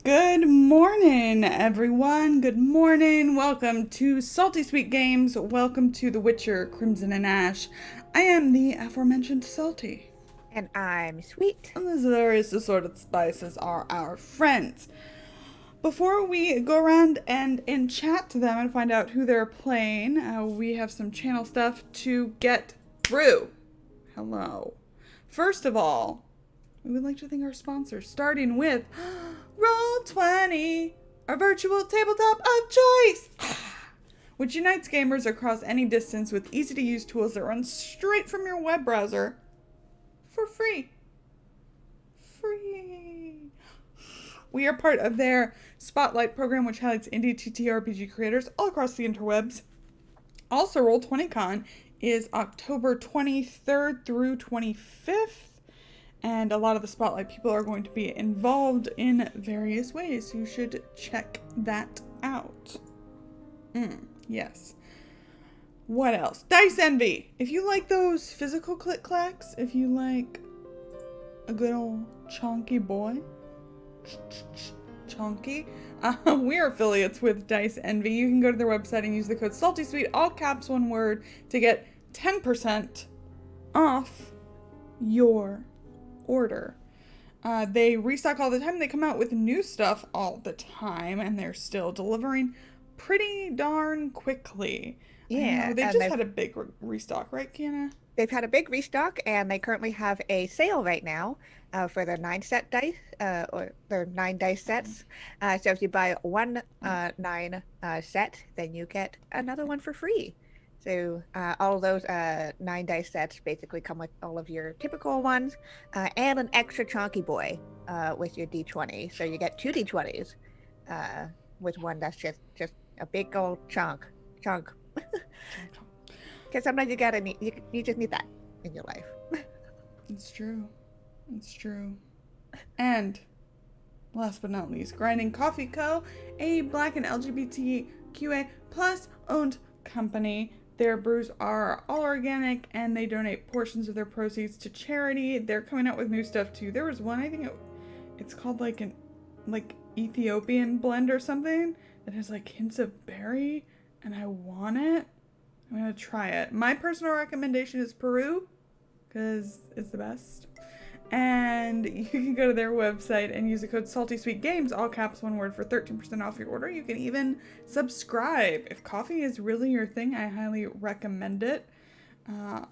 Good morning, everyone. Good morning. Welcome to Salty Sweet Games. Welcome to The Witcher Crimson and Ash. I am the aforementioned Salty. And I'm sweet. And these various assorted spices are our friends. Before we go around and chat to them and find out who they're playing, we have some channel stuff to get through. Hello. First of all, we would like to thank our sponsors, starting with Roll20, our virtual tabletop of choice, which unites gamers across any distance with easy-to-use tools that run straight from your web browser for free. Free. We are part of their Spotlight program, which highlights indie TTRPG creators all across the interwebs. Also, Roll20Con is October 23rd through 25th. And a lot of the Spotlight people are going to be involved in various ways. You should check that out. Yes. What else? Dice Envy. If you like those physical click-clacks, if you like a good old chonky boy, chonky, we're affiliates with Dice Envy. You can go to their website and use the code SaltySweet, all caps, one word, to get 10% off your order. They restock all the time. They come out with new stuff all the time, and they're still delivering pretty darn quickly. Yeah, They and just had a big restock, right, Kiana? they've had a big restock, and they currently have a sale right now for their 9 set dice, or their 9 dice sets. So if you buy one 9 set, then you get another one for free. So all of those 9 dice sets basically come with all of your typical ones, and an extra chunky boy with your D20. So you get 2 D20s with one that's just a big old chunk. Because sometimes you just need that in your life. It's true. It's true. And last but not least, Grinding Coffee Co., a Black and LGBTQA plus owned company. Their brews are all organic, and they donate portions of their proceeds to charity. They're coming out with new stuff too. There was one, I think it's called like Ethiopian blend or something that has like hints of berry, and I want it. I'm gonna try it. My personal recommendation is Peru, because it's the best. And you can go to their website and use the code SaltySweetGames, all caps, one word, for 13% off your order. You can even subscribe. If coffee is really your thing, I highly recommend it.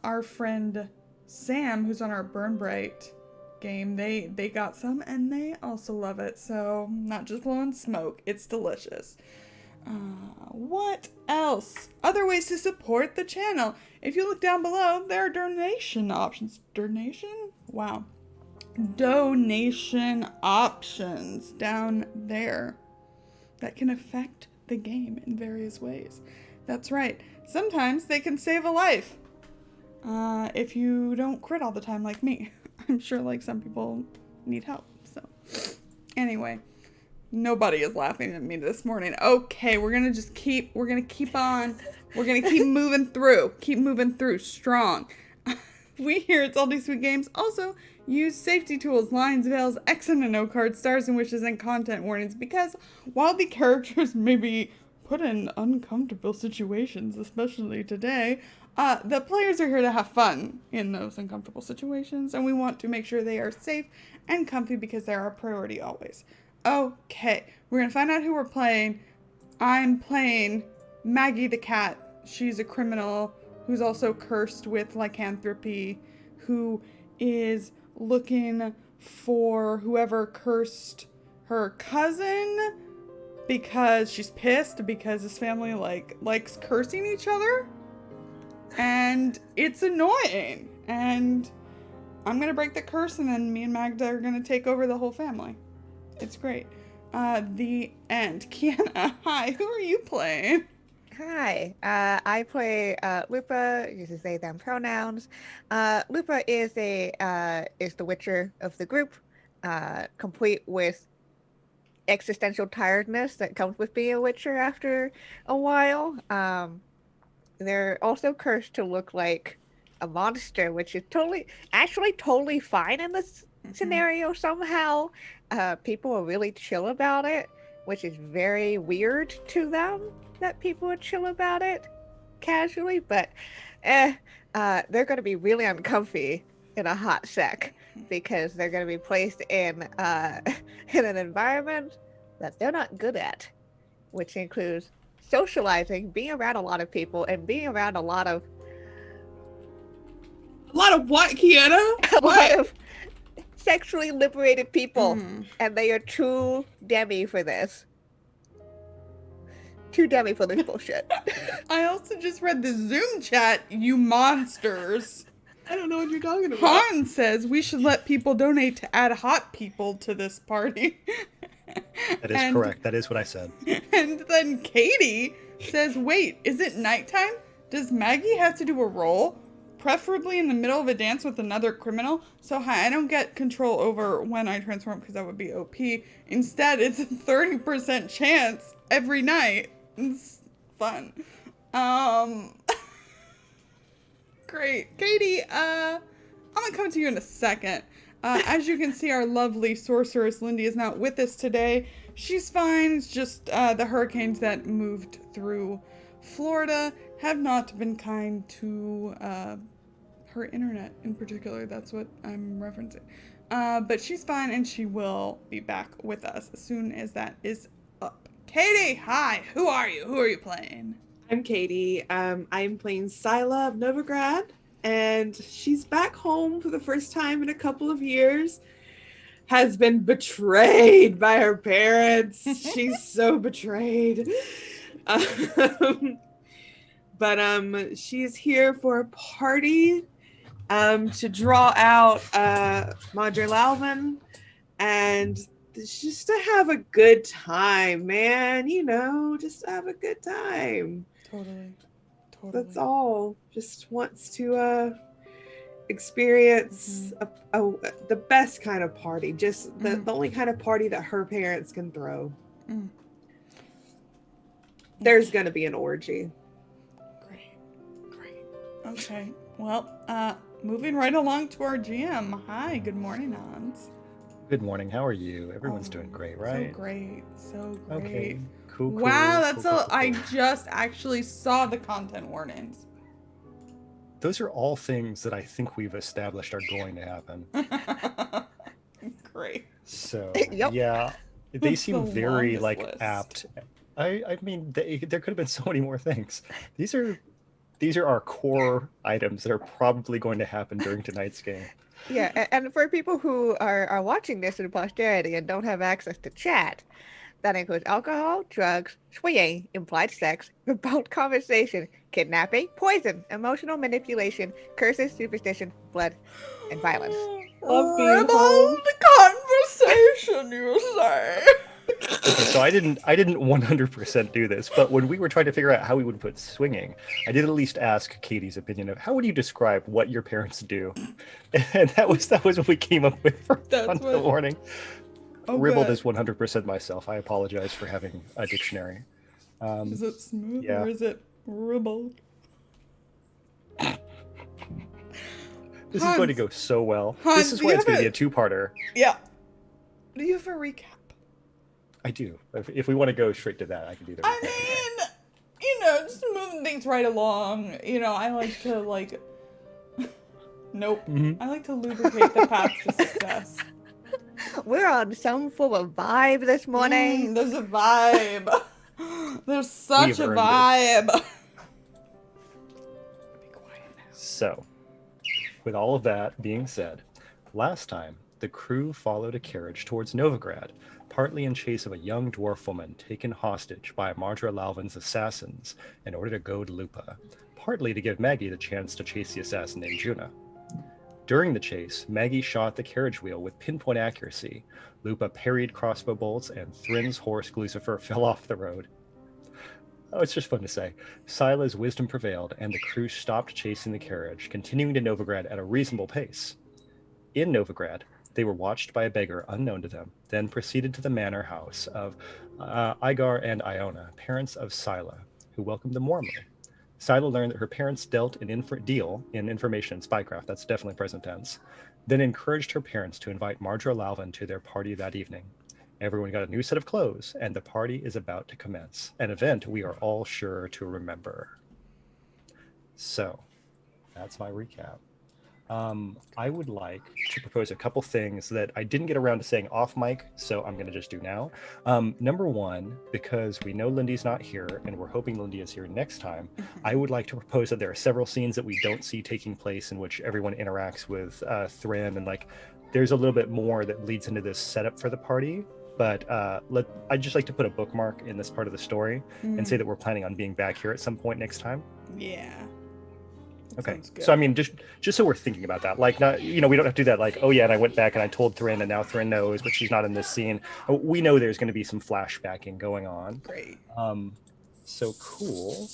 Our friend Sam, who's on our Burn Bright game, they got some and they also love it. So, not just blowing smoke, it's delicious. What else? Other ways to support the channel. If you look down below, there are donation options. Donation? Wow. Donation options down there that can affect the game in various ways. That's right. Sometimes they can save a life. If you don't crit all the time like me. I'm sure like some people need help. So anyway, nobody is laughing at me this morning. Okay, we're gonna keep on. We're gonna keep moving through. Keep moving through strong. We here at Salty Sweet Games also use safety tools, lines, veils, X and a no card, stars and wishes, and content warnings, because while the characters may be put in uncomfortable situations, especially today, the players are here to have fun in those uncomfortable situations, and we want to make sure they are safe and comfy because they're our priority always. Okay, we're gonna find out who we're playing. I'm playing Maggie the cat. She's a criminal who's also cursed with lycanthropy, who is looking for whoever cursed her cousin because she's pissed because his family likes cursing each other, and it's annoying, and I'm gonna break the curse, and then me and Magda are gonna take over the whole family. It's great. The end. Kiana, hi, who are you playing? Hi, I play Lupa. Uses they them pronouns. Lupa is the Witcher of the group, complete with existential tiredness that comes with being a Witcher after a while. They're also cursed to look like a monster, which is totally fine in this scenario somehow. People are really chill about it, which is very weird to them that people are chill about it casually, but they're going to be really uncomfy in a hot sec because they're going to be placed in in an environment that they're not good at, which includes socializing, being around a lot of people, and being around a lot of what, Kiana? a lot of sexually liberated people, Mm. and they are too demi for this. Too demi for this bullshit. I also just read the Zoom chat, you monsters. I don't know what you're talking about. Han says we should let people donate to add hot people to this party. That is correct. That is what I said. And then Katie says, wait, is it nighttime? Does Maggie have to do a roll? Preferably in the middle of a dance with another criminal? So I don't get control over when I transform because that would be OP. Instead, it's a 30% chance every night. It's fun. Great. Katie, I'm gonna come to you in a second. As you can see, our lovely sorceress Lindy is not with us today. She's fine. It's just the hurricanes that moved through Florida have not been kind to her internet in particular. That's what I'm referencing. But she's fine and she will be back with us as soon as that is up. Katie, hi. Who are you? Who are you playing? I'm Katie. I'm playing Sila of Novigrad, and she's back home for the first time in a couple of years. Has been betrayed by her parents. She's so betrayed. But she's here for a party to draw out Madre Lalvin, and just to have a good time, man. You know, just have a good time. Totally. That's all. Just wants to experience the best kind of party. Just the only kind of party that her parents can throw. Mm. There's gonna be an orgy. Great. Okay. Well, moving right along to our GM. Hi, good morning, Hans. Good morning. How are you? Everyone's doing great, right? So great. Okay. Cool. Wow, that's cool. I just actually saw the content warnings. Those are all things that I think we've established are going to happen. Great. So Yep. yeah, they That's seem the very longest like list. apt. I mean, there could have been so many more things. These are our core items that are probably going to happen during tonight's game. Yeah, and for people who are watching this in posterity and don't have access to chat, that includes alcohol, drugs, swinging, implied sex, remote conversation, kidnapping, poison, emotional manipulation, curses, superstition, blood, and violence. Love being home. Conversation, you say? Okay, so I didn't 100% do this, but when we were trying to figure out how we would put swinging, I did at least ask Katie's opinion of how would you describe what your parents do, and that was what we came up with for content warning. Ribbled is 100% myself. I apologize for having a dictionary. Is it smooth yeah. or is it ribbled? This is going to go so well. Hans, This is why it's going to be a two-parter. Yeah. Do you have a recap? I do. If we want to go straight to that, I can do that. I mean, just moving things right along. I like to nope. Mm-hmm. I like to lubricate the path to success. We're on some form of vibe this morning. There's a vibe. There's such a We've earned vibe. Be quiet now. So, with all of that being said, last time the crew followed a carriage towards Novigrad, partly in chase of a young dwarf woman taken hostage by Madre Lalvin's assassins in order to goad Lupa, partly to give Maggie the chance to chase the assassin named Juna. During the chase, Maggie shot the carriage wheel with pinpoint accuracy. Lupa parried crossbow bolts, and Thrin's horse Glucifer fell off the road. Oh, it's just fun to say. Sila's wisdom prevailed, and the crew stopped chasing the carriage, continuing to Novigrad at a reasonable pace. In Novigrad, they were watched by a beggar unknown to them, then proceeded to the manor house of Igar and Iona, parents of Sila, who welcomed them warmly. Sila learned that her parents dealt in deal in information spycraft, that's definitely present tense, then encouraged her parents to invite Marjorie Lalvin to their party that evening. Everyone got a new set of clothes, and the party is about to commence, an event we are all sure to remember. So, that's my recap. I would like to propose a couple things that I didn't get around to saying off mic, so I'm going to just do now. Number one, because we know Lindy's not here, and we're hoping Lindy is here next time, I would like to propose that there are several scenes that we don't see taking place in which everyone interacts with Thrin, and like there's a little bit more that leads into this setup for the party. But I'd just like to put a bookmark in this part of the story and say that we're planning on being back here at some point next time. Yeah. Okay, so I mean, just so we're thinking about that, like, not, we don't have to do that, like, oh yeah, and I went back and I told Thrin, and now Thrin knows, but she's not in this scene. We know there's going to be some flashbacking going on. Great. So cool.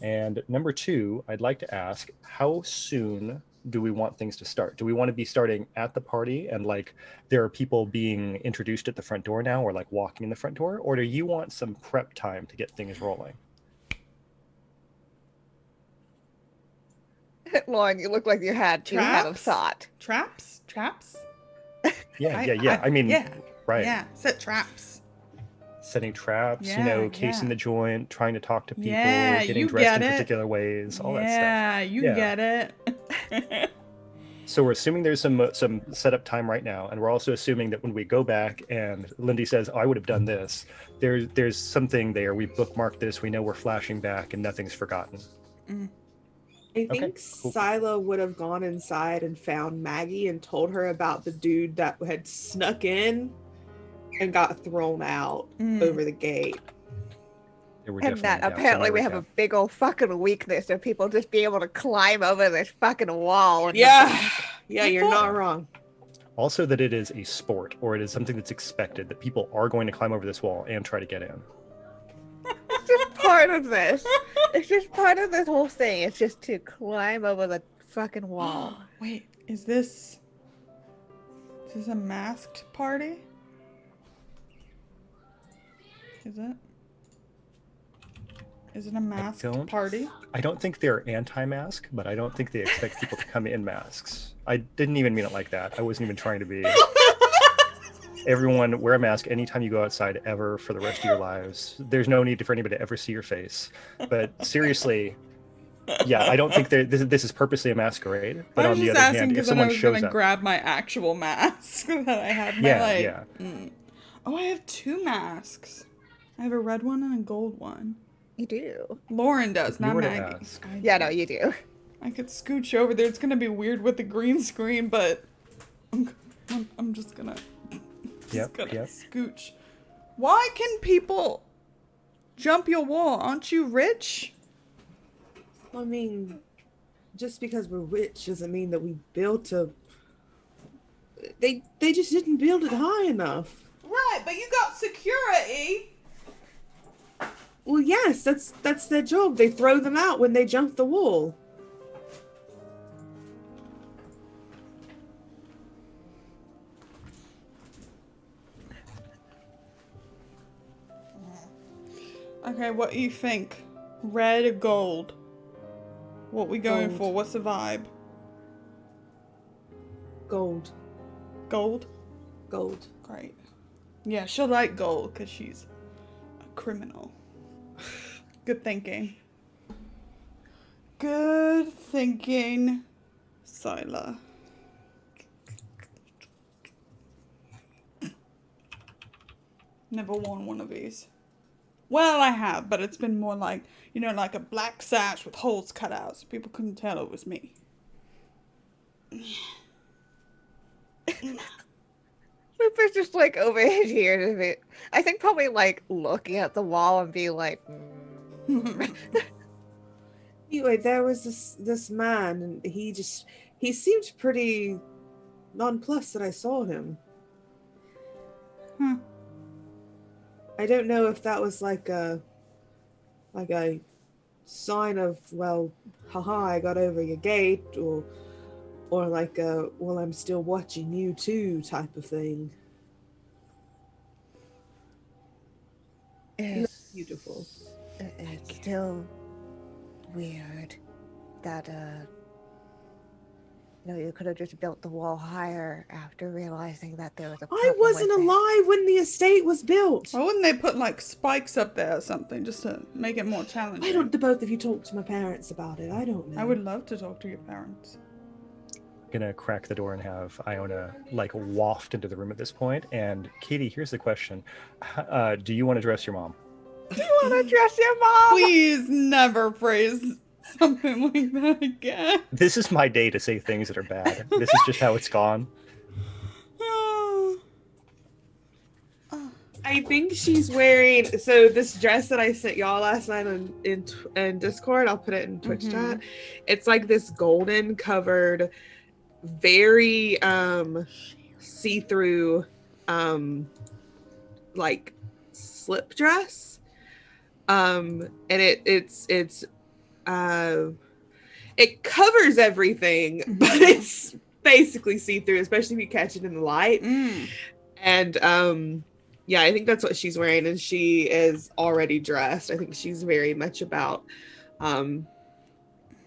And number two, I'd like to ask, how soon do we want things to start? Do we want to be starting at the party and like there are people being introduced at the front door now, or like walking in the front door, or do you want some prep time to get things rolling? Lauren, you look like you had a thought. Traps? Yeah. I mean, yeah. right. Yeah, set traps. Setting traps, casing the joint, trying to talk to people, getting dressed in particular ways, all that stuff. Yeah, you get it. So we're assuming there's some setup time right now, and we're also assuming that when we go back and Lindy says, "Oh, I would have done this," there's something there. We bookmarked this. We know we're flashing back, and nothing's forgotten. I think cool. Sila would have gone inside and found Maggie and told her about the dude that had snuck in and got thrown out over the gate. And that apparently we have a big old fucking weakness of people just being able to climb over this fucking wall. And yeah, you're not wrong. Also that it is a sport, or it is something that's expected, that people are going to climb over this wall and try to get in. It's just part of this. It's just part of this whole thing. It's just to climb over the fucking wall. Wait, is this a masked party? Is it a masked party? I don't think they're anti-mask, but I don't think they expect people to come in masks. I didn't even mean it like that. I wasn't even trying to be. Everyone wear a mask anytime you go outside ever for the rest of your lives. There's no need for anybody to ever see your face. But seriously, yeah, I don't think this is purposely a masquerade. But on the other hand, if someone shows up, grab my actual mask that I have. Oh, I have two masks. I have a red one and a gold one. You do. Lauren does, not Maggie. Yeah, no, you do. I could scooch over there. It's gonna be weird with the green screen, but I'm just gonna. Scooch. Why can people jump your wall? Aren't you rich? I mean, just because we're rich doesn't mean that we built a... They just didn't build it high enough. Right, but you got security. Well, yes, that's their job. They throw them out when they jump the wall. Okay, what do you think? Red or gold? What we going for? What's the vibe? Gold. Gold? Gold. Great. Yeah, she'll like gold because she's a criminal. Good thinking. Good thinking, Sila. Never worn one of these. Well, I have, but it's been more like, like a black sash with holes cut out so people couldn't tell it was me. Looper's just like over his ears a bit. I think probably like looking at the wall and be like, Anyway, there was this man, and he seemed pretty nonplussed that I saw him. I don't know if that was like a sign of, well, haha, I got over your gate, or like a, well, I'm still watching you too type of thing. Yes. Beautiful. It's still weird that, you could have just built the wall higher after realizing that there was a I problem wasn't with it. alive when the estate was built. Why wouldn't they put like spikes up there or something just to make it more challenging? Why don't the both of you talk to my parents about it? I don't know. I would love to talk to your parents. Gonna crack the door and have Iona like waft into the room at this point. And Katie, here's the question: do you want to dress your mom? You want to dress your mom? Please never phrase something like that again. This is my day to say things that are bad. This is just how it's gone. I think she's wearing this dress that I sent y'all last night in Discord. I'll put it in Twitch chat. It's like this golden covered, very see-through like slip dress. And it covers everything, but it's basically see-through, especially if you catch it in the light. And yeah, I think that's what she's wearing, and she is already dressed. I think she's very much about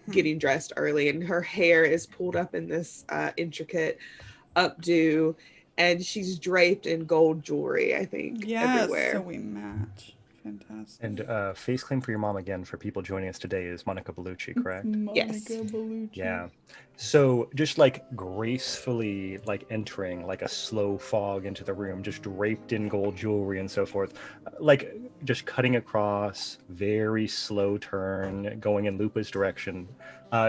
getting dressed early, and her hair is pulled up in this intricate updo, and she's draped in gold jewelry, I think, everywhere. So we match. Fantastic. And face claim for your mom again for people joining us today is Monica Bellucci, correct? Yes. Bellucci. Yeah. So just like gracefully like entering like a slow fog into the room, just draped in gold jewelry and so forth, like just cutting across, very slow turn, going in Lupa's direction,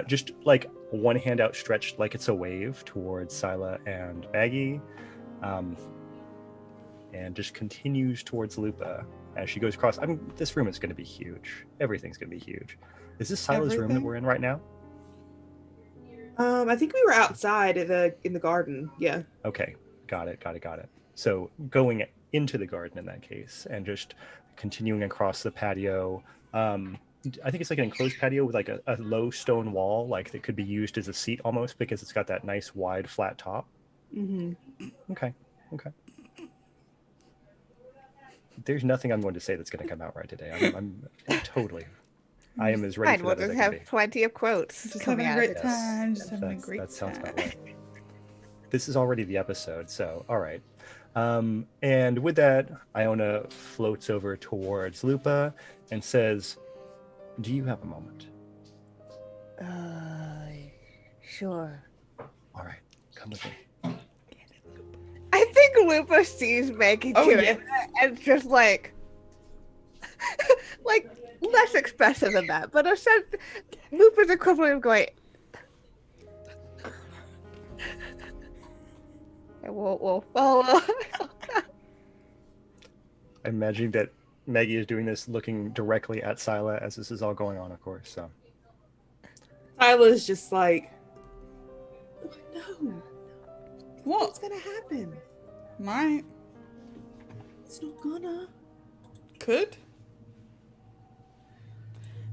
just like one hand outstretched like it's a wave towards Scylla and Maggie, and just continues towards Lupa as she goes across. I mean, this room is going to be huge. Everything's going to be huge. Is this Scylla's room that Everything? we're in right now? I think we were outside in the garden. Yeah. Okay, got it. So going into the garden in that case, and just continuing across the patio. I think it's like an enclosed patio with like a low stone wall, like that could be used as a seat almost because it's got that nice wide flat top. Mm-hmm. Okay. There's nothing I'm going to say that's going to come out right today. I'm totally. I am as ready Fine, for we'll that as just I can have be. plenty of quotes. Just coming having a out of great it. time. Just having a That's- great that sounds time. about right. This is already the episode, so all right. And with that, Iona floats over towards Lupa and says, "Do you have a moment?" Sure. All right, come with me. I think Lupa sees Maggie Oh, doing yeah. that and just like less expressive than that, but I said Lupa's equivalent of going. And we'll follow. I'm imagining that Maggie is doing this looking directly at Scylla as this is all going on, of course. So Sila's just like, no, what's What? gonna happen? Might. It's not gonna. Could?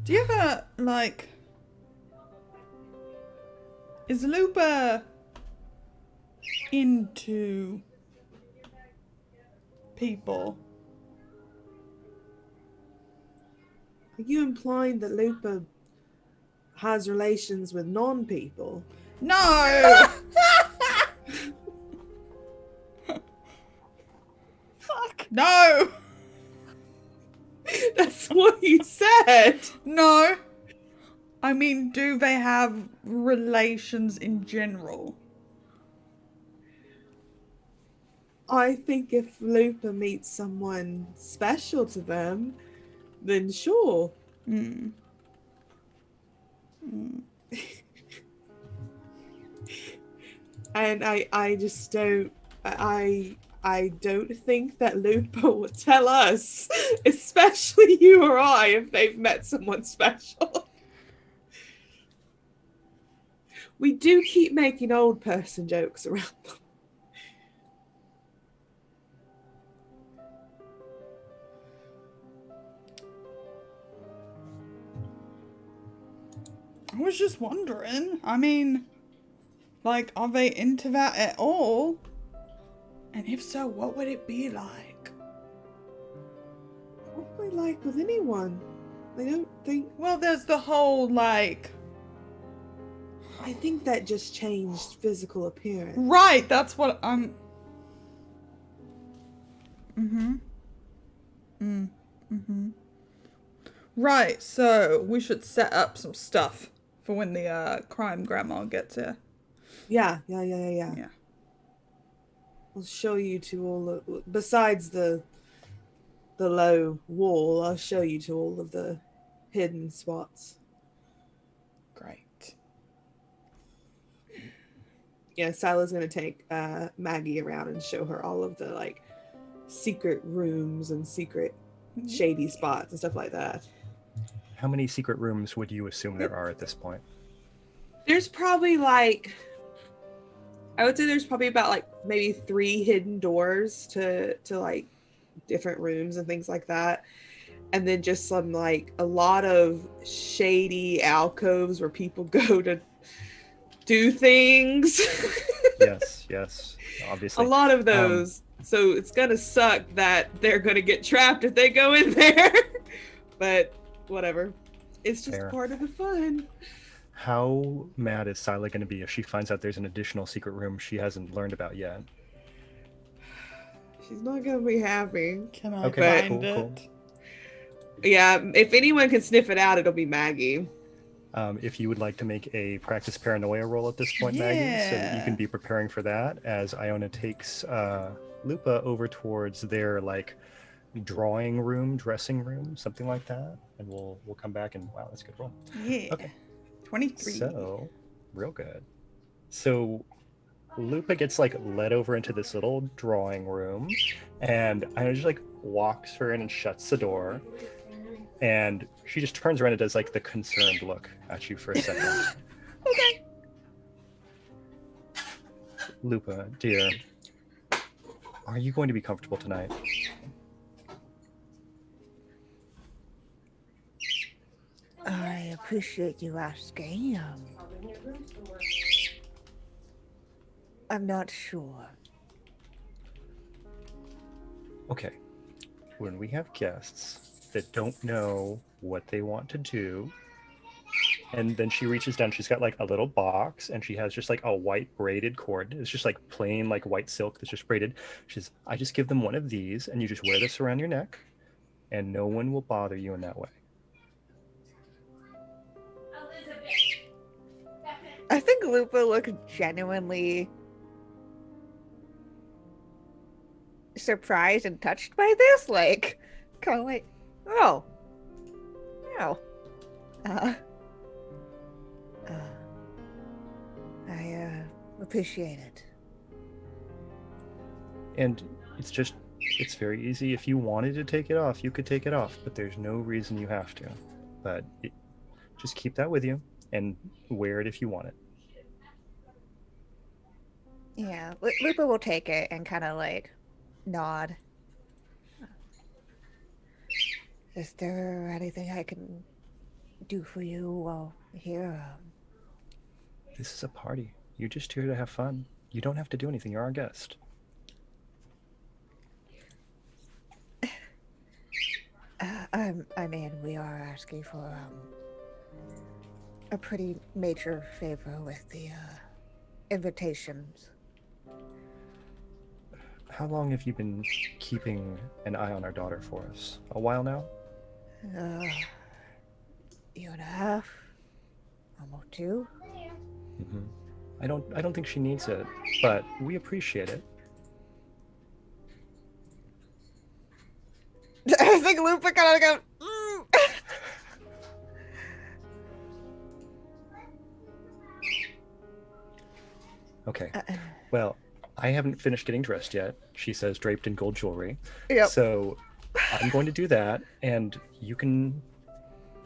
Do you ever, like... Is Lupa into people? Are you implying that Lupa has relations with non-people? No! Fuck. No! That's what you said. No! I mean, do they have relations in general? I think if Lupa meets someone special to them, then sure. Hmm. And I just don't I don't think that Lupa would tell us, especially you or I, if they've met someone special. We do keep making old person jokes around them. I was just wondering. I mean, like, are they into that at all? And if so, what would it be like? Probably like with anyone. They don't think. Well, there's the whole like. I think that just changed physical appearance. Right, that's what I'm. Right, so we should set up some stuff for when the crime grandma gets here. Yeah. Yeah. I'll show you to all the. Besides the low wall, I'll show you to all of the hidden spots. Great. Yeah, Sila's gonna take Maggie around and show her all of the like secret rooms and secret shady spots and stuff like that. How many secret rooms would you assume there are at this point? There's probably like, I would say there's probably about like maybe 3 hidden doors to like different rooms and things like that. And then just some like a lot of shady alcoves where people go to do things. Yes, obviously. A lot of those. So it's gonna suck that they're gonna get trapped if they go in there. But whatever. It's just Fair. part of the fun. How mad is Sila going to be if she finds out there's an additional secret room she hasn't learned about yet? She's not gonna be happy. Can I Okay, find cool. it? Yeah, if anyone can sniff it out, it'll be Maggie. If you would like to make a practice paranoia roll at this point, Maggie, so that you can be preparing for that, as Iona takes Lupa over towards their like drawing room, dressing room, something like that, and we'll come back and wow, that's a good roll. Yeah. Okay. 23. So, real good. So, Lupa gets like led over into this little drawing room, and I just like walks her in and shuts the door, and she just turns around and does like the concerned look at you for a second. Okay. Lupa, dear, are you going to be comfortable tonight? I appreciate you asking. I'm not sure. Okay. When we have guests that don't know what they want to do, and then she reaches down, she's got like a little box, and she has just like a white braided cord. It's just like plain like white silk that's just braided. She's, I just give them one of these, and you just wear this around your neck, and no one will bother you in that way. I think Lupa looked genuinely surprised and touched by this. Like, kind of like, oh. I appreciate it. And it's very easy. If you wanted to take it off, you could take it off, but there's no reason you have to. But just keep that with you and wear it if you want it. Yeah, Lupa will take it and kind of like nod. Is there anything I can do for you while here? This is a party. You're just here to have fun. You don't have to do anything. You're our guest. I mean, we are asking for a pretty major favor with the invitations. How long have you been keeping an eye on our daughter for us? A while now? Year and a half, almost 2. Mm-hmm. I don't think she needs it, but we appreciate it. I think Lupa kind of goes. Okay. Well, I haven't finished getting dressed yet, she says, draped in gold jewelry. Yep. So I'm going to do that, and you can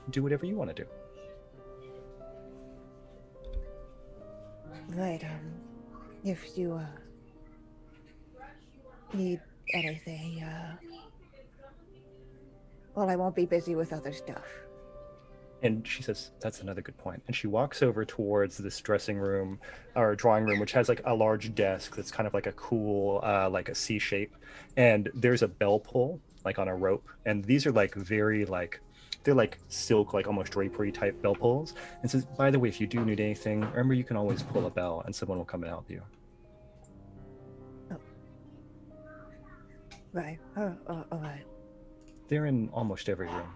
do whatever you want to do. Right. If you need anything, well, I won't be busy with other stuff. And she says, that's another good point. And she walks over towards this dressing room or drawing room, which has like a large desk that's kind of like a cool, like a C shape. And there's a bell pull, like on a rope. And these are like very like they're like silk, like almost drapery type bell pulls, and says, "By the way, if you do need anything, remember you can always pull a bell, and someone will come and help you." Right. Oh, all right. They're in almost every room.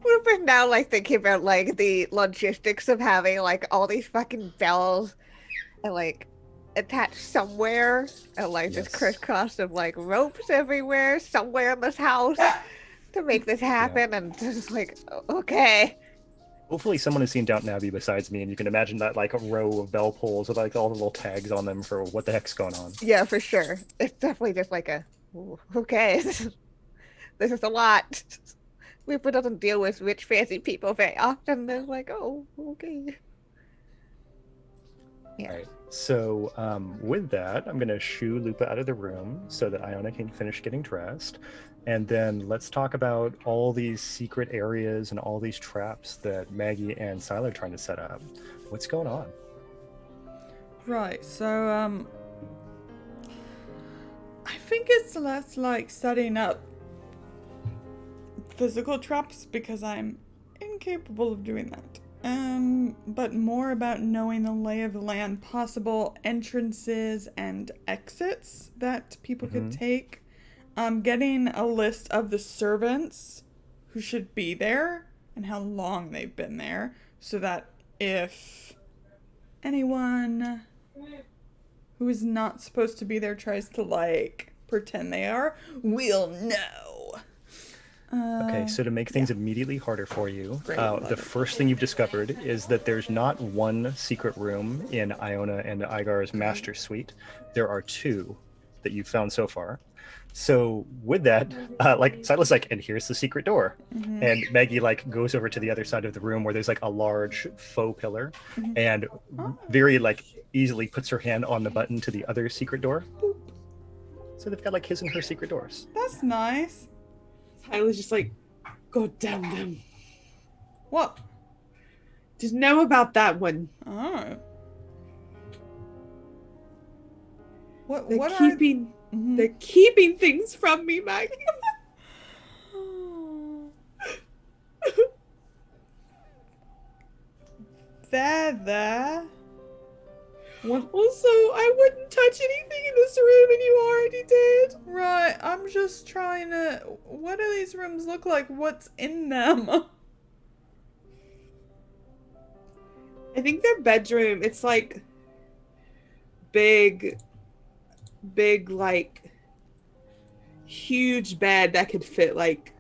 We're now like thinking about like the logistics of having like all these fucking bells and like attached somewhere and like Yes. just crisscross of like ropes everywhere somewhere in this house to make this happen and just like okay. Hopefully someone has seen Downton Abbey besides me, and you can imagine that like a row of bell pulls with like all the little tags on them for what the heck's going on. Yeah, for sure. It's definitely just like a ooh, okay. This is a lot. Lupa doesn't deal with rich fancy people very often. They're like, oh, okay. Yeah. All right. So with that, I'm going to shoo Lupa out of the room so that Iona can finish getting dressed. And then let's talk about all these secret areas and all these traps that Maggie and Siler are trying to set up. What's going on? Right, so, I think it's less like setting up physical traps because I'm incapable of doing that. But more about knowing the lay of the land, possible entrances and exits that people could take. Getting a list of the servants who should be there and how long they've been there, so that if anyone who is not supposed to be there tries to like pretend they are, we'll know. Okay, so to make things immediately harder for you, Great, the love it. first thing you've discovered is that there's not one secret room in Iona and Igar's master suite. There are two that you've found so far. So with that, like Silas like, and here's the secret door. And Maggie like goes over to the other side of the room where there's like a large faux pillar, and very like easily puts her hand on the button to the other secret door. Boop. So they've got like his and her secret doors. That's nice. Tyler's just like, God damn them. What? Didn't know about that one. Oh. What? They're What keeping are? Mhm. they're keeping things from me, Maggie. There. What? Also, I wouldn't touch anything in this room, and you already did. Right. I'm just trying to. What do these rooms look like? What's in them? I think their bedroom, it's like big, like huge bed that could fit like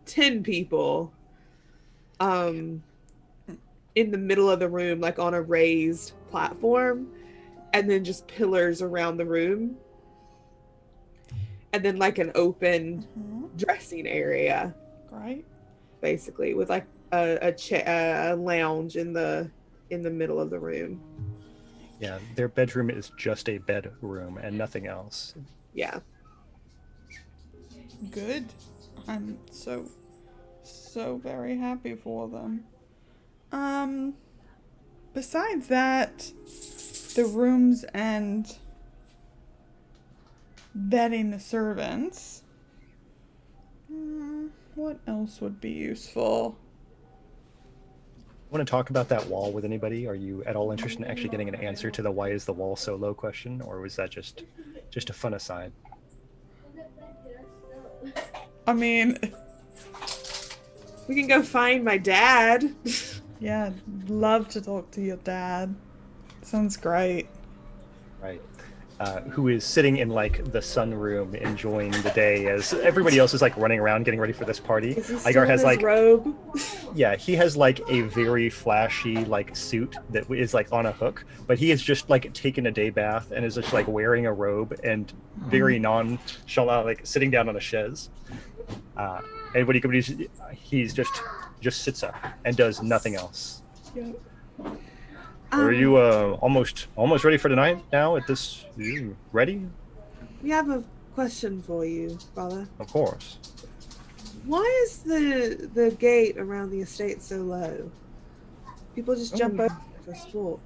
10 people. In the middle of the room, like on a raised platform, and then just pillars around the room. And then like an open dressing area, Right. basically, with like a lounge in the middle of the room. Yeah, their bedroom is just a bedroom and nothing else. Yeah. Good. I'm so very happy for them. Besides that, the rooms and vetting the servants, what else would be useful? Want to talk about that wall with anybody? Are you at all interested in actually getting an answer to the why is the wall so low question, or was that just a fun aside? I mean, We can go find my dad. yeah, I'd love to talk to your dad. Sounds great. Right. Who is sitting in like the sunroom enjoying the day as everybody else is like running around getting ready for this party. Is he Igar still in has his like robe? yeah, he has like a very flashy like suit that is like on a hook, but he has just like taken a day bath and is just like wearing a robe and very nonchalant like sitting down on a chaise. And when he comes, he's just sits up and does nothing else. Yep. Are you almost ready for tonight now at this? You ready? We have a question for you, brother. Of course. Why is the gate around the estate so low? People just jump over it for sport.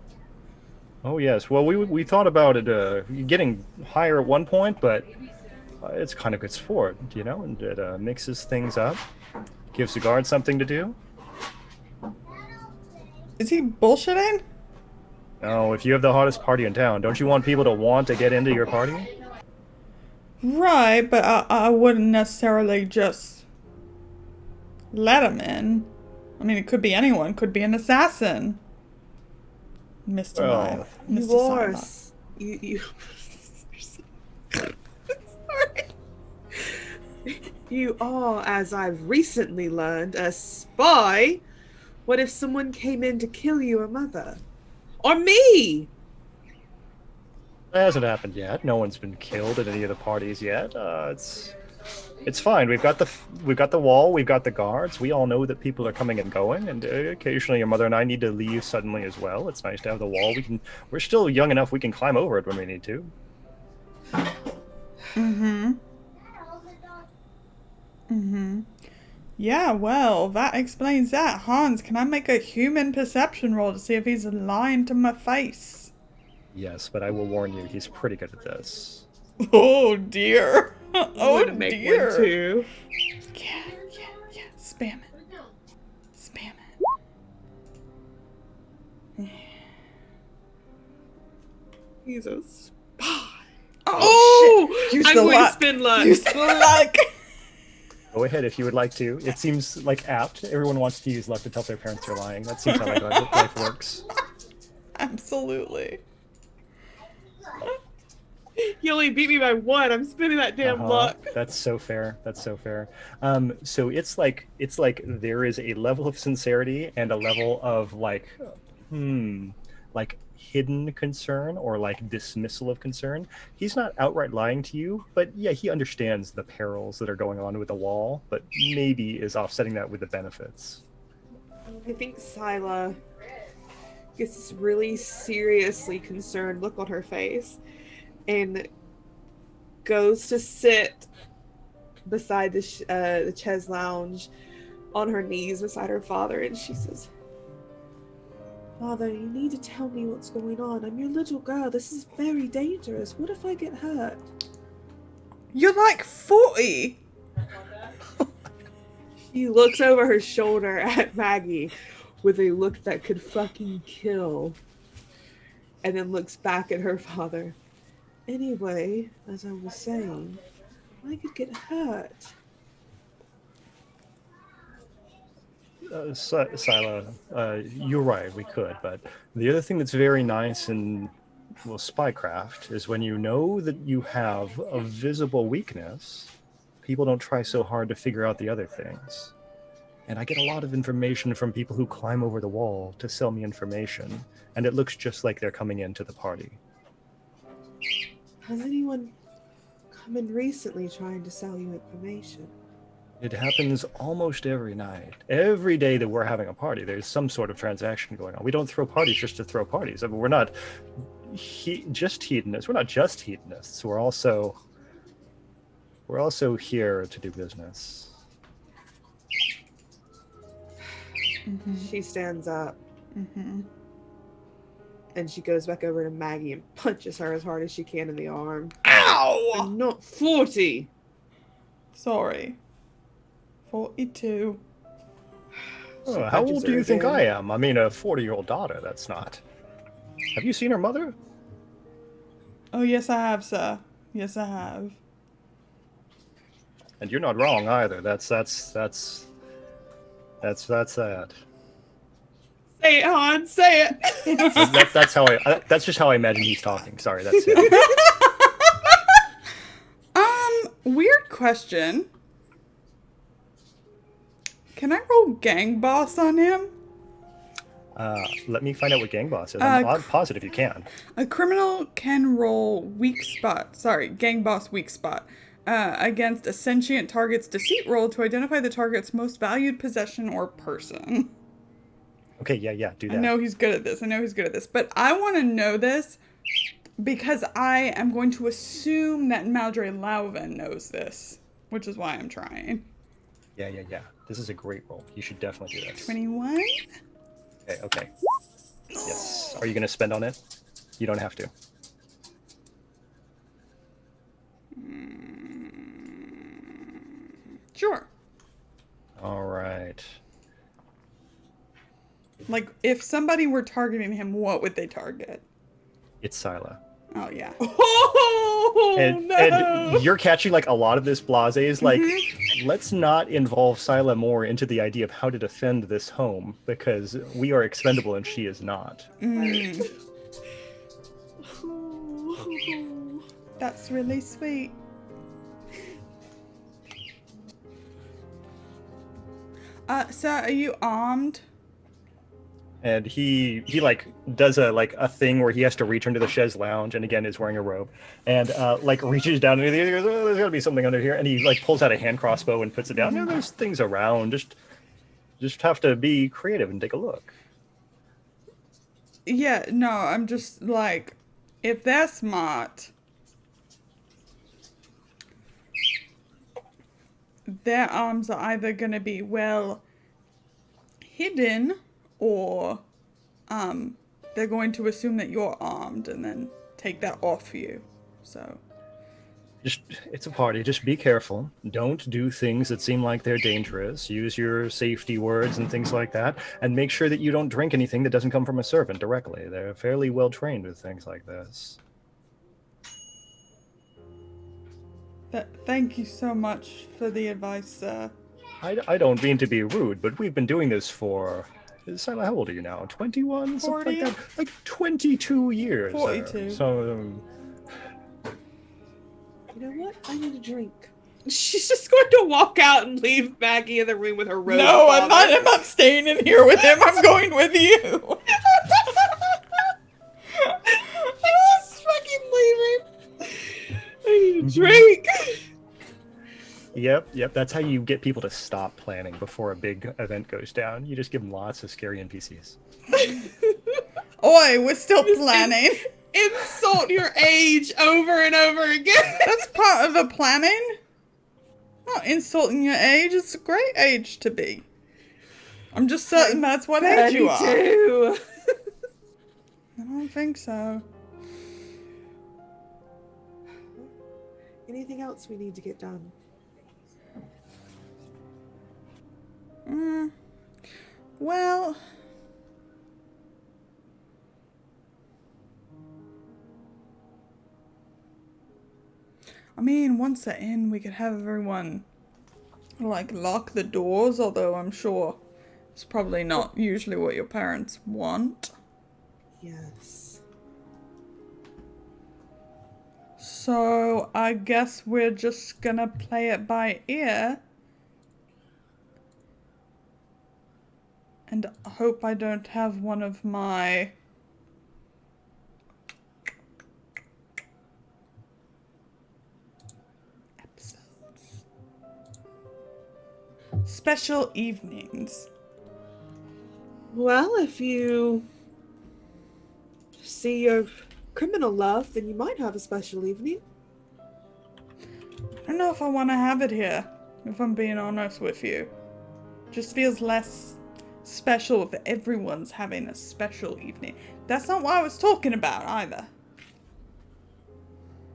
Oh yes. Well, we thought about it getting higher at one point, but It's kind of good sport, you know, and it mixes things up, gives the guard something to do. Is he bullshitting? Oh, if you have the hottest party in town, don't you want people to want to get into your party? Right, but I wouldn't necessarily just let him in. I mean, it could be anyone. Could be an assassin. Mr. Well, Knife. You Mr. are. Silent. You. Sorry. You are, as I've recently learned, a spy. What if someone came in to kill your mother? Or me? That hasn't happened yet. No one's been killed at any of the parties yet. It's fine. We've got the wall. We've got the guards. We all know that people are coming and going, and occasionally your mother and I need to leave suddenly as well. It's nice to have the wall. We're still young enough. We can climb over it when we need to. Yeah, well, that explains that. Hans, can I make a human perception roll to see if he's lying to my face? Yes, but I will warn you, he's pretty good at this. Oh dear. Oh Would make dear. one too. Yeah. Spam it. Spam it. He's a spy. Oh, shit. Use I'm the going to luck. spin luck. Use the luck. Go ahead if you would like to. It seems like apt. Everyone wants to use luck to tell their parents they're lying. That seems how life works. Absolutely. You only beat me by one. I'm spinning that damn luck. That's so fair. That's so fair. So it's like there is a level of sincerity and a level of like hidden concern or like dismissal of concern. He's not outright lying to you, but yeah, he understands the perils that are going on with the wall, but maybe is offsetting that with the benefits. I think Scylla gets this really seriously concerned look on her face and goes to sit beside the chaise lounge on her knees beside her father, and she says, "Father, you need to tell me what's going on. I'm your little girl. This is very dangerous. What if I get hurt?" You're like 40. She looks over her shoulder at Maggie with a look that could fucking kill, and then looks back at her father. "Anyway, as I was saying, I could get hurt." Scylla, you're right, we could, but the other thing that's very nice in spycraft is when you know that you have a visible weakness, people don't try so hard to figure out the other things. And I get a lot of information from people who climb over the wall to sell me information, and it looks just like they're coming into the party. Has anyone come in recently trying to sell you information? It happens almost every night. Every day that we're having a party, there's some sort of transaction going on. We don't throw parties just to throw parties. I mean, we're not just hedonists. We're not just hedonists. We're also here to do business. She stands up and she goes back over to Maggie and punches her as hard as she can in the arm. Ow! "I'm not 40. Sorry. 42. Oh, how old do you think I am? I mean, a 40-year-old daughter, that's not. Have you seen her mother? Oh, yes, I have, sir. Yes, I have. And you're not wrong either. That's that. Say it, Han. Say it. That's how that's just how I imagine he's talking. Sorry, that's it. Weird question. Can I roll Gang Boss on him? Let me find out what Gang Boss is. I'm positive you can. A criminal can roll Weak Spot. Sorry, Gang Boss Weak Spot. Against a sentient target's deceit roll to identify the target's most valued possession or person. Okay, yeah, do that. I know he's good at this. But I want to know this because I am going to assume that Maldre Lauven knows this, which is why I'm trying. Yeah. This is a great roll. You should definitely do this. 21? Okay. Yes. Are you going to spend on it? You don't have to. Like, if somebody were targeting him, what would they target? It's Scylla. Oh, yeah. Oh, And, no. and you're catching like a lot of this blase is like, Mm-hmm. let's not involve Scylla more into the idea of how to defend this home because we are expendable and she is not. Mm, that's really sweet. So are you armed? And he like does a thing where he has to reach into the chaise lounge and again is wearing a robe and like reaches down and he goes, oh, there's gotta be something under here, and he like pulls out a hand crossbow and puts it down. No, there's things around. Just have to be creative and take a look. Yeah, no, I'm just like, if they're smart, their arms are either gonna be well hidden or they're going to assume that you're armed and then take that off you. So Just it's a party. Just be careful. Don't do things that seem like they're dangerous. Use your safety words and things like that, and make sure that you don't drink anything that doesn't come from a servant directly. They're fairly well trained with things like this. thank you so much for the advice, sir. I don't mean to be rude, but we've been doing this for... Sila, how old are you now? 21? Something 40? like that? Like 22 years. 42. So, You know what? I need a drink. She's just going to walk out and leave Maggie in the room with her rose. No, I'm father. not. I'm not staying in here with him. I'm going with you. She's just fucking leaving. I need a drink. Yep. That's how you get people to stop planning before a big event goes down. You just give them lots of scary NPCs. Oi, we're still planning. Insult your age over and over again. That's part of the planning. Not insulting your age. It's a great age to be. I'm just certain that's what age you are. 32. I don't think so. Anything else we need to get done? Well, I mean, once they're in, we could have everyone, like, lock the doors, although I'm sure it's probably not usually what your parents want. Yes. So, I guess we're just gonna play it by ear. And hope I don't have one of my episodes. Special evenings. Well, if you see your criminal love, then you might have a special evening. I don't know if I want to have it here, if I'm being honest with you. Just feels less special if everyone's having a special evening. That's not what I was talking about either.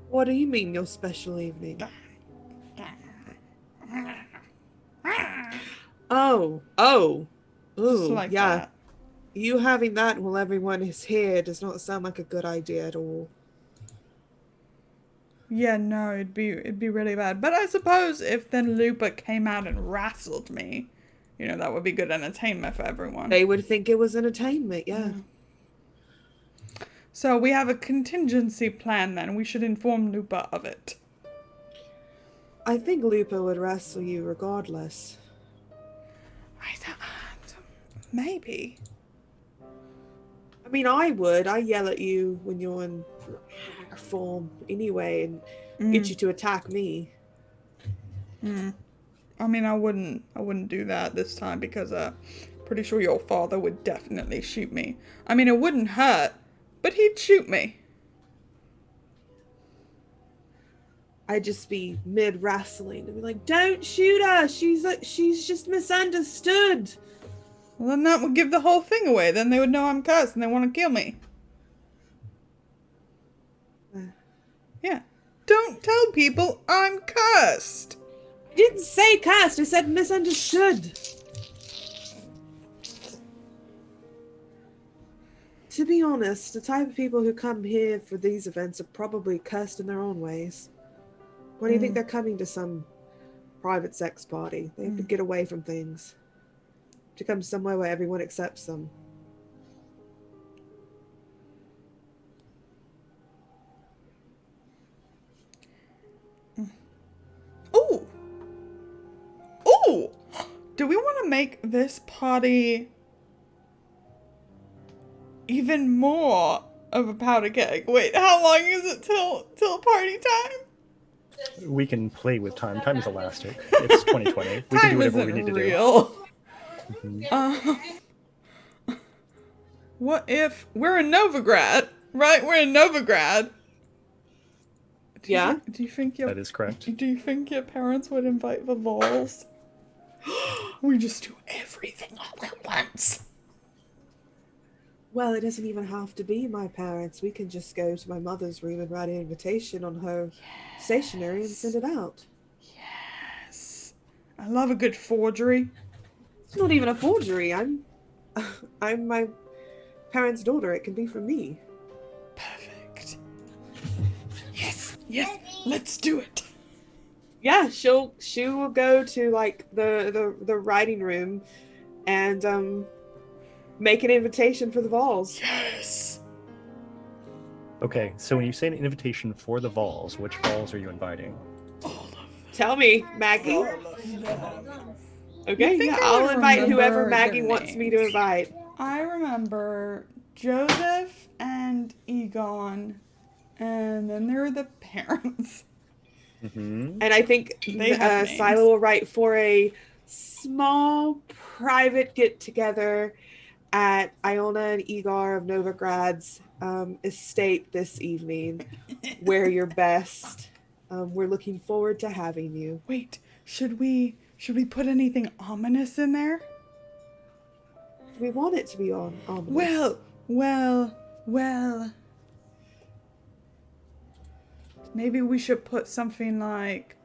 What do you mean, your special evening? Oh. Just Ooh, like yeah. that. You having that while everyone is here does not sound like a good idea at all. Yeah, no, it'd be really bad. But I suppose if then Lupa came out and wrestled me, you know, that would be good entertainment for everyone. They would think it was entertainment, yeah. So we have a contingency plan then. We should inform Lupa of it. I think Lupa would wrestle you regardless. Maybe. I mean, I would. I yell at you when you're in form anyway and get you to attack me. I mean, I wouldn't do that this time because pretty sure your father would definitely shoot me. I mean, it wouldn't hurt, but he'd shoot me. I'd just be mid-wrestling and be like, don't shoot her! She's just misunderstood! Well, then that would give the whole thing away. Then they would know I'm cursed and they want to kill me. Yeah. Don't tell people I'm cursed. I didn't say cursed, I said misunderstood. To be honest, the type of people who come here for these events are probably cursed in their own ways. Why do you think they're coming to some private sex party? They have to get away from things. To come somewhere where everyone accepts them. Ooh! Ooh! Do we want to make this party even more of a powder keg? Wait, how long is it till party time? We can play with time. Time is elastic. It's 2020. We can do Time whatever isn't we need to do. real. Mhm. What if we're in Novigrad, right? We're in Novigrad. Yeah? Do you think your That is correct. Do you think your parents would invite the Vols? We just do everything all at once. Well, it doesn't even have to be my parents. We can just go to my mother's room and write an invitation on her stationery and send it out. Yes. I love a good forgery. It's not even a forgery. I'm my parents' daughter. It can be from me. Perfect. Yes, yes, let's do it. Yeah, she will go to like the writing room and make an invitation for the Vols. Yes. Okay, so when you say an invitation for the Vols, which Vols are you inviting? All of Tell me, Maggie. all of them. Okay, You think yeah, I would I'll invite whoever remember Maggie their wants me to names? invite. I remember Joseph and Egon, and then there are the parents. Mm-hmm. And I think They have names. Silo will write for a small private get-together at Iona and Igor of Novigrad's estate this evening. Wear your best. We're looking forward to having you. Wait, should we put anything ominous in there? We want it to be on ominous. Well. Maybe we should put something like,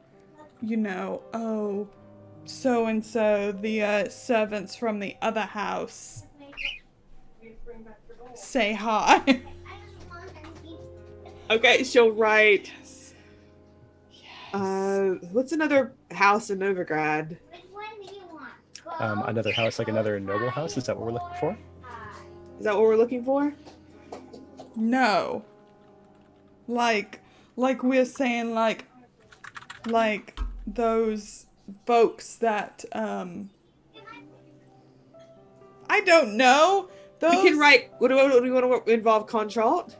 so and so, the servants from the other house say hi. Okay, she'll write. Yes. What's another house in Novigrad? Another house, like another noble house. Is that what we're looking for? Is that what we're looking for? No. Like we're saying, like those folks that, I don't know. Those... We can write. What do we want to involve? Contralt.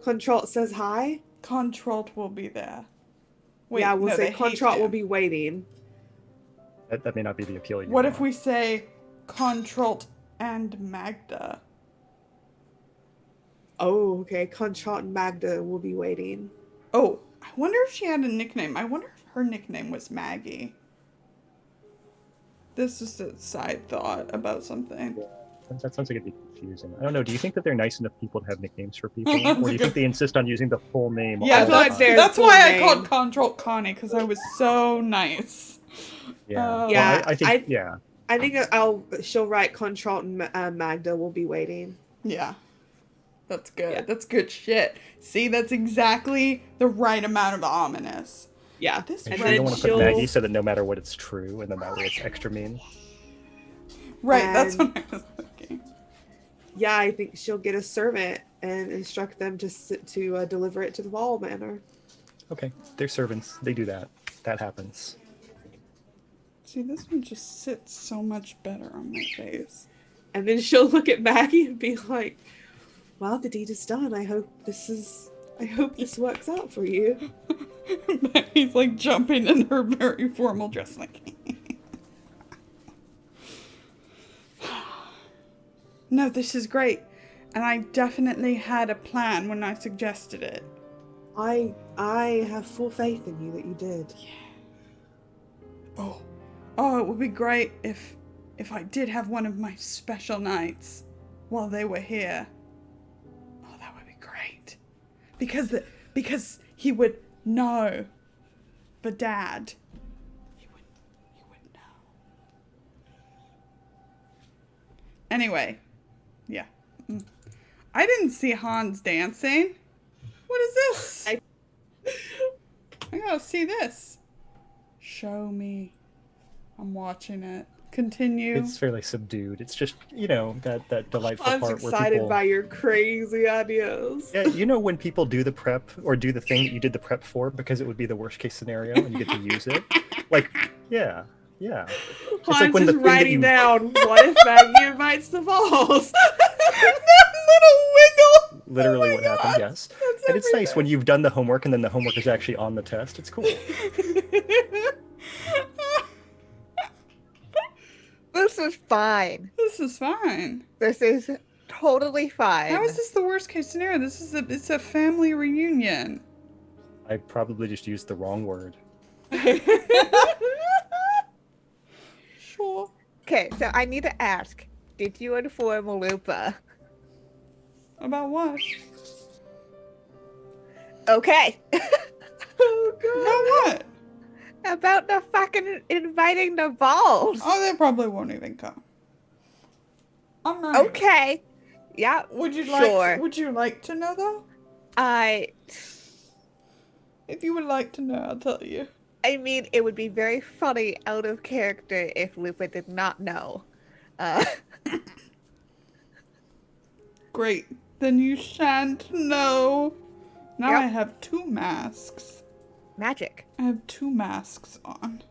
Contralt says hi. Contralt will be there. Wait, Yeah, we'll no, say they hate Contralt will him. be waiting. That may not be the appeal you What want. if we say Contralt and Magda? Oh, okay. Contralt and Magda will be waiting. Oh, I wonder if she had a nickname. I wonder if her nickname was Maggie. This is a side thought about something. That sounds like it'd be confusing. I don't know. Do you think that they're nice enough people to have nicknames for people, That's or do a you good- think they insist on using the full name? Yeah, all the feel like time? they're- that's full why I name. called Contralt Connie, because I was so nice. Yeah. Yeah, Well, I think. Yeah. I think she'll write Contralt and Magda will be waiting. Yeah. That's good. Yeah. That's good shit. See, that's exactly the right amount of ominous. Yeah. This Are you And sure you then don't want to put she'll- Maggie so that no matter what, it's true, and then that way it's extra mean? Right, that's And- what I was thinking. Yeah, I think she'll get a servant and instruct them to deliver it to the Wall Manor. Okay, they're servants. They do that. That happens. See, this one just sits so much better on my face. And then she'll look at Maggie and be like, "Well, the deed is done. I hope this works out for you." He's like jumping in her very formal dress, like. No, this is great. And I definitely had a plan when I suggested it. I have full faith in you that you did. Oh, it would be great if I did have one of my special nights while they were here. Oh, that would be great. Because he would know. The dad. He would know. Anyway, I didn't see Hans dancing. What is this? I gotta see this. Show me. I'm watching it. Continue. It's fairly subdued. It's just, that delightful I'm part where excited people... by your crazy ideas. Yeah, when people do the prep or do the thing that you did the prep for because it would be the worst case scenario and you get to use it. Like, yeah. It's Hans like when is the thing that writing you... down, what if Maggie invites the balls? That little wiggle. Literally Oh my what happened, God. yes. That's And it's nice when everything. you've done the homework and then the homework is actually on the test. It's cool. This is fine. This is fine. This is totally fine. How is this the worst case scenario? It's a family reunion. I probably just used the wrong word. Sure. Okay, so I need to ask, did you inform Lupa? About what? Okay. Oh god. About what? About the fucking inviting the balls. Oh, they probably won't even come. I'm not. Okay. Yeah. Would you Sure. like? Would you like to know though? If you would like to know, I'll tell you. I mean, it would be very funny out of character if Lupa did not know. Great. Then you shan't know. Now Yep. I have 2 masks. Magic. I have 2 masks on.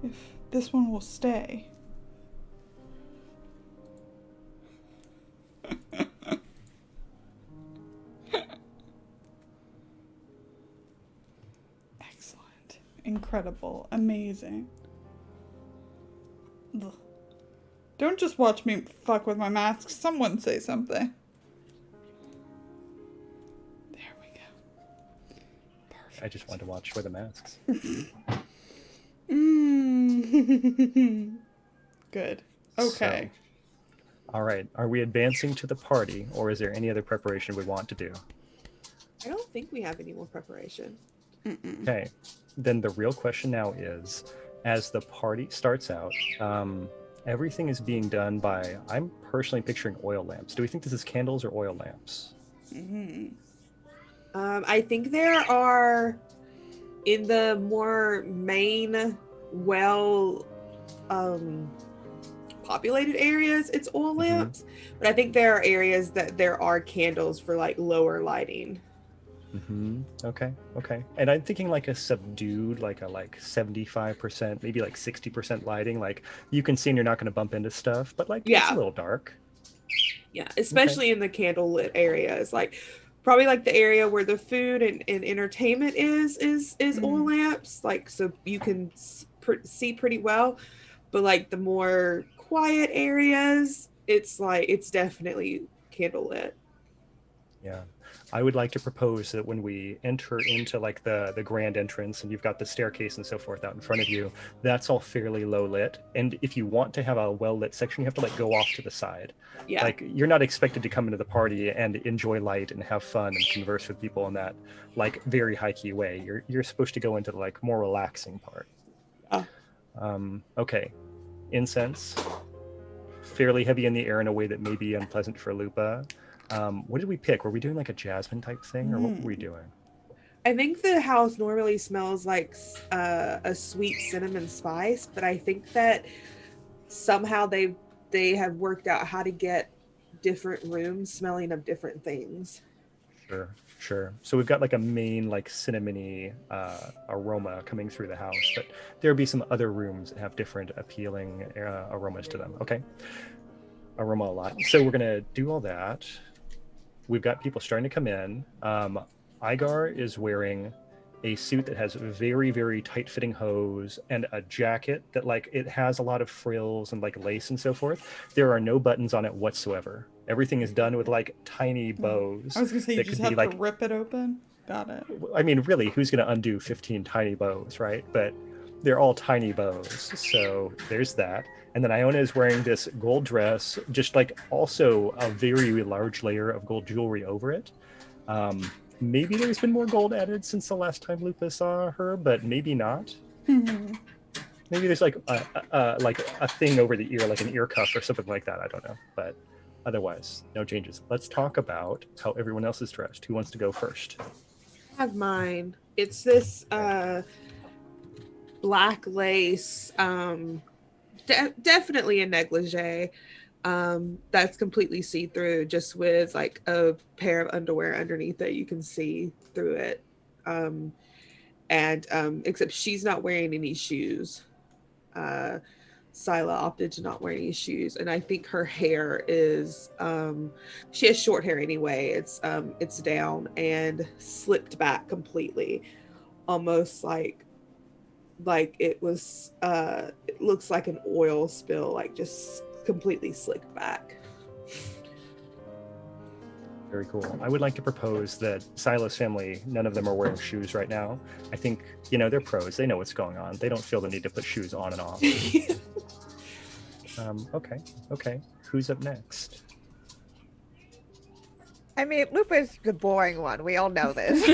If this one will stay. Excellent. Incredible. Amazing. Ugh. Don't just watch me fuck with my masks. Someone say something. There we go. Perfect. I just wanted to watch for the masks. Good. Okay. All right. Are we advancing to the party, or is there any other preparation we want to do? I don't think we have any more preparation. Okay. Then the real question now is, as the party starts out, everything is being done by, I'm personally picturing oil lamps. Do we think this is candles or oil lamps? I think there are, in the more main, populated areas, it's oil lamps. But I think there are areas that there are candles for like lower lighting. Okay. And I'm thinking like a subdued, like 75%, maybe like 60% lighting. Like you can see and you're not going to bump into stuff, but like it's Yeah. a little dark. Yeah, especially in the candle lit areas, like probably like the area where the food and entertainment is oil lamps, like so you can see pretty well. But like the more quiet areas, it's definitely candle lit. Yeah. I would like to propose that when we enter into like the grand entrance and you've got the staircase and so forth out in front of you, that's all fairly low lit. And if you want to have a well lit section, you have to like go off to the side. Yeah. Like you're not expected to come into the party and enjoy light and have fun and converse with people in that like very high key way. You're supposed to go into the like more relaxing part. Okay. Incense. Fairly heavy in the air in a way that may be unpleasant for Lupa. What did we pick? Were we doing like a jasmine type thing, or what were we doing? I think the house normally smells like a sweet cinnamon spice, but I think that somehow they have worked out how to get different rooms smelling of different things. Sure. So we've got like a main like cinnamony aroma coming through the house, but there'll be some other rooms that have different appealing aromas to them. Okay. Aroma a lot. So we're gonna do all that. We've got people starting to come in. Igar is wearing a suit that has very, very tight fitting hose and a jacket that like it has a lot of frills and like lace and so forth. There are no buttons on it whatsoever. Everything is done with like tiny bows. I was gonna say you that just could have be, to rip it open. Got it. I mean, really, who's going to undo 15 tiny bows, right? But they're all tiny bows. So there's that. And then Iona is wearing this gold dress, just like also a very large layer of gold jewelry over it. Maybe there's been more gold added since the last time Lupa saw her, but maybe not. Maybe there's like a thing over the ear, like an ear cuff or something like that. I don't know. But Otherwise, no changes. Let's talk about how everyone else is dressed. Who wants to go first? I have mine. It's this black lace, definitely a negligee, that's completely see-through, just with like a pair of underwear underneath it. You can see through it. And except she's not wearing any shoes. Scylla opted to not wear any shoes, and I think her hair is she has short hair anyway. It's down and slicked back completely, almost like it was it looks like an oil spill, like just completely slicked back. Very cool. I would like to propose that Silas family, none of them are wearing shoes right now. I think, they're pros. They know what's going on. They don't feel the need to put shoes on and off. Okay. Who's up next? I mean, Lupa's the boring one. We all know this.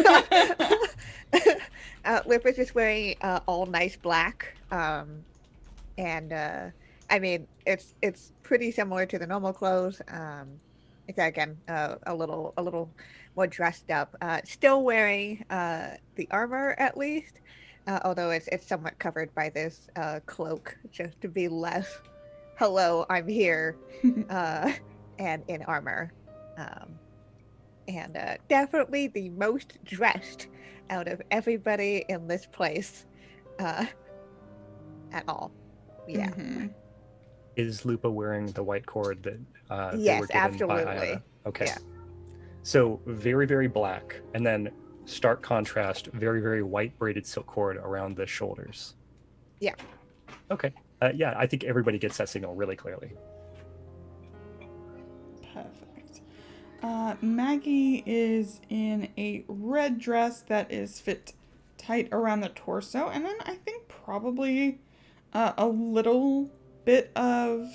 Lupa's just wearing all nice black. And I mean, it's pretty similar to the normal clothes. Except again, a little more dressed up. Still wearing the armor at least, although it's somewhat covered by this cloak, just to be less. Hello, I'm here, and in armor, and definitely the most dressed out of everybody in this place, at all. Yeah. Mm-hmm. Is Lupa wearing the white cord that they Yes, were given absolutely. by Ida? Okay. Yeah. So very, very black, and then stark contrast, very, very white braided silk cord around the shoulders. Yeah. Okay. Yeah, I think everybody gets that signal really clearly. Perfect. Maggie is in a red dress that is fit tight around the torso, and then I think probably a little bit of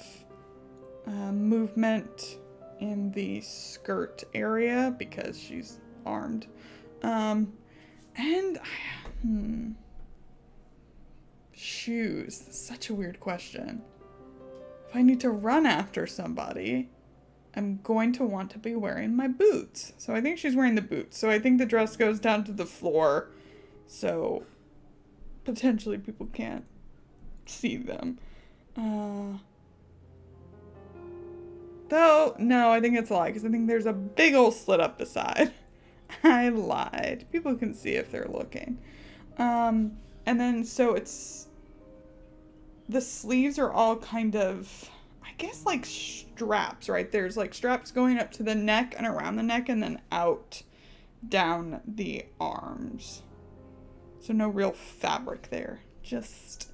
movement in the skirt area because she's armed. Shoes. Such a weird question. If I need to run after somebody, I'm going to want to be wearing my boots. So I think she's wearing the boots. So I think the dress goes down to the floor. So potentially people can't see them. Though, no, I think it's a lie because I think there's a big old slit up the side. I lied. People can see if they're looking. And then, so it's... The sleeves are all kind of, I guess, like straps, right? There's like straps going up to the neck and around the neck and then out down the arms. So no real fabric there. Just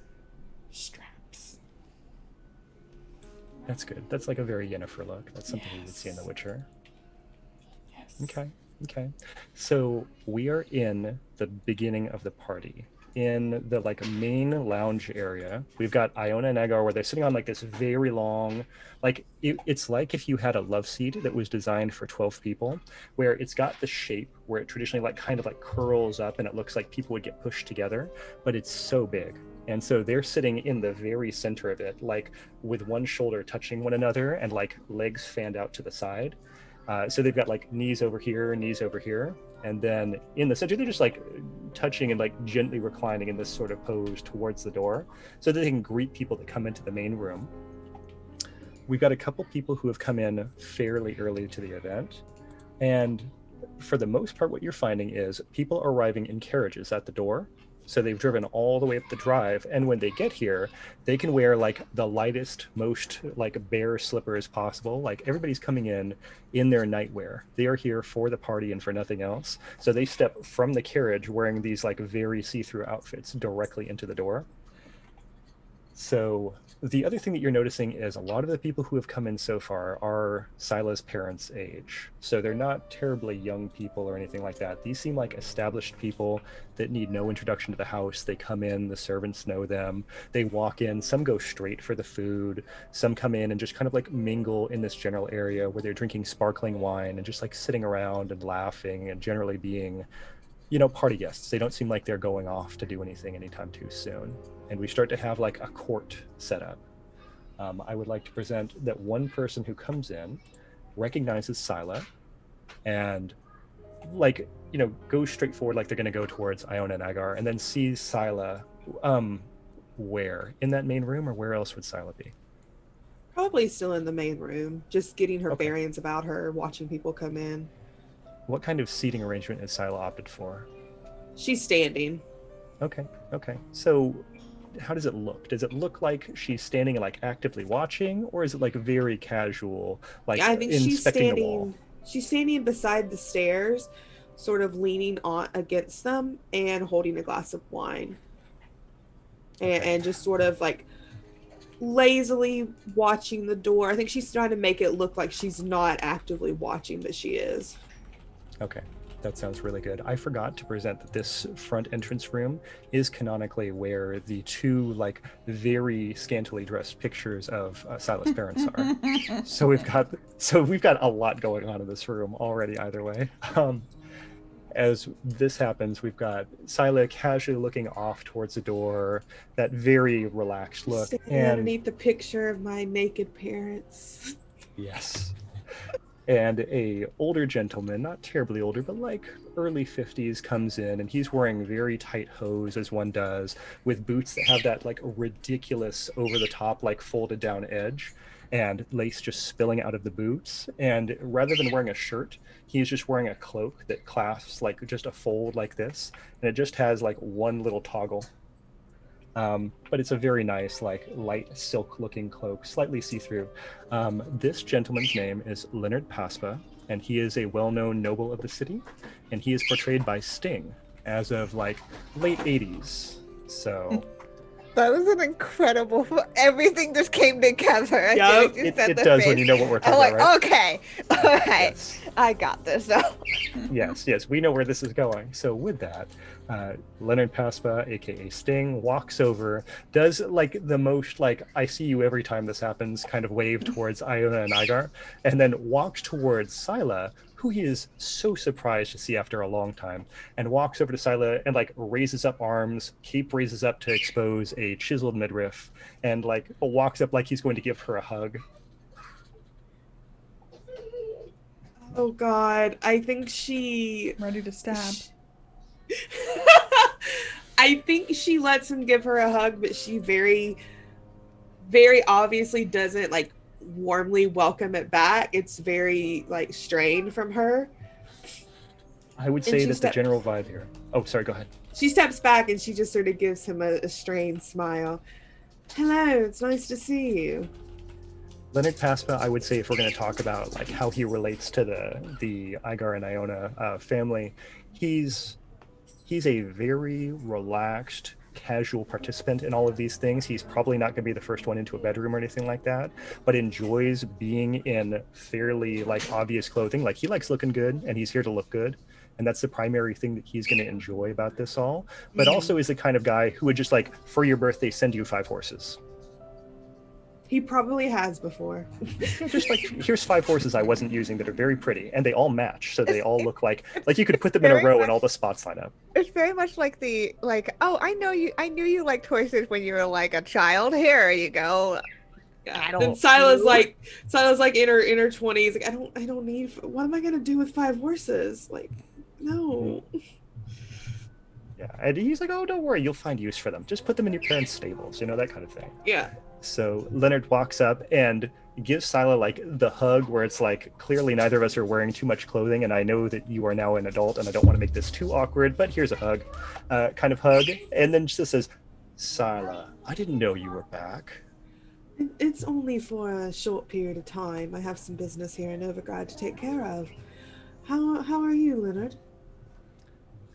straps. That's good. That's like a very Yennefer look. That's something you would see in The Witcher. Yes. Okay. So we are in the beginning of the party. In the like main lounge area, we've got Iona and Agar where they're sitting on like this very long, like it's like if you had a love seat that was designed for 12 people, where it's got the shape where it traditionally like kind of like curls up and it looks like people would get pushed together, but it's so big. And so they're sitting in the very center of it, like with one shoulder touching one another and like legs fanned out to the side. So they've got like knees over here, and then in the center they're just like touching and like gently reclining in this sort of pose towards the door so that they can greet people that come into the main room. We've got a couple people who have come in fairly early to the event, and for the most part what you're finding is people are arriving in carriages at the door. So they've driven all the way up the drive, and when they get here, they can wear like the lightest, most like bare slippers possible. Like everybody's coming in their nightwear. They are here for the party and for nothing else. So they step from the carriage wearing these like very see-through outfits directly into the door. So the other thing that you're noticing is a lot of the people who have come in so far are Scylla's parents' age. So they're not terribly young people or anything like that. These seem like established people that need no introduction to the house. They come in, the servants know them. They walk in, some go straight for the food. Some come in and just kind of like mingle in this general area where they're drinking sparkling wine and just like sitting around and laughing and generally being, party guests. They don't seem like they're going off to do anything anytime too soon. And we start to have like a court set up. I would like to present that one person who comes in recognizes Scylla, and like, goes straight forward like they're going to go towards Iona and Agar, and then sees Scylla. Where? In that main room, or where else would Scylla be? Probably still in the main room, just getting her Okay. bearings about her, watching people come in. What kind of seating arrangement has Scylla opted for? She's standing. Okay. So how does it look? Does it look like she's standing and like actively watching, or is it like very casual, like I think she's inspecting the wall? standing. She's standing beside the stairs, sort of leaning on against them and holding a glass of wine, Okay. and just sort of like lazily watching the door. I think she's trying to make it look like she's not actively watching, but she is. Okay, that sounds really good. I forgot to present that this front entrance room is canonically where the two like very scantily dressed pictures of Silas parents are. So we've got a lot going on in this room already. Either way, as this happens, we've got Scylla casually looking off towards the door, that very relaxed look, Standing and underneath the picture of my naked parents. yes. And a older gentleman, not terribly older, but like early 50s, comes in, and he's wearing very tight hose, as one does, with boots that have that like ridiculous over the top like folded down edge, and lace just spilling out of the boots. And rather than wearing a shirt, he's just wearing a cloak that clasps like just a fold like this, and it just has like one little toggle. But it's a very nice, like light silk looking cloak, slightly see-through. This gentleman's name is Leonard Paspa, and he is a well-known noble of the city, and he is portrayed by Sting as of like late 80s. So That was an incredible. Everything just came together. I Yup. feel like you it, said it the does when face. you know what we're I'm talking like, about, right? okay, all right, Yes. I got this. So. Yes, we know where this is going. So with that, Leonard Paspa, aka Sting, walks over, does like the most like I see you every time this happens kind of wave towards Iona and Igar, and then walks towards Scylla, who he is so surprised to see after a long time, and walks over to Scylla and like raises up arms, cape raises up to expose a chiseled midriff, and like walks up like he's going to give her a hug. Oh God, I think she. Ready to stab. I think she lets him give her a hug, but she very, very obviously doesn't like warmly welcome it back. It's very like strained from her. I would And say she that the stepped- general vibe here. Oh, sorry, go ahead. She steps back and she just sort of gives him a strained smile. Hello, it's nice to see you. Leonard Paspa, I would say, if we're going to talk about like how he relates to the Igar and Iona family, he's a very relaxed, casual participant in all of these things. He's probably not going to be the first one into a bedroom or anything like that, but enjoys being in fairly like obvious clothing. Like he likes looking good, and he's here to look good, and that's the primary thing that he's going to enjoy about this all. But also is the kind of guy who would just like for your birthday send you 5 horses. He probably has before. Just like here's 5 horses I wasn't using that are very pretty, and they all match, so they all look like you could put them in a Very row much- and all the spots line up. It's very much like oh, I knew you liked horses when you were like a child. Here you go. I don't Then Sila's know. like in her 20s. Like I don't need. What am I gonna do with 5 horses? Like, no. Yeah, and he's like, oh, don't worry, you'll find use for them. Just put them in your parents' stables, that kind of thing. Yeah. So Leonard walks up and gives Scylla like the hug where it's like, clearly neither of us are wearing too much clothing, and I know that you are now an adult and I don't want to make this too awkward, but here's a hug, kind of hug. And then just says, Scylla, I didn't know you were back. It's only for a short period of time. I have some business here in Novigrad to take care of. How are you, Leonard?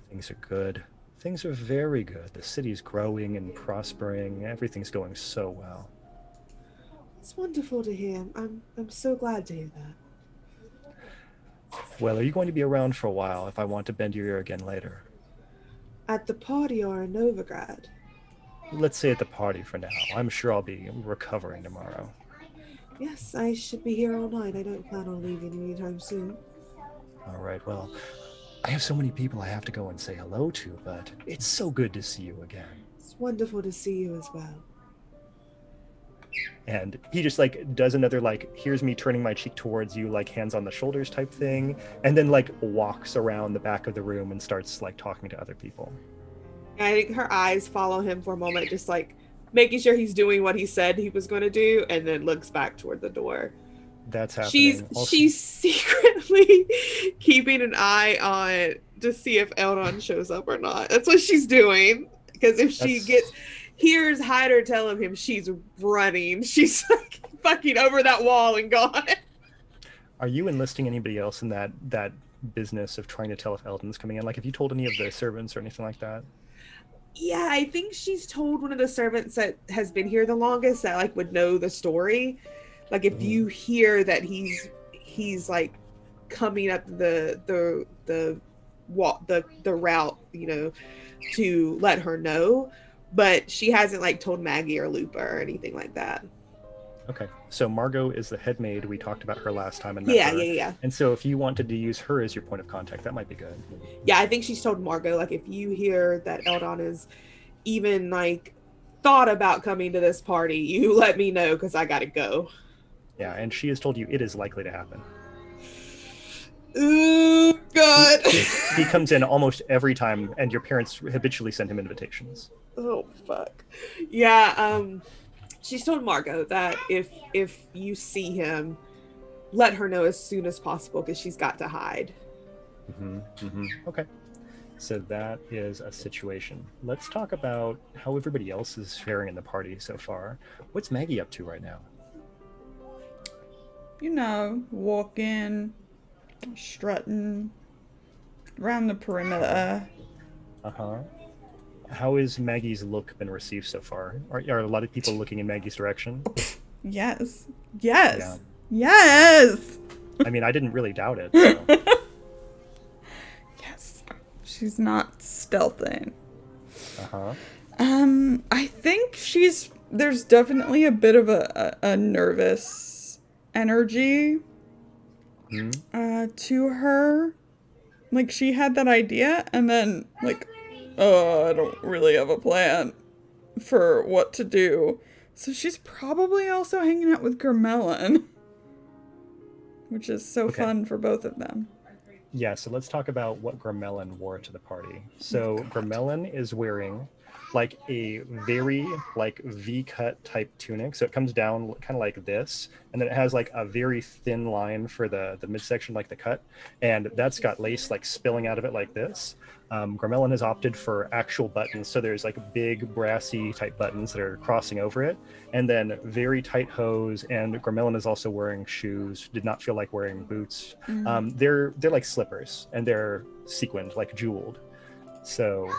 Things are good. Things are very good. The city's growing and prospering. Everything's going so well. It's wonderful to hear. I'm so glad to hear that. Well, are you going to be around for a while if I want to bend your ear again later? At the party or in Novigrad? Let's say at the party for now. I'm sure I'll be recovering tomorrow. Yes, I should be here all night. I don't plan on leaving anytime soon. All right, well, I have so many people I have to go and say hello to, but it's so good to see you again. It's wonderful to see you as well. And he just like does another like, here's me turning my cheek towards you, like hands on the shoulders type thing, and then like walks around the back of the room and starts like talking to other people. I think her eyes follow him for a moment, just like making sure he's doing what he said he was going to do, and then looks back toward the door. That's happening. She's secretly keeping an eye on to see if Eldon shows up or not. That's what she's doing. Because if she hears Hyder telling him she's running, she's like fucking over that wall and gone. Are you enlisting anybody else in that business of trying to tell if Eldon's coming in? Like, have you told any of the servants or anything like that? Yeah, I think she's told one of the servants that has been here the longest that like would know the story. Like if you hear that he's like coming up the route, you know, to let her know, but she hasn't like told Maggie or Lupa or anything like that. Okay, so Margot is the head maid. We talked about her last time. Yeah. And so if you wanted to use her as your point of contact, that might be good. Yeah, I think she's told Margot, like, if you hear that Eldon is even, like, thought about coming to this party, you let me know, because I gotta go. Yeah, and she has told you it is likely to happen. Ooh, God. He comes in almost every time, and your parents habitually send him invitations. Oh, fuck. Yeah, she's told Margot that if you see him, let her know as soon as possible, because she's got to hide. Okay. So that is a situation. Let's talk about how everybody else is faring in the party so far. What's Maggie up to right now? You know, walking, strutting around the perimeter. How has Maggie's look been received so far? Are a lot of people looking in Maggie's direction? Yes. Yeah. Yes. I mean, I didn't really doubt it. So. Yes. She's not stealthing. Uh-huh. I think there's definitely a bit of a nervous energy to her. Like, she had that idea, and then, like, oh, I don't really have a plan for what to do. So she's probably also hanging out with Germellan, which is so fun for both of them. Yeah, so let's talk about what Germellan wore to the party. So Germellan is wearing like a very like V-cut type tunic. So it comes down kind of like this, and then it has like a very thin line for the midsection, like the cut, and that's got lace like spilling out of it like this. Germellan has opted for actual buttons, so there's like big brassy type buttons that are crossing over it, and then very tight hose. And Germellan is also wearing shoes. Did not feel like wearing boots. They're like slippers, and they're sequined, like jeweled. So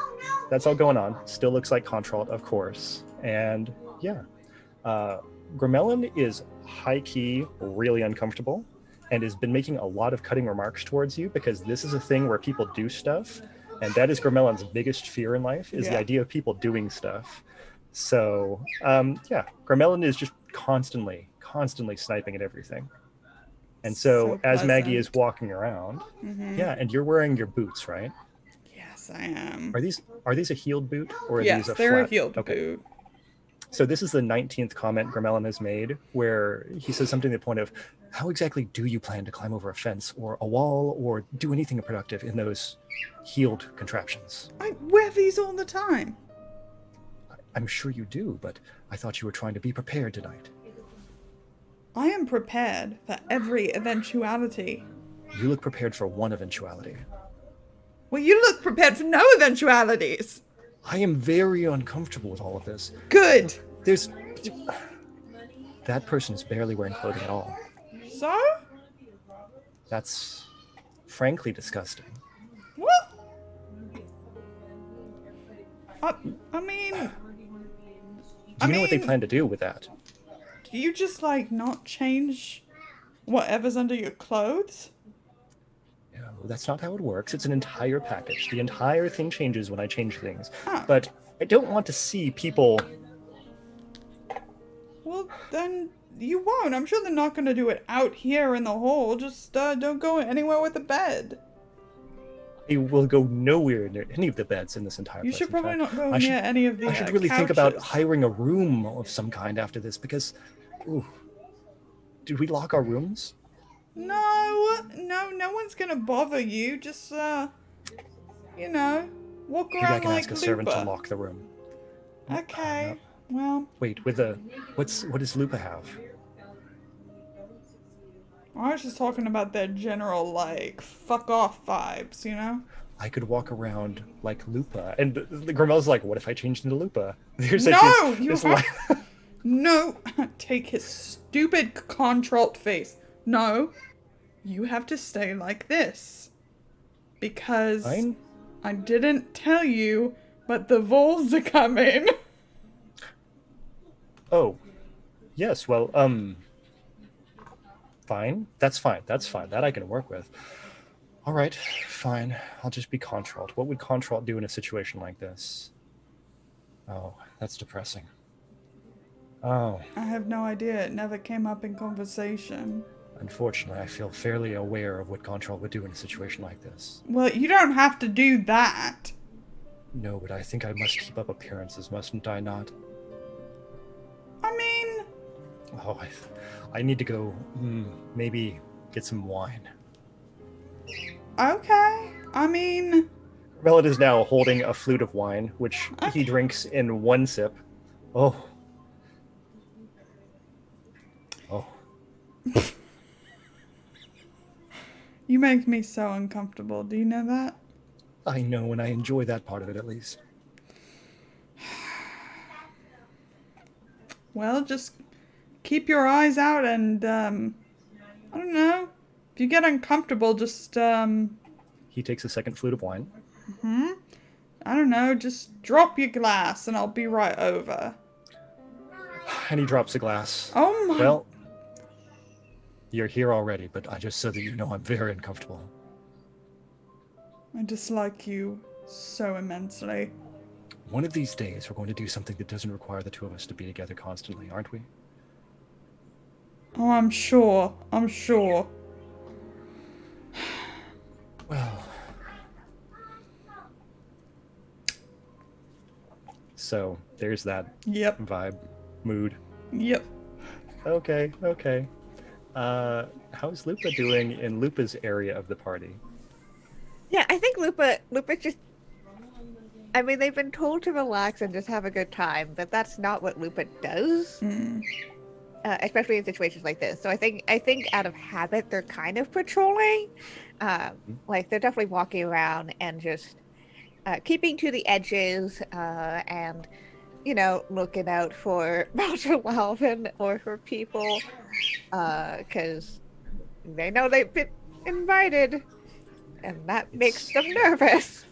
that's all going on. Still looks like Contralt, of course. And yeah, Germellan is high-key really uncomfortable and has been making a lot of cutting remarks towards you, because this is a thing where people do stuff, and that is Germellan's biggest fear in life, is the idea of people doing stuff. So yeah, Germellan is just constantly sniping at everything. And so as Maggie is walking around, yeah, and you're wearing your boots, right? Yes, I am. Are these a heeled boot, or are Yes, these they're flat? a heeled boot. So this is the 19th comment Germellan has made, where he says something to the point of, how exactly do you plan to climb over a fence or a wall or do anything productive in those heeled contraptions? I wear these all the time. I'm sure you do, but I thought you were trying to be prepared tonight. I am prepared for every eventuality. You look prepared for one eventuality. Well, you look prepared for no eventualities. I am very uncomfortable with all of this. Good. That person is barely wearing clothing at all. So? That's frankly disgusting. What? I mean... Do you know what they plan to do with that? Do you just, like, not change whatever's under your clothes? No, that's not how it works. It's an entire package. The entire thing changes when I change things. Ah. But I don't want to see people... Well, then you won't. I'm sure they're not going to do it out here in the hall. Just don't go anywhere with the bed. I will go nowhere near any of the beds in this entire You place. should In probably fact, not go I near should- any of the I should really think about couches. hiring a room of some kind after this because, ooh, did we lock our rooms? No one's gonna bother you. Just, you know, walk Maybe I around can like ask a servant to Lupa. lock the room. Okay, No. well, Wait, what does Lupa have? I was just talking about their general, like, fuck off vibes, you know? I could walk around like Lupa, and the Gramel's like, "What if I changed into Lupa?" There's No, like you this have- No, take his stupid contralt face. No, you have to stay like this. Because Fine. I didn't tell you, but the Vols are coming. Oh, yes. Well, fine. That's fine. That's fine. That I can work with. All right, fine. I'll just be Contralt. What would Contralt do in a situation like this? Oh, that's depressing. Oh, I have no idea. It never came up in conversation. unfortunately, I feel fairly aware of what Contralt would do in a situation like this. Well, you don't have to do that. No, but I think I must keep up appearances, mustn't I not? I mean, Oh, I need to go, maybe get some wine. okay. I mean, Relit is now holding a flute of wine, which Okay. he drinks in one sip. Oh. Oh. you make me so uncomfortable. Do you know that? I know, and I enjoy that part of it at least. Well, just keep your eyes out and, I don't know. If you get uncomfortable, just, He takes a second flute of wine. I don't know, just drop your glass and I'll be right over. And he drops a glass. Oh my. Well, you're here already, but just so that you know, I'm very uncomfortable. I dislike you so immensely. One of these days, we're going to do something that doesn't require the two of us to be together constantly, aren't we? Oh, I'm sure. I'm sure. Well. So, there's that Yep. vibe, mood. Yep. Okay, okay. How's Lupa doing in Lupa's area of the party? Yeah, I think Lupa just. I mean, they've been told to relax and just have a good time, but that's not what Lupa does, Mm. especially in situations like this. So I think out of habit they're kind of patrolling, like they're definitely walking around and just keeping to the edges and looking out for Malta Lalvin or for people because they know they've been invited, and that makes them nervous.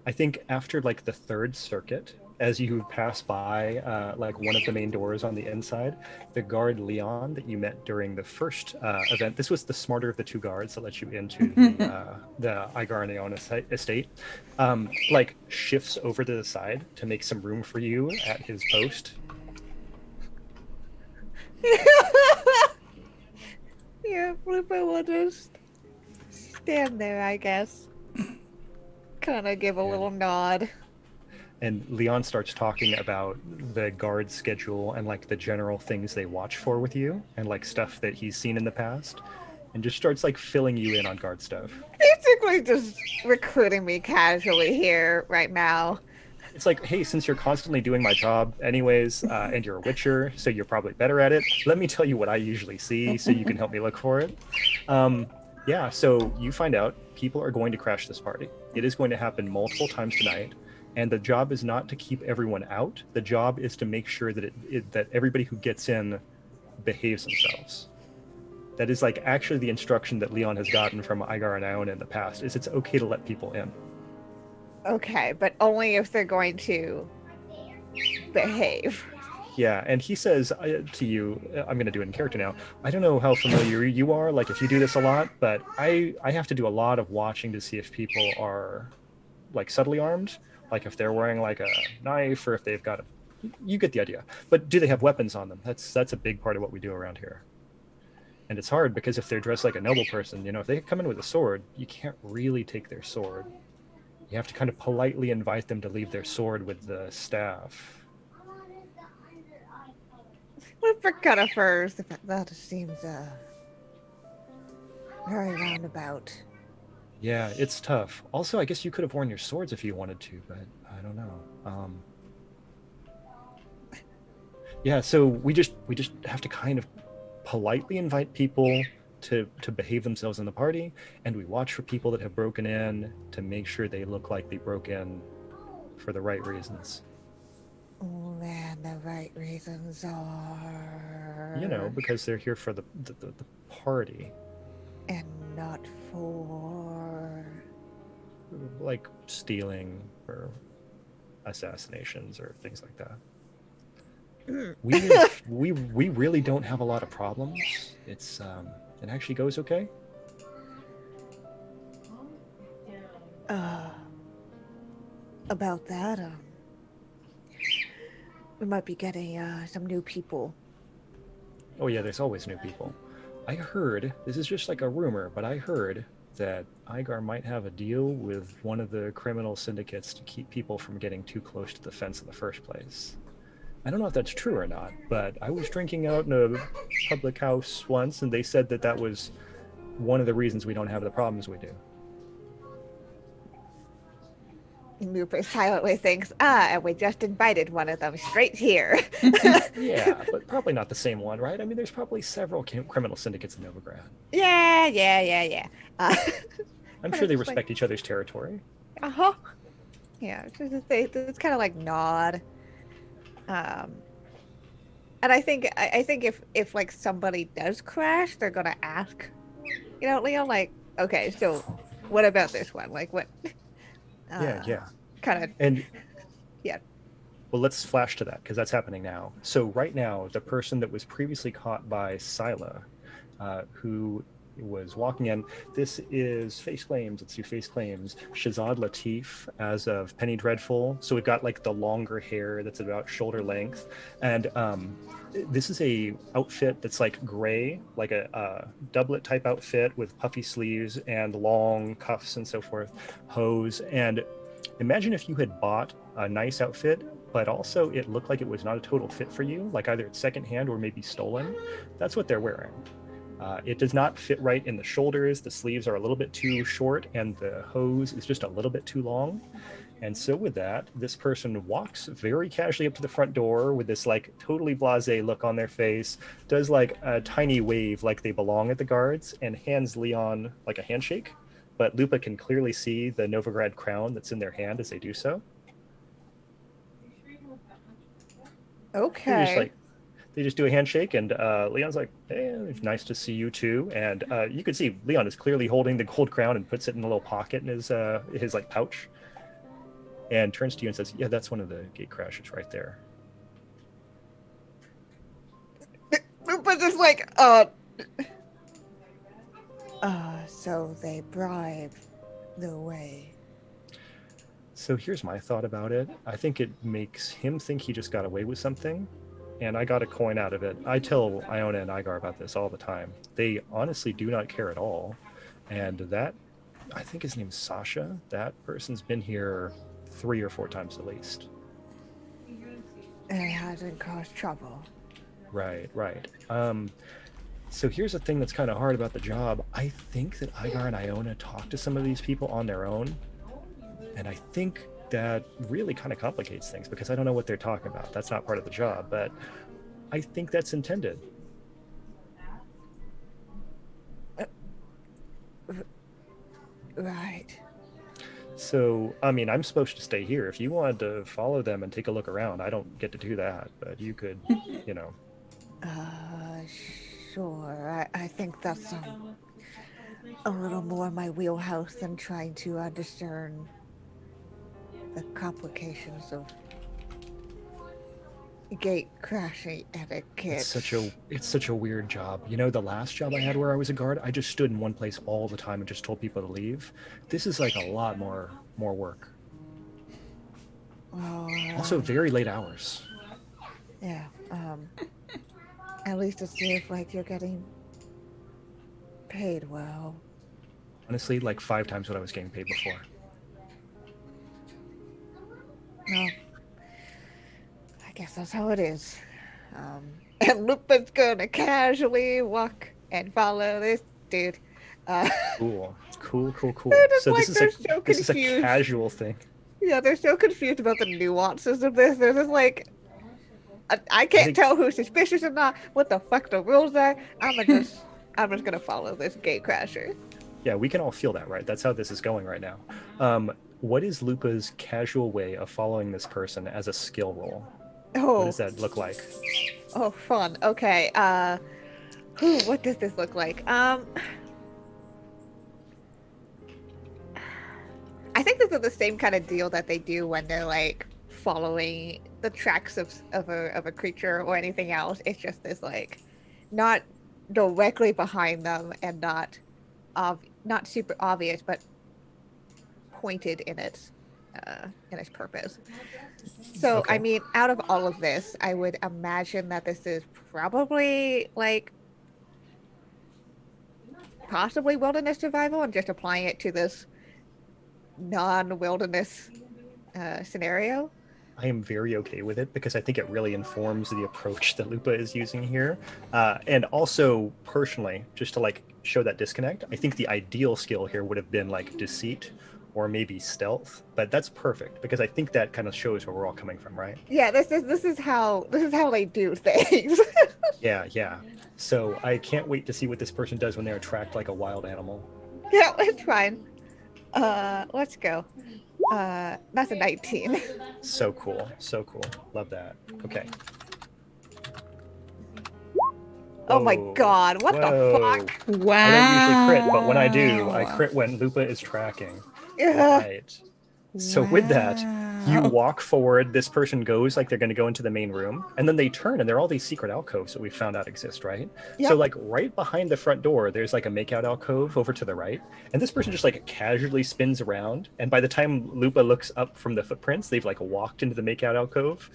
I think after like the third circuit, as you pass by like one of the main doors on the inside, the guard Leon that you met during the first event, this was the smarter of the two guards that let you into the Igar Neon estate, like shifts over to the side to make some room for you at his post. Yeah, Lupa will just stand there, I guess. Kind of give a little nod. And Leon starts talking about the guard schedule and like the general things they watch for with you and like stuff that he's seen in the past, and just starts like filling you in on guard stuff. Basically just recruiting me casually here right now. It's like, hey, since you're constantly doing my job anyways, and you're a witcher, so you're probably better at it, let me tell you what I usually see so you can help me look for it. Yeah, so you find out people are going to crash this party. It is going to happen multiple times tonight. And the job is not to keep everyone out. The job is to make sure that that everybody who gets in behaves themselves. That is like actually the instruction that Leon has gotten from Igar and Iona in the past, is it's okay to let people in. Okay, but only if they're going to behave. Yeah, and he says to you, I'm going to do it in character now, I don't know how familiar you are, like if you do this a lot, but I have to do a lot of watching to see if people are like subtly armed, like if they're wearing like a knife or if they've got you get the idea. But do they have weapons on them? That's a big part of what we do around here. And it's hard because if they're dressed like a noble person, if they come in with a sword, you can't really take their sword. You have to kind of politely invite them to leave their sword with the staff. Well, for Cutterfurs, that seems very roundabout. Yeah, it's tough. Also, I guess you could have worn your swords if you wanted to, but I don't know. Yeah, so we just have to kind of politely invite people to behave themselves in the party, and we watch for people that have broken in to make sure they look like they broke in for the right reasons. Oh, and the right reasons are. Because they're here for the party, And not for. like stealing or assassinations or things like that. We really don't have a lot of problems. It actually goes okay. About that, we might be getting some new people. Oh yeah, there's always new people. I heard, this is just like a rumor, but I heard that Igar might have a deal with one of the criminal syndicates to keep people from getting too close to the fence in the first place. I don't know if that's true or not, but I was drinking out in a public house once, and they said that was one of the reasons we don't have the problems we do. Looper silently thinks, and we just invited one of them straight here. Yeah, but probably not the same one, right? I mean, there's probably several criminal syndicates in Novigrad. Yeah. I'm sure they respect each other's territory. Uh-huh. Yeah, it's kind of like nod. And I think if like somebody does crash, they're gonna ask, Leo, like, okay, so what about this one? Like, what? Yeah. Kind of. And yeah. Well, let's flash to that because that's happening now. So right now, the person that was previously caught by Scylla, who was walking in, this is Face Claims. Let's do Face Claims. Shazad Latif as of Penny Dreadful. So we've got like the longer hair that's about shoulder length, and this is a outfit that's like gray, like a doublet type outfit with puffy sleeves and long cuffs and so forth, hose. And imagine if you had bought a nice outfit, but also it looked like it was not a total fit for you, like either it's secondhand or maybe stolen. That's what they're wearing. It does not fit right in the shoulders. The sleeves are a little bit too short, and the hose is just a little bit too long. And so with that, this person walks very casually up to the front door with this like totally blasé look on their face, does like a tiny wave like they belong at the guards, and hands Leon like a handshake. But Lupa can clearly see the Novigrad crown that's in their hand as they do so. Okay. They just do a handshake, and Leon's like, hey, it's nice to see you too. And you can see Leon is clearly holding the gold crown and puts it in a little pocket in his like pouch, and turns to you and says, yeah, that's one of the gate crashes right there. But just like, so they bribe the way. So here's my thought about it. I think it makes him think he just got away with something, and I got a coin out of it. I tell Iona and Igar about this all the time. They honestly do not care at all. And that, I think his name's Sasha, that person's been here 3 or 4 times at least. And it hasn't caused trouble. Right. So here's the thing that's kind of hard about the job. I think that Igar and Iona talk to some of these people on their own. And I think that really kind of complicates things because I don't know what they're talking about. That's not part of the job, but I think that's intended. Right. So, I mean, I'm supposed to stay here. If you wanted to follow them and take a look around, I don't get to do that, but you could, Sure. I think that's a little more my wheelhouse than trying to discern the complications of gate crashing etiquette. It's such a weird job. The last job I had where I was a guard, I just stood in one place all the time and just told people to leave. This is like a lot more work. Well, Also very late hours. Yeah. At least it seems like you're getting paid well. Honestly, like 5 times what I was getting paid before. No, I guess that's how it is. And Lupin's gonna casually walk and follow this dude. Uh, Cool. Cool. they're just So like, they're so this is a confused. casual thing. Yeah, they're so confused about the nuances of this. They're just like, I can't think- tell who's suspicious or not. What the fuck the rules are? I'm just gonna follow this gate crasher. Yeah, we can all feel that, right? That's how this is going right now. What is Lupa's casual way of following this person as a skill roll? What Oh, does that look like? oh, fun. Okay. What does this look like? I think this is the same kind of deal that they do when they're like following the tracks of a creature or anything else. It's just this like not directly behind them and not super obvious, but pointed in its purpose. So Okay. I mean, out of all of this, I would imagine that this is probably like possibly wilderness survival and just applying it to this non-wilderness scenario. I am very okay with it because I think it really informs the approach that Lupa is using here. And also, personally, just to like show that disconnect, I think the ideal skill here would have been like deceit or maybe stealth, but that's perfect because I think that kind of shows where we're all coming from, right? Yeah, this is how they do things. Yeah. So I can't wait to see what this person does when they attract like a wild animal. Yeah, it's fine. Let's go. That's a 19. So cool. Love that. Okay. Oh my Whoa. god, what the Whoa. fuck? Wow. I don't usually crit, but when I do, I crit when Lupa is tracking. Yeah. Right. So with that, you Wow. walk forward. This person goes like they're going to go into the main room, and then they turn, and there are all these secret alcoves that we found out exist, right? Yep. So like right behind the front door, there's like a makeout alcove over to the right, and this person just like casually spins around, and by the time Lupa looks up from the footprints, they've like walked into the makeout alcove,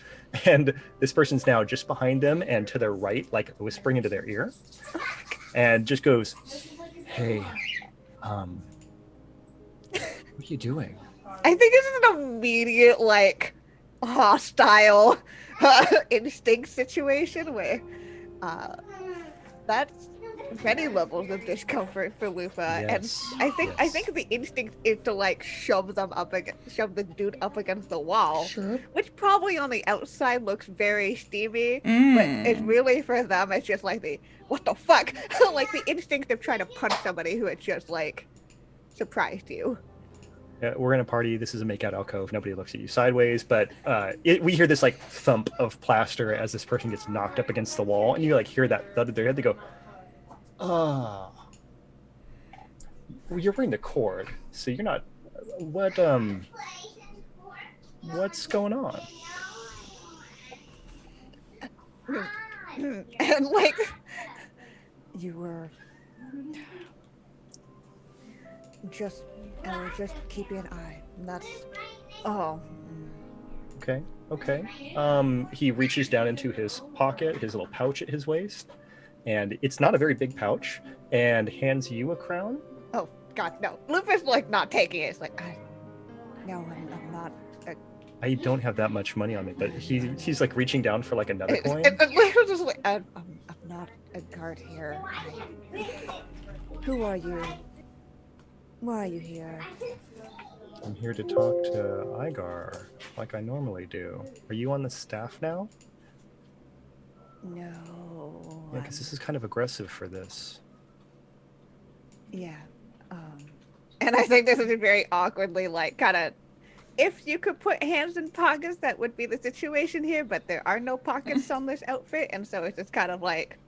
and this person's now just behind them and to their right, like whispering into their ear, and just goes, "Hey, what are you doing?" I think this is an immediate, like, hostile instinct situation where that's many levels of discomfort for Lupa. Yes, And I yes. think the instinct is to like shove the dude up against the wall, Sure. which probably on the outside looks very steamy, but it's Mm. really for them it's just like what the fuck? Like the instinct of trying to punch somebody who had just like surprised you. Yeah, we're in a party. This is a makeout alcove. Nobody looks at you sideways, but we hear this like thump of plaster as this person gets knocked up against the wall, and you like hear that thud of their head. They go, "Oh, well, you're wearing the cord, so you're not. What's going on?" And like you were just keeping an eye. That's Okay. He reaches down into his pocket, his little pouch at his waist, and it's not a very big pouch, and hands you a crown. oh god, no. Lupa's like not taking it. It's like no, I'm not. I don't have that much money on me, but he's like reaching down for like another coin. Lupa's just like I'm not a guard here. Who are you? Why are you here? I'm here to talk to Igar, like I normally do. Are you on the staff now? No. Yeah, because this is kind of aggressive for this. Yeah. And I think this is very awkwardly like kind of. If you could put hands in pockets, that would be the situation here. But there are no pockets on this outfit, and so it's just kind of like.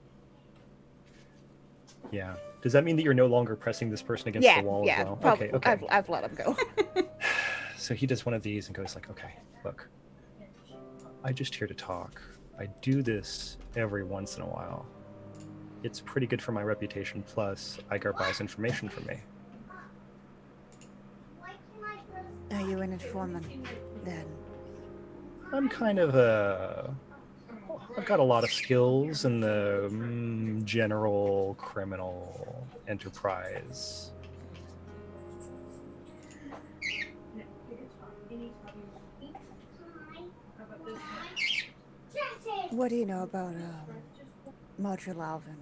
Yeah. Does that mean that you're no longer pressing this person against the wall as well? Probably. Okay. I've let him go. So he does one of these and goes like, "Okay, look, I'm just here to talk. I do this every once in a while. It's pretty good for my reputation, plus Igar buys information from me." Are you an informant then? I'm kind of a I've got a lot of skills in the general criminal enterprise. What do you know about Module Alvin?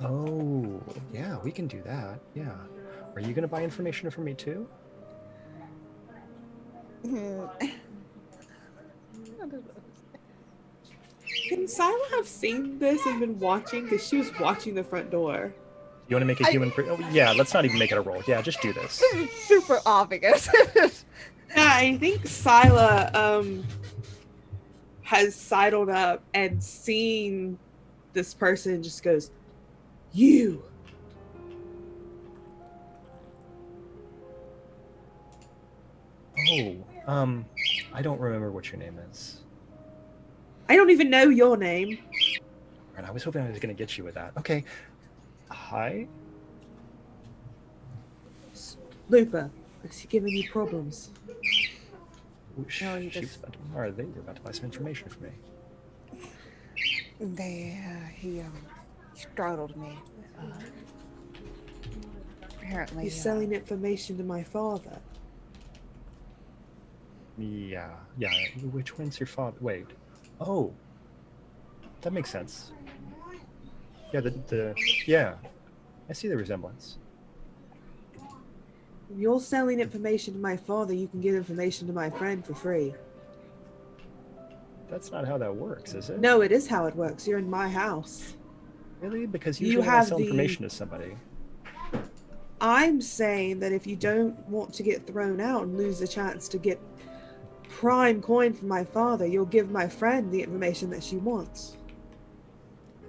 Oh, yeah, we can do that. Yeah. Are you going to buy information from me too? Can Sila have seen this and been watching? Because she was watching the front door. You want to make a human? Oh, yeah. Let's not even make it a roll. Yeah, just do this. This is super obvious. Yeah, I think Sila has sidled up and seen this person, just goes, "You." Oh, I don't remember what your name is. I don't even know your name. And I was hoping I was going to get you with that. Okay. Hi. Lupa, is he giving you problems? Ooh, No, you she just- was about to, or they were about to buy some information from me. He startled me. Apparently, He's selling information to my father. Yeah. Which one's your father? Wait. Oh. That makes sense. Yeah, yeah. I see the resemblance. If you're selling information to my father, you can give information to my friend for free. That's not how that works, is it? No, it is how it works. You're in my house. Really? Because You usually when I have sell the- information to somebody. I'm saying that if you don't want to get thrown out and lose the chance to get prime coin from my father, you'll give my friend the information that she wants.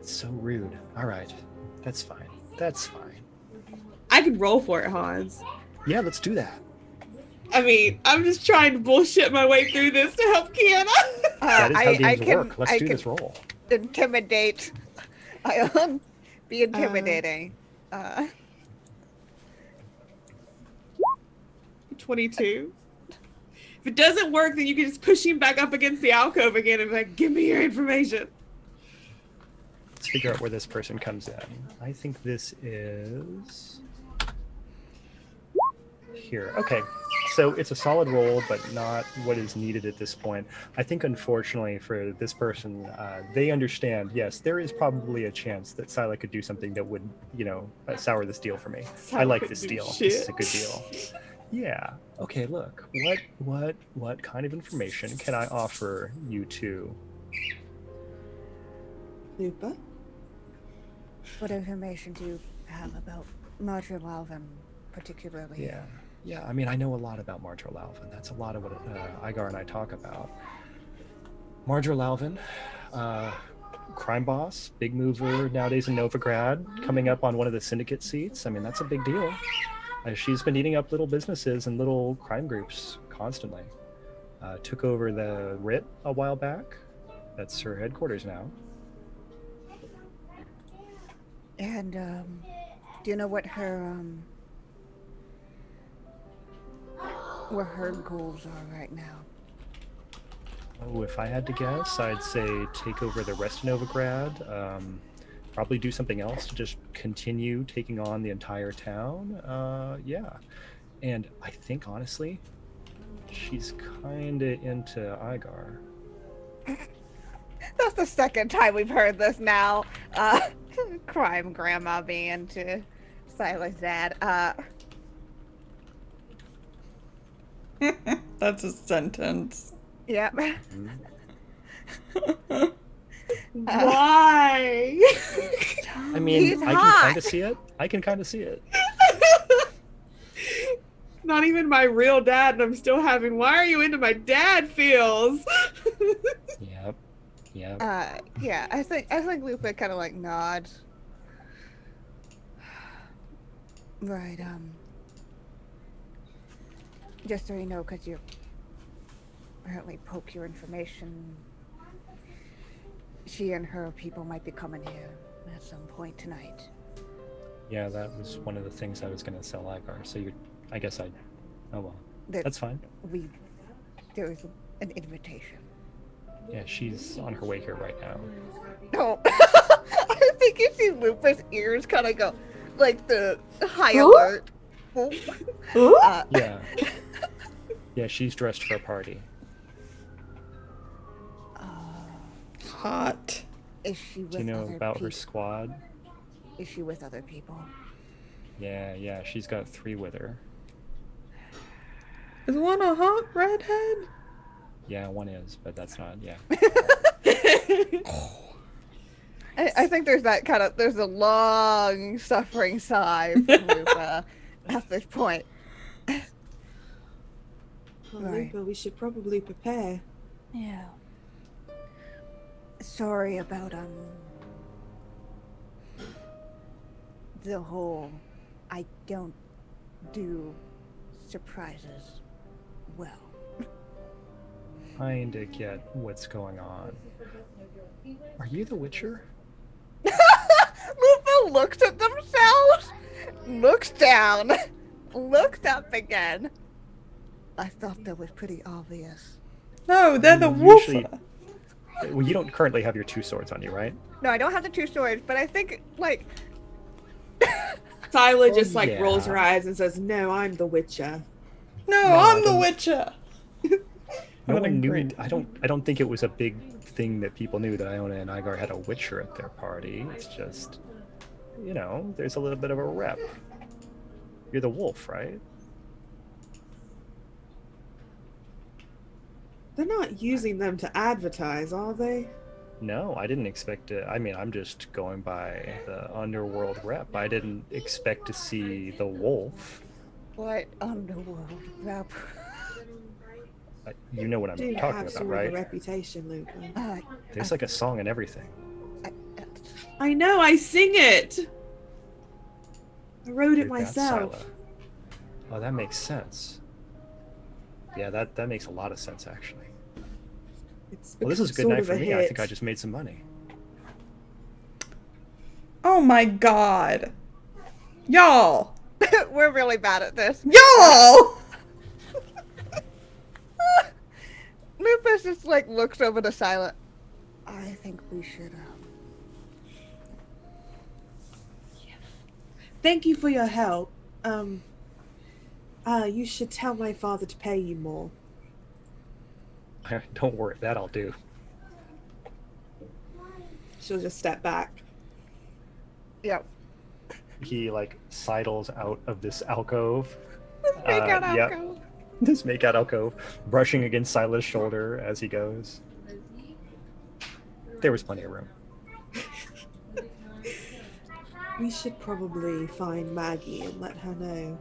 It's so rude. All right. That's fine. That's fine. I can roll for it, Hans. Yeah, let's do that. I mean, I'm just trying to bullshit my way through this to help Kiana. That is how I games can, work. Let's I do can this roll. intimidate. I'll be intimidating. 22. If it doesn't work, then you can just push him back up against the alcove again and be like, give me your information. Let's figure out where this person comes in. I think this is here. Okay. So it's a solid roll, but not what is needed at this point. I think, unfortunately, for this person, they understand, yes, there is probably a chance that Sila could do something that would, sour this deal for me. I like Couldn't this do deal. shit. This is a good deal. Yeah. Okay, look. What kind of information can I offer you two? Lupa? What information do you have about Module Alvin, particularly? Yeah, I mean, I know a lot about Marjorie Alvin. That's a lot of what Igar and I talk about. Marjorie Alvin, crime boss, big mover nowadays in Novigrad, coming up on one of the syndicate seats. I mean, that's a big deal. She's been eating up little businesses and little crime groups constantly. Took over the RIT a while back. That's her headquarters now. And do you know what her goals are right now? Oh, if I had to guess, I'd say take over the rest of Novigrad. Probably do something else to just continue taking on the entire town. Yeah. And I think, honestly, she's kind of into Igar. That's the second time we've heard this now. Crime grandma being into Sila's dad. That's a sentence. Yep. Why? I mean, He's I can hot. kind of see it. I can kind of see it. Not even my real dad, and I'm still having, why are you into my dad feels? Yep. Yeah, I think Lupa kind of like nods. Right, just so you know, because you apparently poke your information, she and her people might be coming here at some point tonight. Yeah, that was one of the things I was going to sell Igar. So I guess oh well. That That's fine. there is an invitation. Yeah, she's on her way here right now. No. I think you see Lupus' ears kind of go like the high Huh? alert. Ooh. Yeah. Yeah, she's dressed for a party. Hot. Is she with Do you know other about people? her squad? Is she with other people? Yeah, she's got 3 with her. Is one a hot redhead? Yeah, one is, but that's not, yeah. I think there's there's a long suffering sigh from Lupa at this point. Well, Right. Lupa, we should probably prepare. Yeah. Sorry about the whole I don't do surprises well. Kinda get what's going on. Are you the Witcher? Lupa looks at themselves, looks down, looked up again. I thought that was pretty obvious. No, they're the Usually- wolf. Well, you don't currently have your 2 swords on you, right? No, I don't have the 2 swords, but I think like Scylla just yeah. rolls her eyes and says, "No, I'm the Witcher." No, No, I I'm the don't- Witcher. No What a one knew. great- I don't think it was a big thing that people knew that Iona and Igar had a Witcher at their party. It's just, there's a little bit of a rep. You're the wolf, right? They're not using them to advertise, are they? No, I didn't expect it. I mean, I'm just going by the underworld rep. I didn't expect to see the wolf. what underworld rap. You know what I'm Do talking have about, sort of right? a reputation, Lupa. There's like a song and everything. I know, I sing it. I wrote it Dude, that's myself. Scylla. Oh, that makes sense. Yeah, that makes a lot of sense, actually. It's Well, this is a good sort night of for a me. I think hit. I just made some money. Oh my god. Y'all. We're really bad at this. Y'all! Lupus just like looks over to Silent. I think we should Thank you for your help. You should tell my father to pay you more. Don't worry, that I'll do. She'll just step back. Yep. He like sidles out of this alcove. Make out yep. alcove. This makeout alcove, brushing against Sila's shoulder as he goes. There was plenty of room. We should probably find Maggie and let her know.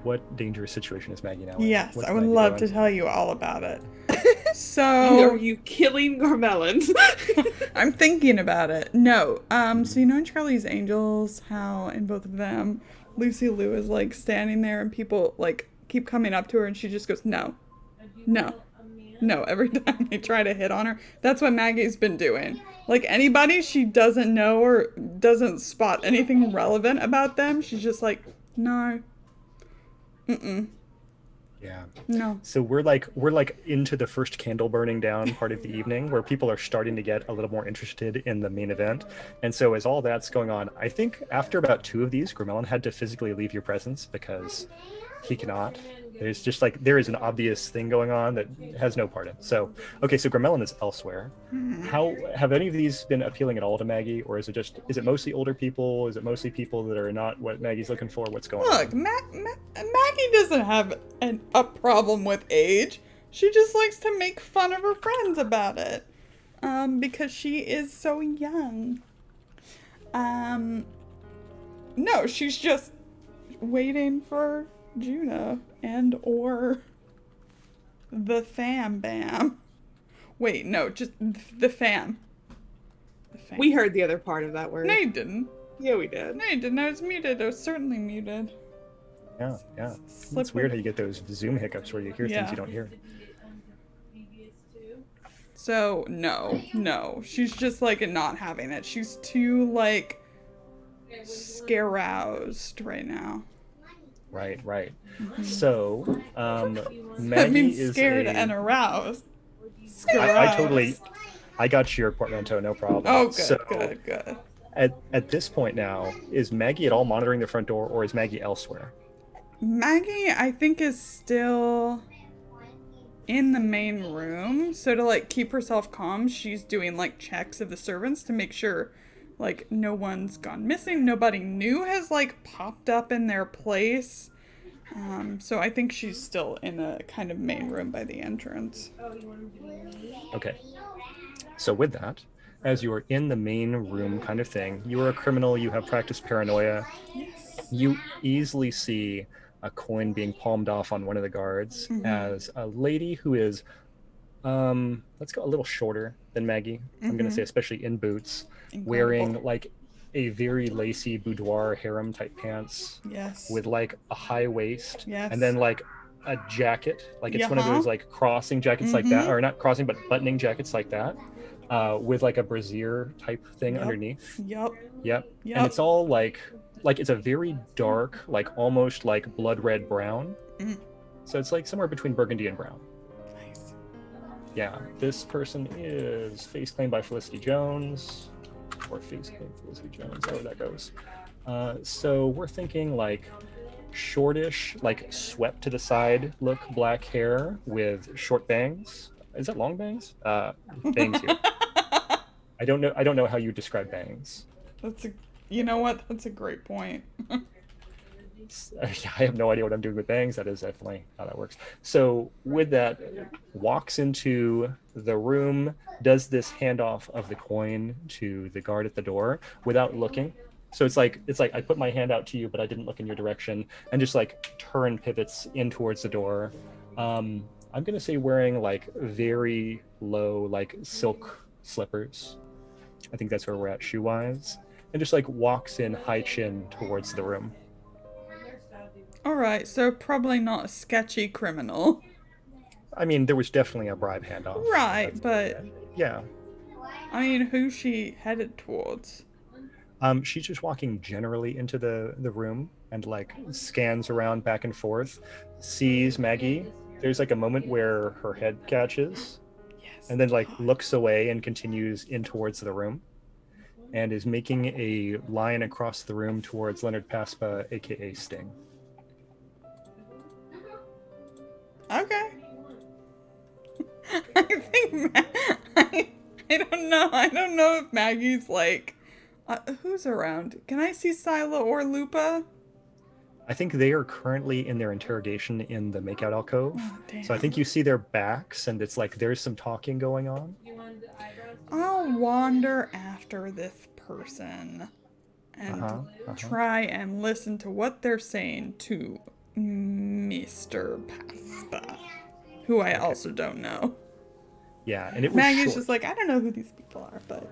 What dangerous situation is Maggie now in? Yes, What's I would Maggie love doing? to tell you all about it. Are So, you killing Gormelon? I'm thinking about it. No, so you know in Charlie's Angels, how in both of them, Lucy Liu is like standing there and people like keep coming up to her and she just goes, no, every time they try to hit on her. That's what Maggie's been doing. Like anybody she doesn't know or doesn't spot anything relevant about them, she's just like, no. Yeah. No. So we're like into the first candle burning down part of the evening where people are starting to get a little more interested in the main event. And so as all that's going on, I think after about 2 of these, Gormelon had to physically leave your presence because he cannot. There's just like, there is an obvious thing going on that has no part in. So, okay, so Gormelon is elsewhere. How have any of these been appealing at all to Maggie, or is it mostly older people? Is it mostly people that are not what Maggie's looking for? What's going on? Look, Maggie doesn't have a problem with age. She just likes to make fun of her friends about it. Because she is so young. No, she's just waiting for Juno and or the fam bam. Wait, no, just the fam. The fam. We heard the other part of that word. No, you didn't. Yeah, we did. No, you didn't. I was muted. I was certainly muted. Yeah. Slip It's weird of- how you get those Zoom hiccups where you hear Yeah. things you don't hear. So, no. She's just, like, not having it. She's too, like, scaroused right now. Right, right. Mhm. So, That Maggie means is scared a. and aroused. I totally. Scaroused. I got your portmanteau, no problem. Oh, So, good, good, good. at this point now, is Maggie at all monitoring the front door, or is Maggie elsewhere? Maggie, I think, is still in the main room. So to like keep herself calm, she's doing like checks of the servants to make sure like no one's gone missing, nobody new has like popped up in their place. So I think she's still in a kind of main room by the entrance. Okay. So with that, as you are in the main room kind of thing, you are a criminal, you have practiced paranoia, Yes. you easily see a coin being palmed off on one of the guards as a lady who is, let's go a little shorter than Maggie. I'm going to say, especially in boots, wearing Incredible. like a very lacy boudoir harem type pants Yes. with like a high waist Yes. and then like a jacket. Like it's one of Yeah-huh. those like crossing jackets like that, or not crossing, but buttoning jackets like that, with like a brassiere type thing Yep. underneath. Yep. Yep. Yep. And it's all like it's a very dark, like almost like blood red brown. So it's like somewhere between burgundy and brown. Nice. Yeah. This person is face claimed by Felicity Jones. Or face claimed Felicity Jones, however that goes. So we're thinking like shortish, like swept to the side look, black hair with short bangs. Is that long bangs? Bangs here. I don't know how you describe bangs. You know what? That's a great point. I have no idea what I'm doing with bangs. That is definitely how that works. So with that, walks into the room, does this handoff of the coin to the guard at the door without looking. So it's like I put my hand out to you, but I didn't look in your direction, and just like turn pivots in towards the door. I'm gonna say wearing like very low like silk slippers. I think that's where we're at shoe wise, and just like walks in high chin towards the room. All right, so probably not a sketchy criminal. I mean, there was definitely a bribe handoff. Right, but yeah. I mean, who's she headed towards? She's just walking generally into the room and like scans around back and forth, sees Maggie. There's like a moment where her head catches, Yes. and then like looks away and continues in towards the room, and is making a line across the room towards Leonard Paspa, aka Sting. Okay. I think I don't know. I don't know if Maggie's like who's around. Can I see Sila or Lupa? I think they are currently in their interrogation in the makeout alcove. Oh, damn. So I think you see their backs, and it's like there's some talking going on. I'll wander after this person and try and listen to what they're saying to Mr. Paspa, who I also don't know. Yeah, and it was Maggie's short. just like, I don't know who these people are, but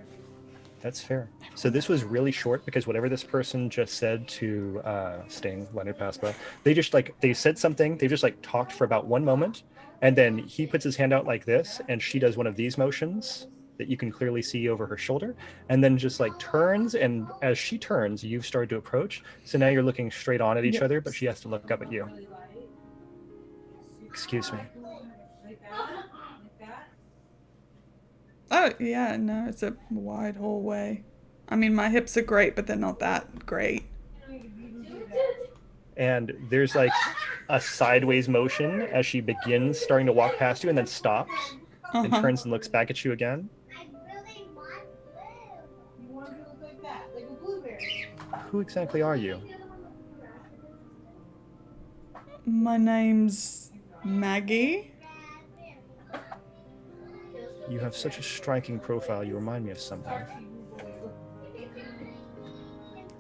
That's fair. So this was really short because whatever this person just said to Sting, Leonard Paspa, they said something. They just like talked for about 1 moment, and then he puts his hand out like this, and she does one of these motions that you can clearly see over her shoulder, and then just like turns. And as she turns, you've started to approach. So now you're looking straight on at each other, but she has to look up at you. Excuse me. oh yeah, no, it's a wide hallway. I mean, my hips are great, but they're not that great. And there's like a sideways motion as she begins starting to walk past you, and then stops and turns and looks back at you again. Who exactly are you? My name's Maggie. You have such a striking profile. You remind me of someone.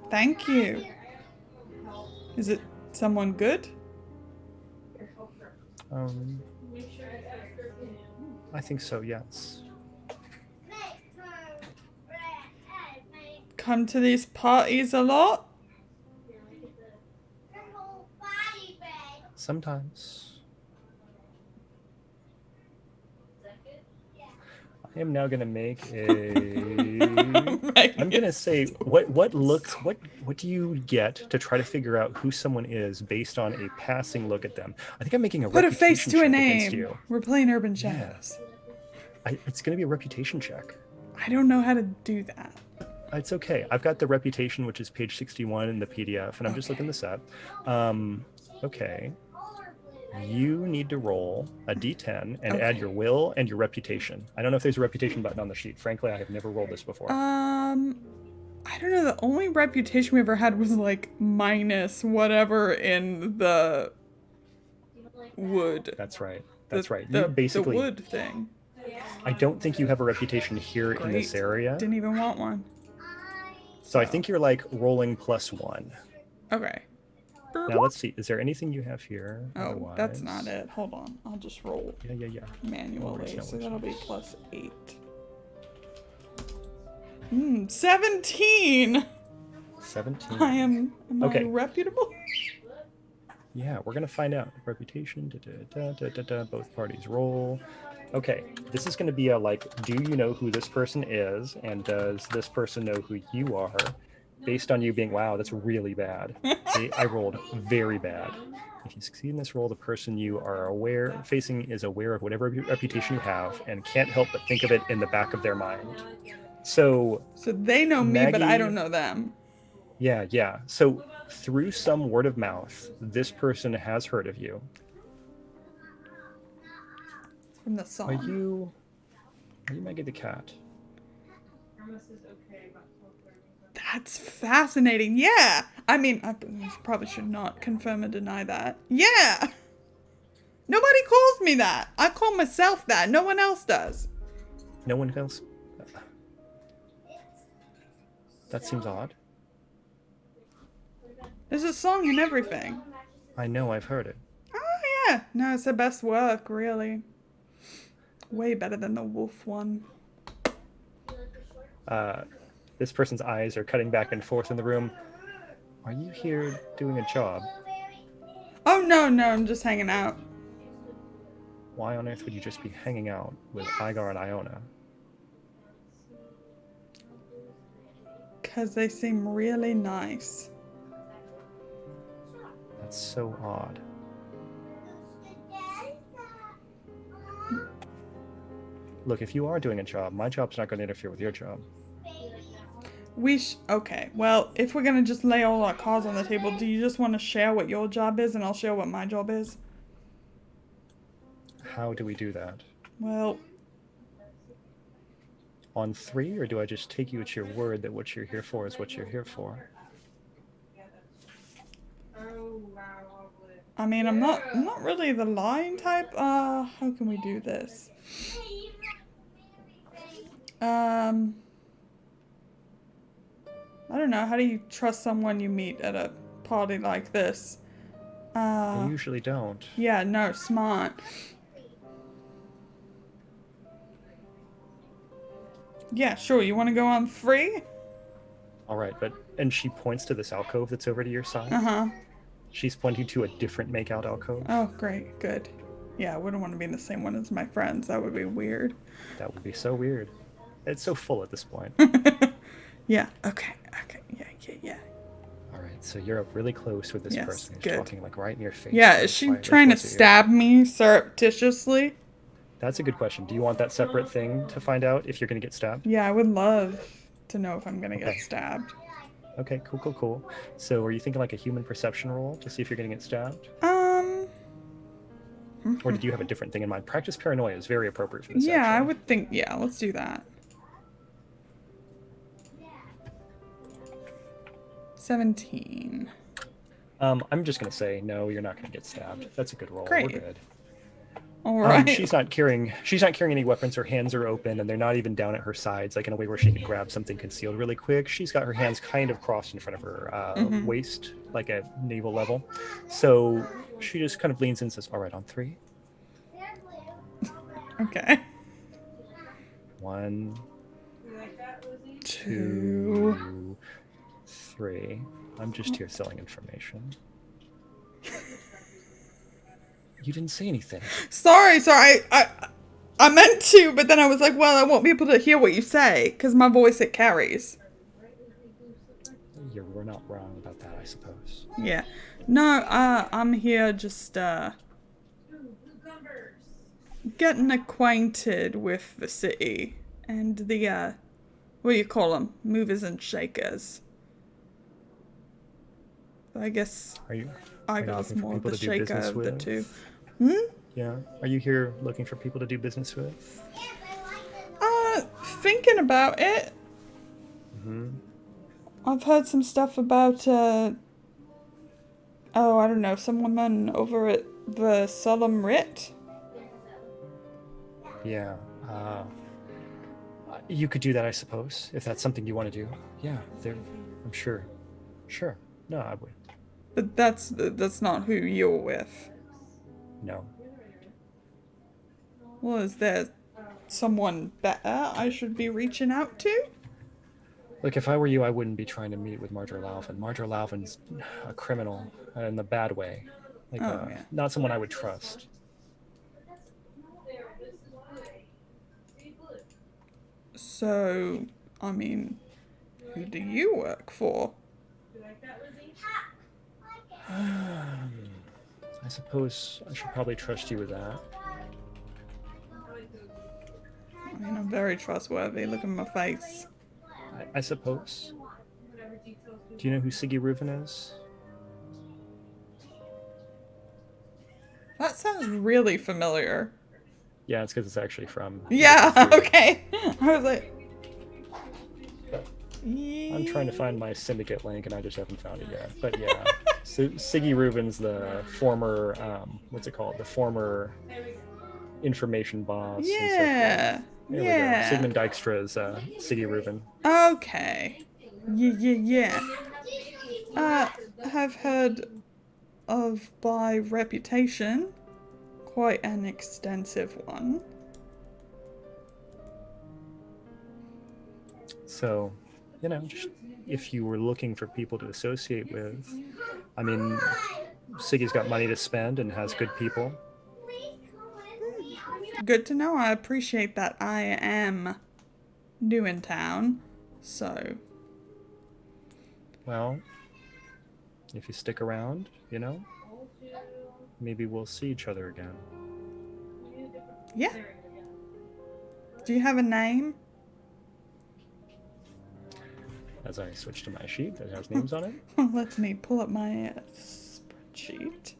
Thank you. Is it someone good? I think so, yes. Come to these parties a lot? Sometimes. I am now gonna make a. I'm gonna say what do you get to try to figure out who someone is based on a passing look at them? I think I'm making a Put a reputation face to a check against name. you. We're playing Urban Yeah. Shadows. It's gonna be a reputation check. I don't know how to do that. It's okay. I've got the reputation, which is page 61 in the PDF, and I'm just looking this up. Okay. You need to roll a d10 and add Okay. your will and your reputation. I don't know if there's a reputation button on the sheet. Frankly, I have never rolled this before. I don't know. The only reputation we ever had was like minus whatever in the wood. That's right. That's The- right. The, You basically. the wood thing. I don't think you have a reputation here in this Great. area. Didn't even want one. So I think you're like rolling +1. Okay. Now let's see. Is there anything you have here? Oh, that's Otherwise- not it. Hold on. I'll just roll Yeah. manually. no So worries. that'll be +8. 17. 17. Am Okay. I reputable? Yeah, we're gonna find out. Reputation. Both parties roll. Okay, this is gonna be a like, do you know who this person is, and does this person know who you are? Based on you being, wow, that's really bad. I rolled very bad. If you succeed in this roll, the person you are facing is aware of whatever reputation you have and can't help but think of it in the back of their mind. So So they know me, but I Maggie- don't know them. yeah. So through some word of mouth, this person has heard of you. From the Are song. you Maggie the cat? That's fascinating. Yeah. I mean, I probably should not confirm or deny that. Yeah. Nobody calls me that. I call myself that. No one else does. No one else? That seems odd. There's a song and everything. I know, I've heard it. Oh, yeah. No, it's the best work, really. Way better than the wolf one. This person's eyes are cutting back and forth in the room. Are you here doing a job? Oh, no, I'm just hanging out. Why on earth would you just be hanging out with Igar and Iona? Because they seem really nice. That's so odd. Look, if you are doing a job, my job's not going to interfere with your job. Okay, well, if we're gonna just lay all our cards on the table, do you just want to share what your job is and I'll share what my job is? How do we do that? Well, On 3, or do I just take you at your word that what you're here for is what you're here for? I mean, I'm not really the lying type. How can we do this? I don't know. How do you trust someone you meet at a party like this? I usually don't. Yeah, no, smart. Yeah, sure. You want to go on 3? All right, and she points to this alcove that's over to your side. Uh-huh. She's pointing to a different makeout alcove. Oh, great. Good. Yeah, I wouldn't want to be in the same one as my friends. That would be weird. That would be so weird. It's so full at this point. Yeah, okay. Yeah. All right, so you're up really close with this Yes, person who's good. talking like right in your face. Yeah, very is she quietly trying to close your ear. stab me surreptitiously? That's a good question. Do you want that separate thing to find out if you're going to get stabbed? Yeah, I would love to know if I'm gonna Okay. get stabbed. Okay, cool. So are you thinking like a human perception roll to see if you're going to get stabbed? Or did you have a different thing in mind? Practice paranoia is very appropriate for this. Yeah, I actually. would think. Yeah, let's do that. 17. I'm just going to say, no, you're not going to get stabbed. That's a good roll. Great. We're good. All right. She's not carrying any weapons. Her hands are open, and they're not even down at her sides, like in a way where she could grab something concealed really quick. She's got her hands kind of crossed in front of her waist, like at navel level. So she just kind of leans in and says, "All right, on 3. Okay. 1, 2. 2, 3. I'm just here selling information." You didn't say anything. Sorry. I meant to, but then I was like, well, I won't be able to hear what you say because my voice, it carries. We're not wrong about that, I suppose. Yeah. No, I'm here just, getting acquainted with the city and the, what do you call them? Movers and shakers. I guess Are you Igar's looking for more of people the to do shaker business of the with? two. Yeah. Are you here looking for people to do business with? Thinking about it. Hmm. I've heard some stuff about, oh, I don't know, some woman over at the Solemn Writ. Yeah. You could do that, I suppose, if that's something you want to do. Yeah, I'm sure. Sure. No, I would. But that's not who you're with. No. Well, is there someone better I should be reaching out to? Look, if I were you, I wouldn't be trying to meet with Marjorie Lalvin. Marjorie Lalvin's a criminal in the bad way. Like, Oh, yeah. not someone I would trust. So, I mean, who do you work for? I suppose I should probably trust you with that. I mean, I'm very trustworthy. Look at my face. I suppose. Do you know who Siggy Reuven is? That sounds really familiar. Yeah, it's because it's actually from. Yeah, Three. okay. I was like... I'm trying to find my syndicate link and I just haven't found it yet. But yeah, so Siggy Reuven's the former, what's it called? The former information boss. Yeah. And so forth. There we Yeah. go. Sigmund Dijkstra's Siggy Reuven. Okay. Yeah. Have heard of by reputation. Quite an extensive one. So, just if you were looking for people to associate with, I mean, Siggy's got money to spend and has good people. Good to know. I appreciate that. I am new in town, so... Well, if you stick around, maybe we'll see each other again. Yeah. Do you have a name? As I switch to my sheet that has names on it. Let me pull up my spreadsheet.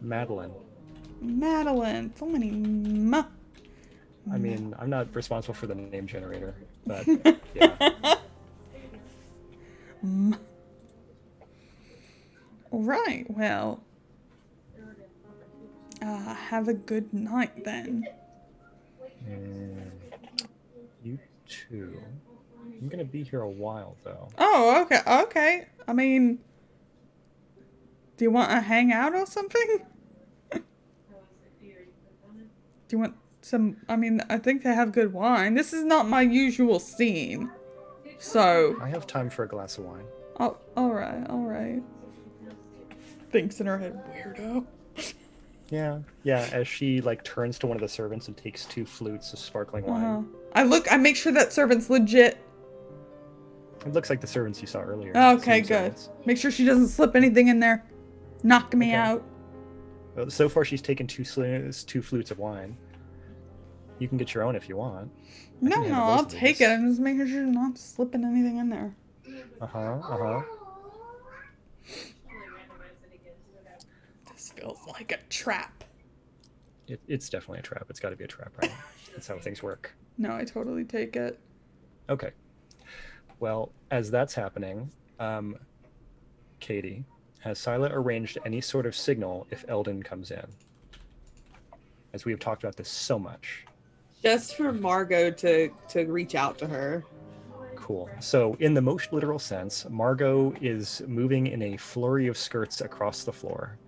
Madeline. Madeline. So many I mean, I'm not responsible for the name generator, but yeah. All right, well, have a good night then. You too. I'm gonna be here a while though. Oh, okay. I mean, do you want to hang out or something? Do you want some, I mean, I think they have good wine. This is not my usual scene, so. I have time for a glass of wine. Oh, all right. Thinks in her head, weirdo. Yeah. As she turns to one of the servants and takes 2 flutes of sparkling wine. I make sure that servant's legit. It looks like the servants you saw earlier. Okay, Same good. servants. Make sure she doesn't slip anything in there. Knock me Okay. out. Well, so far she's taken 2 flutes of wine. You can get your own if you want. No, can handle I'll both of take these. it. I'm just making sure not slipping anything in there. This feels like a trap. It's definitely a trap. It's got to be a trap, right? That's how things work. No, I totally take it. Okay. Well, as that's happening, Katie, has Scylla arranged any sort of signal if Eldon comes in? As we have talked about this so much. Just for Margot to reach out to her. Cool. So in the most literal sense, Margot is moving in a flurry of skirts across the floor.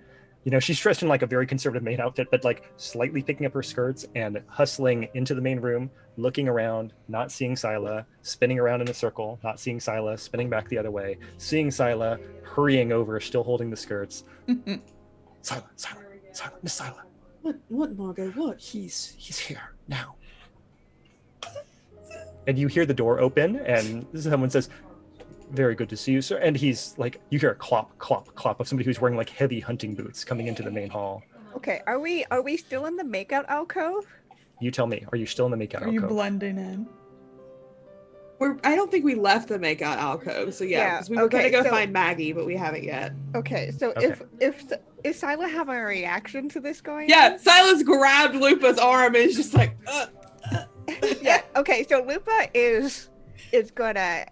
She's dressed in a very conservative maid outfit, but slightly picking up her skirts and hustling into the main room, looking around, not seeing Scylla, spinning around in a circle, not seeing Scylla, spinning back the other way, seeing Scylla, hurrying over, still holding the skirts. Scylla, Miss Scylla. What, Margot? What? He's here now. And you hear the door open, and someone says, "Very good to see you, sir." And he's like, you hear a clop, clop, clop of somebody who's wearing like heavy hunting boots coming into the main hall. Okay, are we still in the makeout alcove? You tell me, are you still in the makeout Are you alcove? blending in? I don't think we left the makeout alcove, so Yeah, because we were okay, gonna go so- find Maggie, but we haven't yet. Okay, so Okay. if is Sila having a reaction to this going Yeah, on? Silas grabbed Lupa's arm and is just like, Yeah. Okay, so Lupa is gonna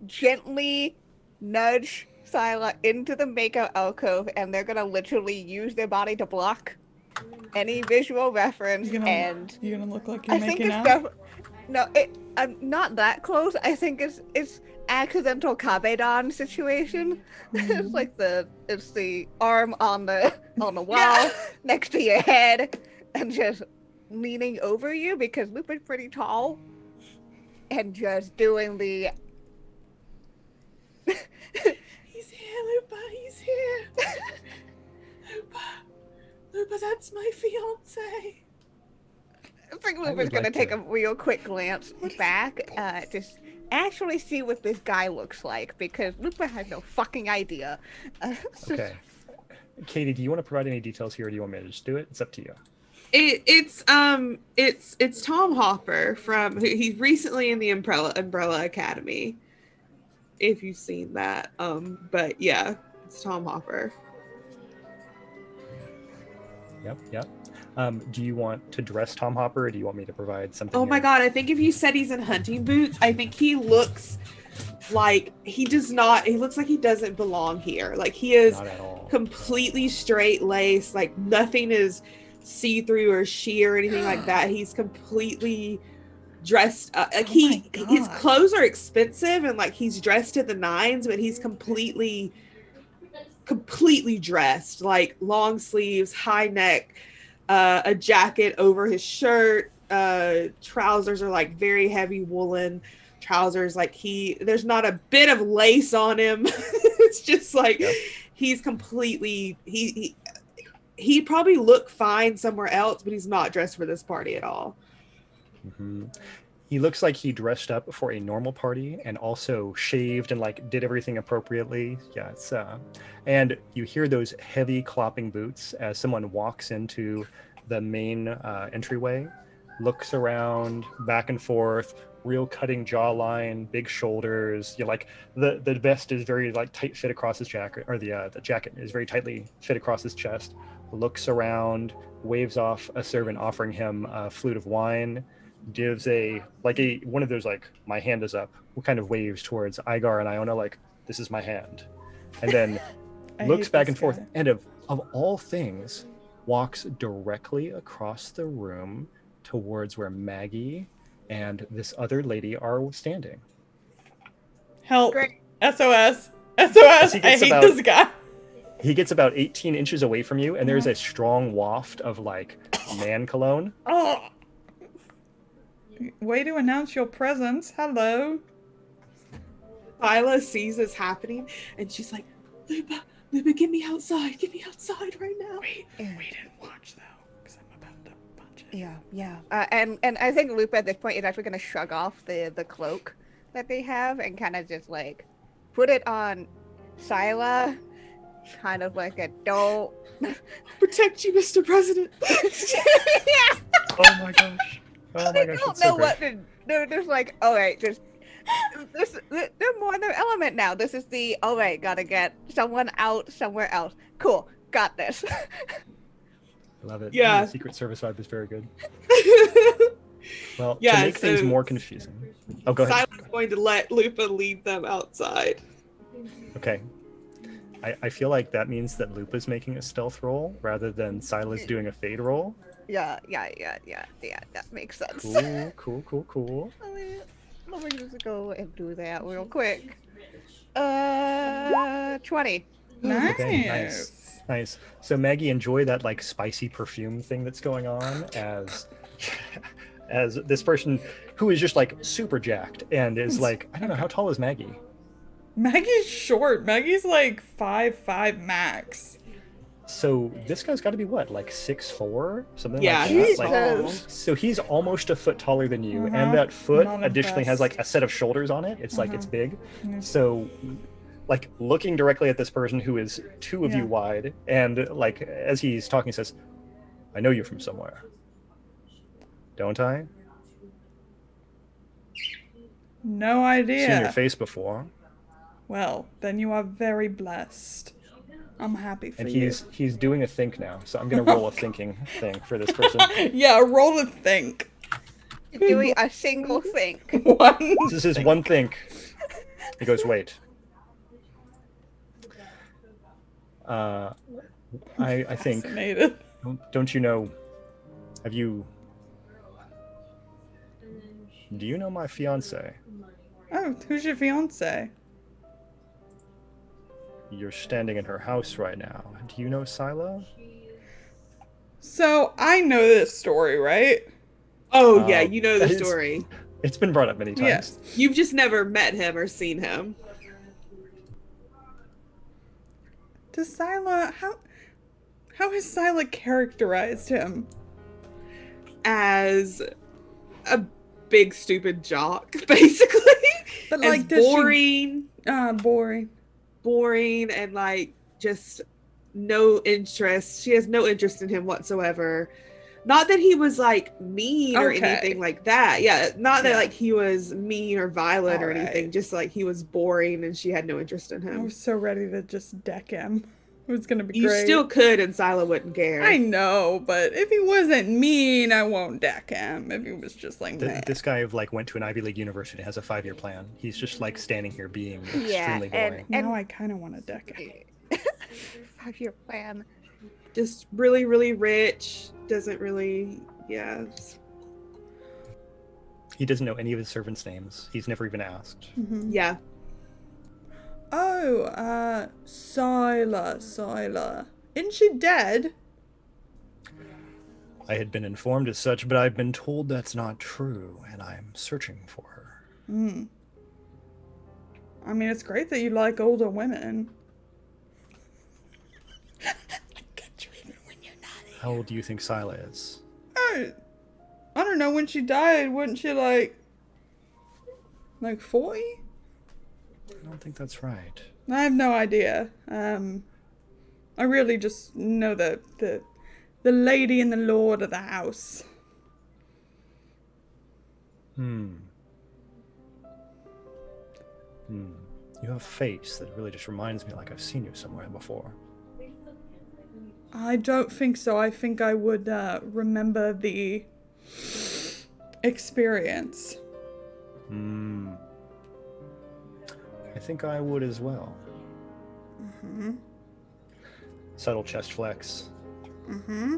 gently nudge Sila into the makeout alcove, and they're gonna literally use their body to block any visual reference. You gonna, And you gonna look like you're I think making it's out? no, I'm not that close. I think it's accidental kabedon situation. It's like it's the arm on the wall Yeah. next to your head and just leaning over you because Lupa's pretty tall and just doing the he's here, Lupa, he's here. Lupa, that's my fiance. I think I Lupa's would gonna like take to- a real quick glance back, just actually see what this guy looks like because Lupa has no fucking idea. Okay. Katie, do you want to provide any details here, or do you want me to just do it? It's up to you. It's Tom Hopper he's recently in the Umbrella Academy. If you've seen that, but yeah, it's Tom Hopper. Yep. Do you want to dress Tom Hopper, or do you want me to provide something? Oh my here? god, I think if you said he's in hunting boots, I think he looks like he looks like he doesn't belong here. Like he is Not at all. completely straight laced, like nothing is see-through or sheer or anything like that. He's completely dressed like Oh his my God. clothes are expensive and like he's dressed to the nines, but he's completely dressed, like long sleeves, high neck, a jacket over his shirt, trousers are like very heavy woolen trousers, like there's not a bit of lace on him. It's just like Yep. he's completely he'd probably look fine somewhere else, but he's not dressed for this party at all. Mhm. He looks like he dressed up for a normal party and also shaved and like did everything appropriately. Yeah, it's and you hear those heavy clopping boots as someone walks into the main entryway, looks around, back and forth, real cutting jawline, big shoulders. You like the vest is very like tight fit across his jacket, or the jacket is very tightly fit across his chest. Looks around, waves off a servant offering him a flute of wine, gives one of those like my hand is up, kind of waves towards Igar and Iona like this is my hand, and then I looks hate back this and forth, guy. and of all things, walks directly across the room towards where Maggie and this other lady are standing. Help. Great. SOS. He SOS. I gets hate about- this guy. He gets about 18 inches away from you, and there's a strong waft of like man cologne. Oh. Way to announce your presence. Hello. Lila sees this happening and she's like, Lupa, get me outside right now. We didn't watch though, because I'm about to punch it. Yeah. And I think Lupa at this point is actually gonna shrug off the cloak that they have and kind of just like put it on Sila, kind of like a don't. Protect you, Mr. President. Yeah. Oh my gosh! Oh They my gosh! don't It's so know great. what to. They're just like, all right, they're more in their element now. This is the all right. Gotta get someone out somewhere else. Cool, got this. I love it. Yeah. The Secret Service vibe is very good. Well, Yeah, to make things so- more confusing. Oh, go ahead. Silas going to let Lupa lead them outside. Okay. I feel like that means that Lupa's making a stealth roll rather than Silas doing a fade roll. Yeah. That makes sense. Cool. Let me just go and do that real quick. 20. Nice. Okay, nice. So Maggie, enjoy that like spicy perfume thing that's going on as this person who is just like super jacked and is like, I don't know, how tall is Maggie? Maggie's short. Maggie's like 5'5" max. So this guy's got to be what, like 6'4", something Yeah, like he's that. tall. Like, so he's almost a foot taller than you, Uh-huh. and that foot Not additionally has impressed. like a set of shoulders on it. It's like Uh-huh. it's big. Yeah. So, like looking directly at this person who is two of Yeah. you wide, and like as he's talking, he says, "I know you from somewhere, don't I? No Seen your idea. face before." Well, then you are very blessed. I'm happy for And you. he's doing a think now, so I'm gonna roll a thinking thing for this person. Yeah, roll a think. Doing a single thing. One. This is his one think. He goes, "Wait. I think, Fascinated. don't you know, do you know my fiance? Oh, who's your fiance? You're standing in her house right now. Do you know Sila?" So I know this story, right? Oh yeah, you know the that is- story. It's been brought up many times. Yes. You've just never met him or seen him. Does Sila how has Sila characterized him? As a big stupid jock, basically. But As like does boring, boring. boring, and like just no interest. She has no interest in him whatsoever. Not that he was like mean or Okay. anything like that. Yeah, not that Yeah. like he was mean or violent or Alright. anything. Just like he was boring and she had no interest in I him. was so ready to just deck him. It was gonna be You great. still could, and Sila wouldn't care. I know, but if he wasn't mean, I won't deck him. If he was just like, meh. This guy like went to an Ivy League university, has a 5-year plan. He's just like standing here being Yeah, extremely and- boring. Now I kind of want to deck him. 5-year plan. Just really, really rich. Doesn't really, yeah. He doesn't know any of his servants' names. He's never even asked. Mhm. Yeah. Oh, Sila. Isn't she dead? I had been informed as such, but I've been told that's not true, and I'm searching for her. Hmm. I mean, it's great that you like older women. I get you even when you're not here. How old do you think Sila is? I don't know. When she died, wasn't she like 40? I don't think that's right. I have no idea. I really just know the lady and the lord of the house. You have a face that really just reminds me like I've seen you somewhere before. I don't think so. I think I would remember the experience. I think I would as well. Mm-hmm. Subtle chest flex. Mm-hmm.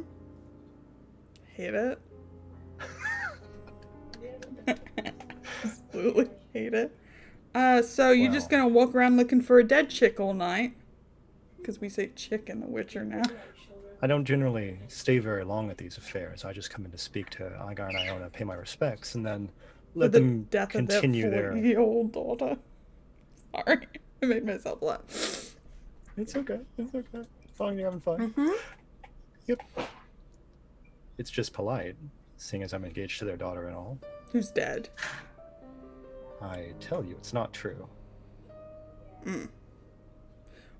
Hate it. Absolutely hate it. So you're just Well. gonna walk around looking for a dead chick all night? Because we say chick in The Witcher now. I don't generally stay very long at these affairs. I just come in to speak to Igar and Iona, pay my respects, and then let the them death continue of their their... 40-year-old daughter. Sorry, I made myself laugh. It's okay. It's okay. As long as you're having fun. Mm-hmm. Yep. It's just polite, seeing as I'm engaged to their daughter and all. Who's dead? I tell you, it's not true.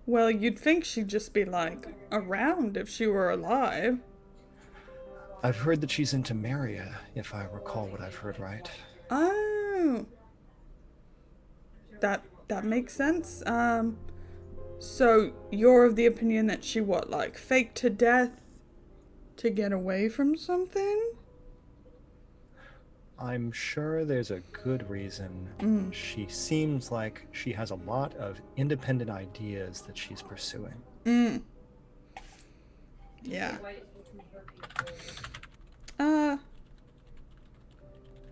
Well, you'd think she'd just be like around if she were alive. I've heard that she's into Maria, if I recall what I've heard right. Oh, that makes sense. So you're of the opinion that she faked to death to get away from something? I'm sure there's a good reason. She seems like she has a lot of independent ideas that she's pursuing. Yeah.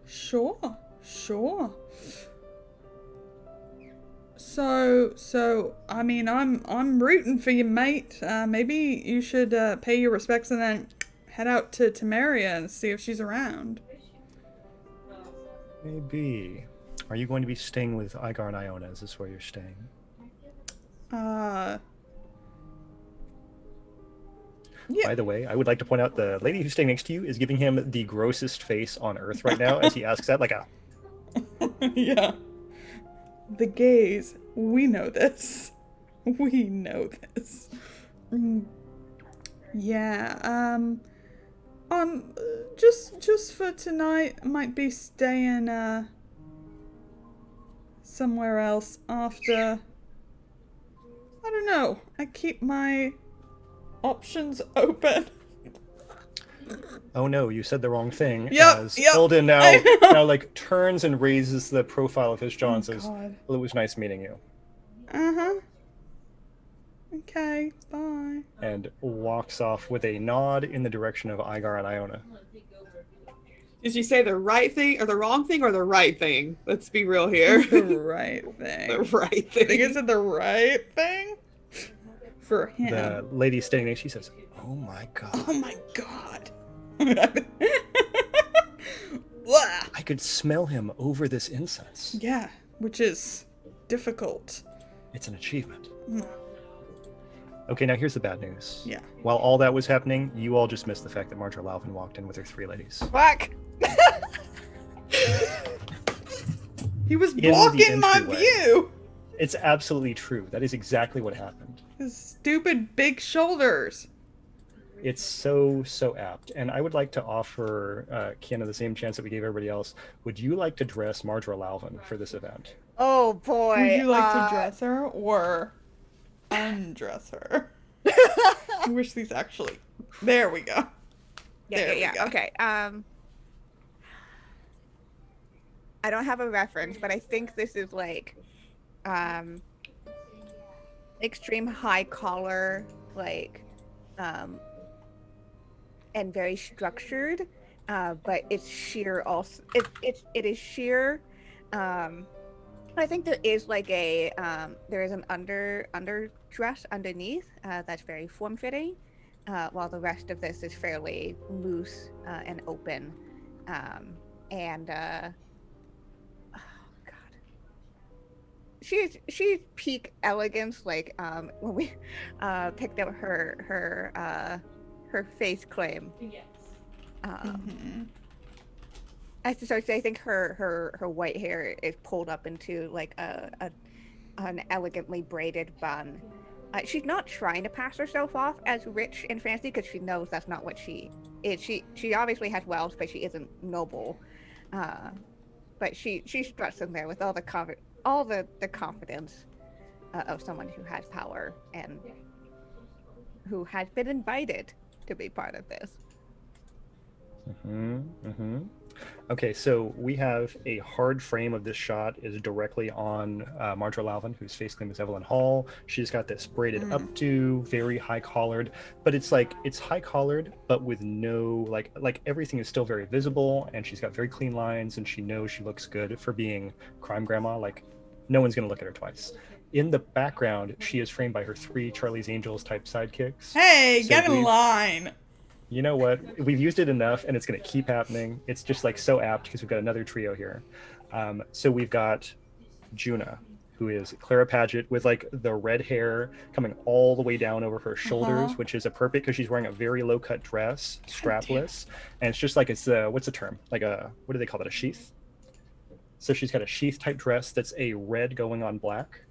Sure. So I mean, I'm rooting for you, mate. Maybe you should pay your respects and then head out to Temeria and see if she's around. Maybe. Are you going to be staying with Igar and Iona? Is this where you're staying? Yeah. By the way, I would like to point out the lady who's standing next to you is giving him the grossest face on earth right now as he asks that, like a, Yeah. The gays, we know this. We know this. Yeah, just for tonight, I might be staying, somewhere else after. I don't know. I keep my options open. oh no, you said the wrong thing. Yep, As yep, Eldon now, I know. now like turns and raises the profile of his jaw and says, God. well, it was nice meeting you. Uh-huh. Okay, bye. And walks off with a nod in the direction of Igar and Iona. Did you say the right thing or the wrong thing or the right thing? Let's be real here. The right thing. The right I think I thing. said the right thing for him. The lady standing next, she says, oh my god. Oh my god. Blah. I could smell him over this incense. Yeah, which is difficult. It's an achievement. Mm. Okay, now here's the bad news. Yeah. While all that was happening, you all just missed the fact that Marjorie Lalvin walked in with her 3 ladies. Fuck. He was the blocking my entryway. view. It's absolutely true. That is exactly what happened. His stupid big shoulders. It's so apt. And I would like to offer Kiana the same chance that we gave everybody else. Would you like to dress Marjorie Lalvin for this event? Oh boy. Would you like to dress her or undress her? I wish these actually. There we go. There we Yeah. go. Okay. I don't have a reference, but I think this is like, extreme high collar, like, and very structured. But it's sheer. Also, it is sheer. I think there is like a there is an under dress underneath that's very form fitting, while the rest of this is fairly loose and open, and oh god, she's peak elegance. Like when we picked up her face claim. Mhm. I think her white hair is pulled up into like an elegantly braided bun. She's not trying to pass herself off as rich and fancy because she knows that's not what she is. She obviously has wealth, but she isn't noble. But she's struts in there with all the confidence of someone who has power and who has been invited to be part of this. Okay, so we have a hard frame of this shot is directly on Marjorie Lalvin, whose face claim is Evelyn Hall. She's got this braided updo, very high collared, but it's high collared, but with no like everything is still very visible, and she's got very clean lines, and she knows she looks good for being crime grandma. Like no one's gonna look at her twice. In the background, she is framed by her 3 Charlie's Angels type sidekicks. Hey, So get in we've- line. You know what? We've used it enough, and it's going to keep happening. It's just like so apt because we've got another trio here. So we've got Juna, who is Clara Paget with like the red hair coming all the way down over her shoulders, which is a perfect because she's wearing a very low cut dress, strapless, and it's just like it's what's the term? Like a what do they call that? A sheath. So she's got a sheath type dress that's a red going on black,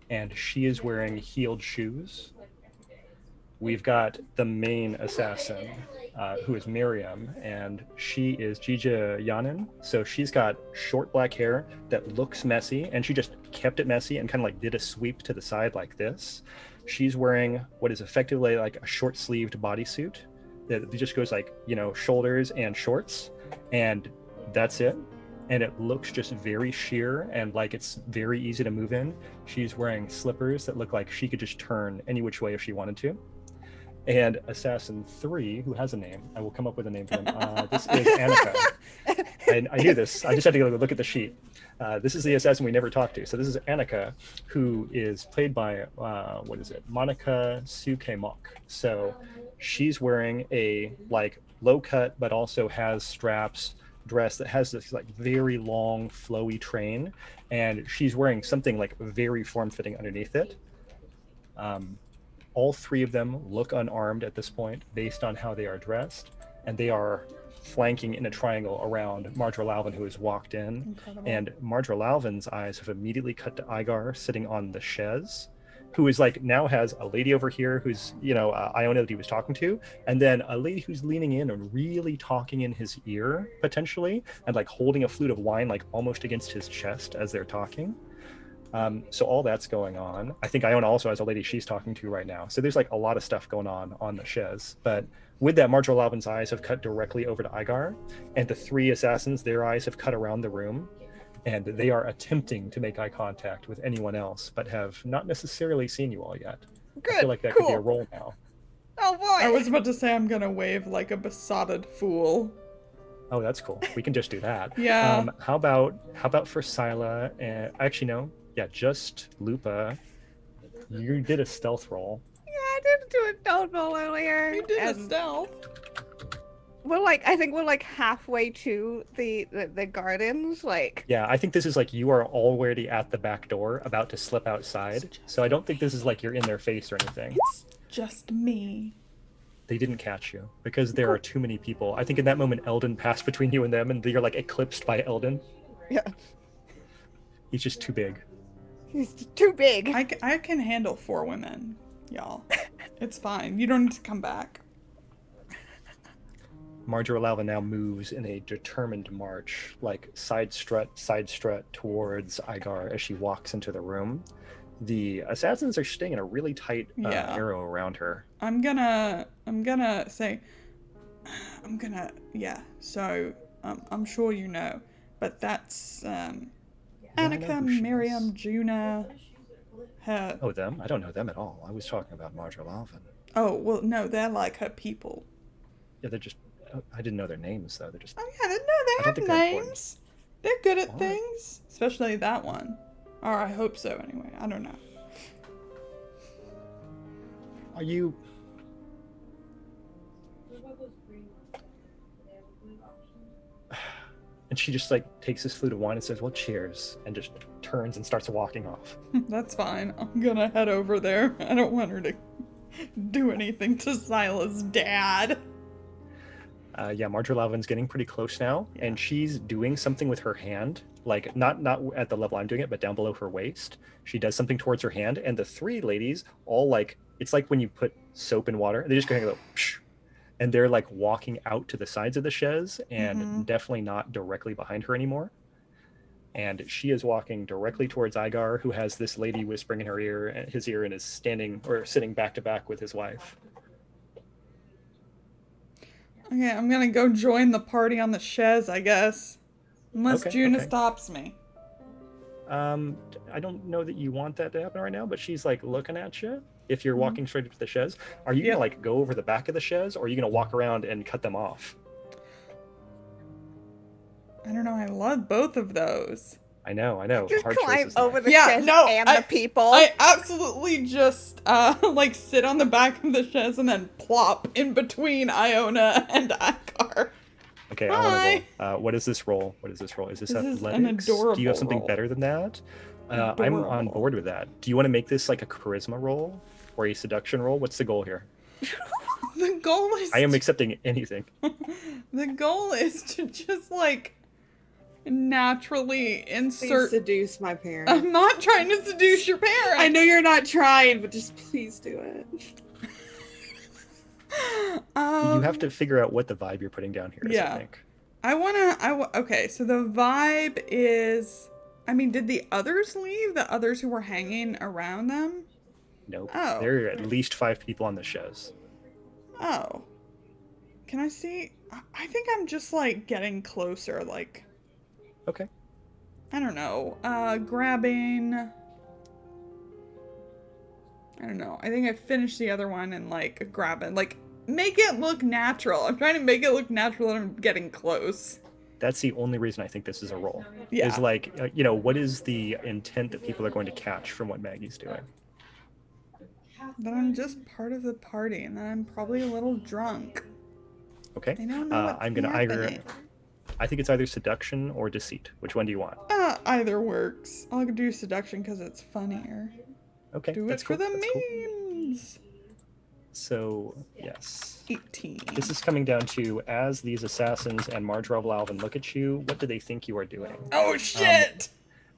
and she is wearing heeled shoes. We've got the main assassin, who is Miriam, and she is Jija Yanin. So she's got short black hair that looks messy, and she just kept it messy and kind of like did a sweep to the side like this. She's wearing what is effectively like a short-sleeved bodysuit that just goes like, shoulders and shorts, and that's it. And it looks just very sheer and like it's very easy to move in. She's wearing slippers that look like she could just turn any which way if she wanted to. And Assassin 3, who has a name, I will come up with a name for him. This is Annika. And I knew this. I just had to go look at the sheet. This is the assassin we never talked to. So this is Annika, who is played by, Monica Suke-Mok. So she's wearing a like low cut, but also has straps dress that has this like very long, flowy train. And she's wearing something like very form-fitting underneath it. All three of them look unarmed at this point based on how they are dressed, and they are flanking in a triangle around Mardra Lalvin, who has walked in. Incredible. And Mardra Lalvin's eyes have immediately cut to Igar sitting on the chaise, who is like now has a lady over here who's, Iona that he was talking to, and then a lady who's leaning in and really talking in his ear, potentially, and like holding a flute of wine like almost against his chest as they're talking. So all that's going on. I think Iona also has a lady she's talking to right now. So there's like a lot of stuff going on the chaise. But with that, Mardra Lalvin's eyes have cut directly over to Igar, and the three assassins, their eyes have cut around the room, and they are attempting to make eye contact with anyone else, but have not necessarily seen you all yet. Good. I feel like that cool. could be a roll now. Oh boy. I was about to say I'm gonna wave like a besotted fool. Oh, that's cool. We can just do that. Yeah. How about for Scylla? And actually, no. Yeah, just Lupa. You did a stealth roll. Yeah, I didn't do a stealth roll earlier. You did a and stealth. I think we're like halfway to the gardens. Like, Yeah, I think this is like you are already at the back door, about to slip outside. So I don't think this is like you're in their face or anything. It's just me. They didn't catch you because there are too many people. I think in that moment, Eldon passed between you and them, and you're like eclipsed by Eldon. yeah, He's just too big. he's too big. I can handle 4 women, y'all. It's fine. You don't need to come back. Mardra Lalvin now moves in a determined march, like side strut towards Igar as she walks into the room. The assassins are staying in a really tight Yeah. arrow around her. I'm gonna say, yeah. So I'm sure you know, but that's I know Annika, who she Miriam, is. Juna, her. Oh, them? I don't know them at all. I was talking about Mardra Lalvin. Oh well, no, they're like her people. Yeah, they're just. I didn't know their names though. They're just. Oh yeah, no, I they don't have think they're important. names. They're good at Alright. things, especially that one. Or I hope so. Anyway, I don't know. Are you? And she just like takes this flute of wine and says, "Well, cheers," and just turns and starts walking off. That's fine. I'm gonna head over there. I don't want her to do anything to Sila's dad. Yeah, Mardra Lalvin's getting pretty close now, and she's doing something with her hand, like not at the level I'm doing it, but down below her waist. She does something towards her hand, and the three ladies all like it's like when you put soap in water. They just kind of go, psh, and they're like walking out to the sides of the chaise, and Mhm. definitely not directly behind her anymore. And she is walking directly towards Igar, who has this lady whispering in his ear, and is standing or sitting back to back with his wife. Okay, I'm gonna go join the party on the chaise, I guess. Unless Okay, Juna okay. stops me. I don't know that you want that to happen right now, but she's like looking at you. If you're walking straight up to the chaise, are you Yeah. gonna like go over the back of the chaise, or are you gonna walk around and cut them off? I don't know, I love both of those. I know. Just Hard climb choices there. over the Yeah, chest no, and I- the people. I absolutely just, like, sit on the back of the chaise and then plop in between Iona and Akar. Okay, Hi. I want to roll. What is this roll? Is this This is an athletics? Do you adorable have something roll. better than that? I'm on Adorable. board with that. Do you want to make this like a charisma roll or a seduction roll? What's the goal here? The goal is I am accepting anything. the goal is to just, like, naturally Please insert. seduce my parents. I'm not trying to seduce your parents. I know you're not trying, but just please do it. You have to figure out what the vibe you're putting down here is, yeah. I think. Okay, so the vibe is, I mean, did the others leave? The others who were hanging around them? Nope. Oh. There are at least 5 people on the chaise. Oh. Can I see? I think I'm just, like, getting closer, like, Okay. I don't know, grabbing, I don't know, I think I finished the other one and, like, grabbing, like, make it look natural. I'm trying to make it look natural and I'm getting close. That's the only reason I think this is a roll. Yeah. Is like, what is the intent that people are going to catch from what Maggie's doing? That I'm just part of the party and that I'm probably a little drunk. Okay. I don't know what's I'm gonna either. happening. I think it's either seduction or deceit. Which one do you want? Either works. I'll do seduction because it's funnier. Okay. Do that's it for cool. the That's cool. memes. So, yes. 18. This is coming down to, as these assassins and Marjorie Alvin look at you, what do they think you are doing? Oh, shit!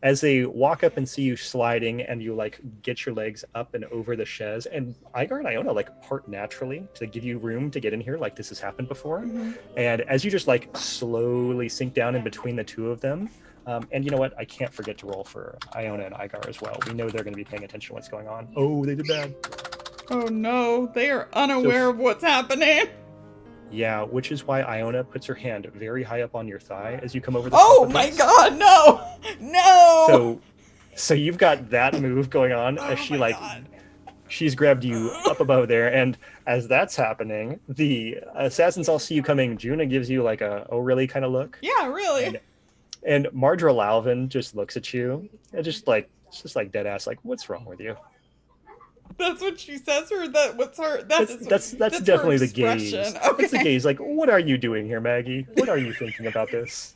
As they walk up and see you sliding and you like get your legs up and over the chaise, and Igar and Iona like part naturally to give you room to get in here, like this has happened before. And as you just like slowly sink down in between the two of them, and you know what, I can't forget to roll for Iona and Igar as well. We know they're going to be paying attention to what's going on. Oh, they did bad. Oh no, they are unaware of what's happening. Yeah, which is why Iona puts her hand very high up on your thigh as you come over the Oh top of my this. god, no! No! So you've got that move going on as she my like God. she's grabbed you up above there, and as that's happening, the assassins all see you coming. Juna gives you like a oh really kind of look, Yeah, really. and Marjorie Lalvin just looks at you and just like dead ass like, what's wrong with you? That's what she says, or that what's her? That's her definitely the gaze. expression. It's the gaze. Like, what are you doing here, Maggie? What are you thinking about this?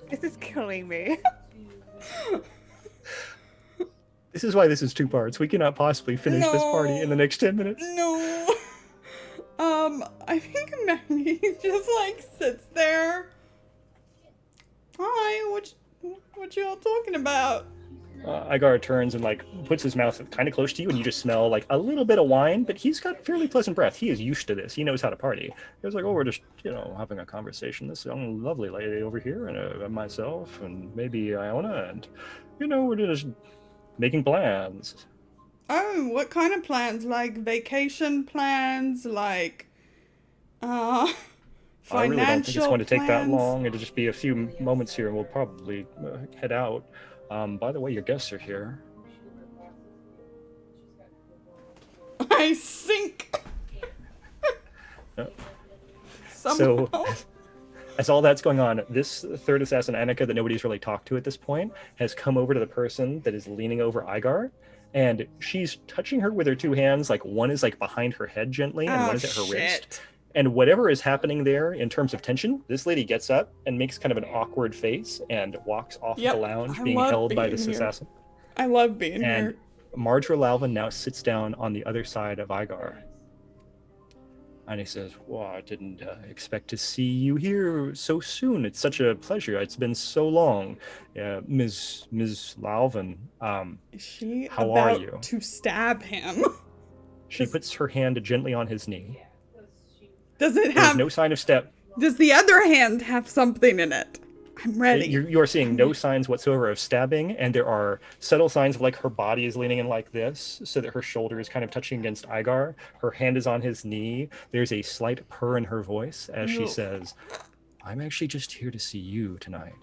This is killing me. This is why this is two parts. We cannot possibly finish this party in the next 10 minutes. No. I think Maggie just like sits there. Hi, what you all talking about? Igar turns and like puts his mouth kind of close to you, and you just smell like a little bit of wine, but he's got fairly pleasant breath. He is used to this. He knows how to party. He was like, oh, we're just, having a conversation. This young, lovely lady over here, and myself, and maybe Iona, and, we're just making plans. Oh, what kind of plans? Like vacation plans? Like, financial I really don't think it's going to take that plans? long. It'll just be a few moments here, and we'll probably head out. By the way, your guests are here. I sink. So, Somehow. as all that's going on, this third assassin, Annika, that nobody's really talked to at this point, has come over to the person that is leaning over Igar, and she's touching her with her two hands. Like, one is like behind her head gently, and one is at her wrist. And whatever is happening there in terms of tension, this lady gets up and makes kind of an awkward face and walks off the lounge, being held by this assassin. I love being And here. Marjorie Lalvin now sits down on the other side of Igar. And he says, well, I didn't expect to see you here so soon. It's such a pleasure. It's been so long. Ms. Lalvin, Is she how about are you? to stab him? She puts her hand gently on his knee. Does it There's have? no sign of step. Does the other hand have something in it? I'm ready. You are seeing no signs whatsoever of stabbing, and there are subtle signs of like her body is leaning in like this, so that her shoulder is kind of touching against Igar. Her hand is on his knee. There's a slight purr in her voice as she Ew. says, I'm actually just here to see you tonight.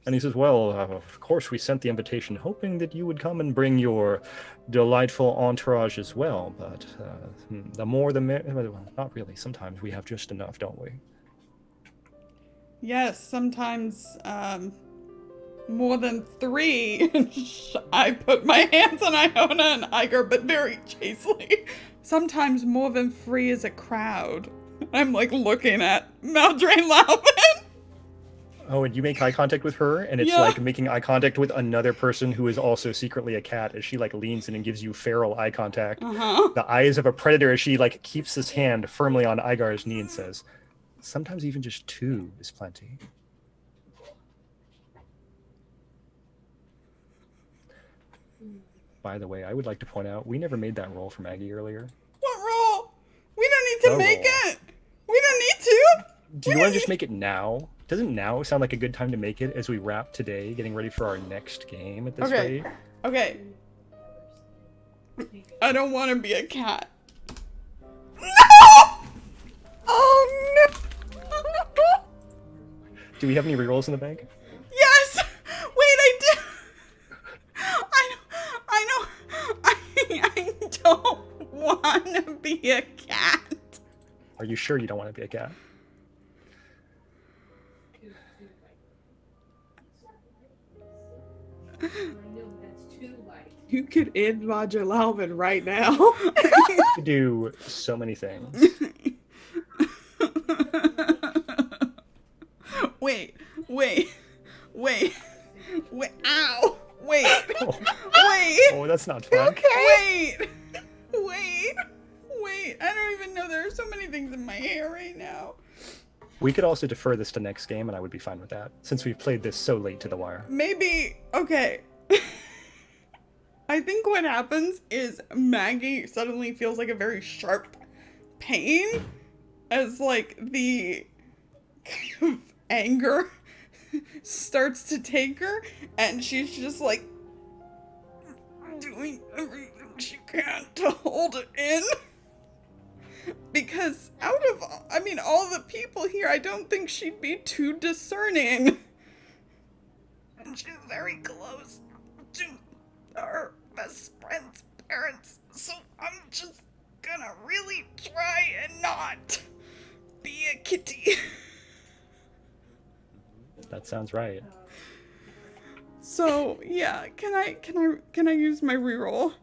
And he says, well, of course we sent the invitation hoping that you would come and bring your delightful entourage as well, but the more the merrier. Well, not really. Sometimes we have just enough, don't we? Yes, sometimes more than 3. I put my hands on Iona and Igar, but very chastely. Sometimes more than 3 is a crowd. I'm like looking at Maldraine Lalvin. Oh, and you make eye contact with her, and it's Yeah. like making eye contact with another person who is also secretly a cat as she like leans in and gives you feral eye contact. Uh-huh. The eyes of a predator as she like keeps his hand firmly on Igar's knee and says, sometimes even just 2 is plenty. By the way, I would like to point out, we never made that roll for Maggie earlier. What roll? We don't need to The make roll. it. We don't need to. Do you want to just make it now? Doesn't now sound like a good time to make it as we wrap today, getting ready for our next game at this Okay. rate? Okay. I don't want to be a cat. No! Oh no! Do we have any rerolls in the bank? Yes! Wait, I do. I know. I don't want to be a cat. Are you sure you don't want to be a cat? You could end Roger Lalvin right now. You could do so many things. Wait. Ow. Wait. Oh, Wait. oh, that's not fun. Okay. Wait. I don't even know. There are so many things in my hair right now. We could also defer this to next game, and I would be fine with that, since we've played this so late to the wire. Maybe. Okay. I think what happens is Maggie suddenly feels like a very sharp pain as like the kind of anger starts to take her, and she's just like doing everything she can to hold it in. Because out of, all the people here, I don't think she'd be too discerning. And she's very close to her best friend's parents, so I'm just gonna really try and not be a kitty. That sounds right. So yeah, can I use my reroll?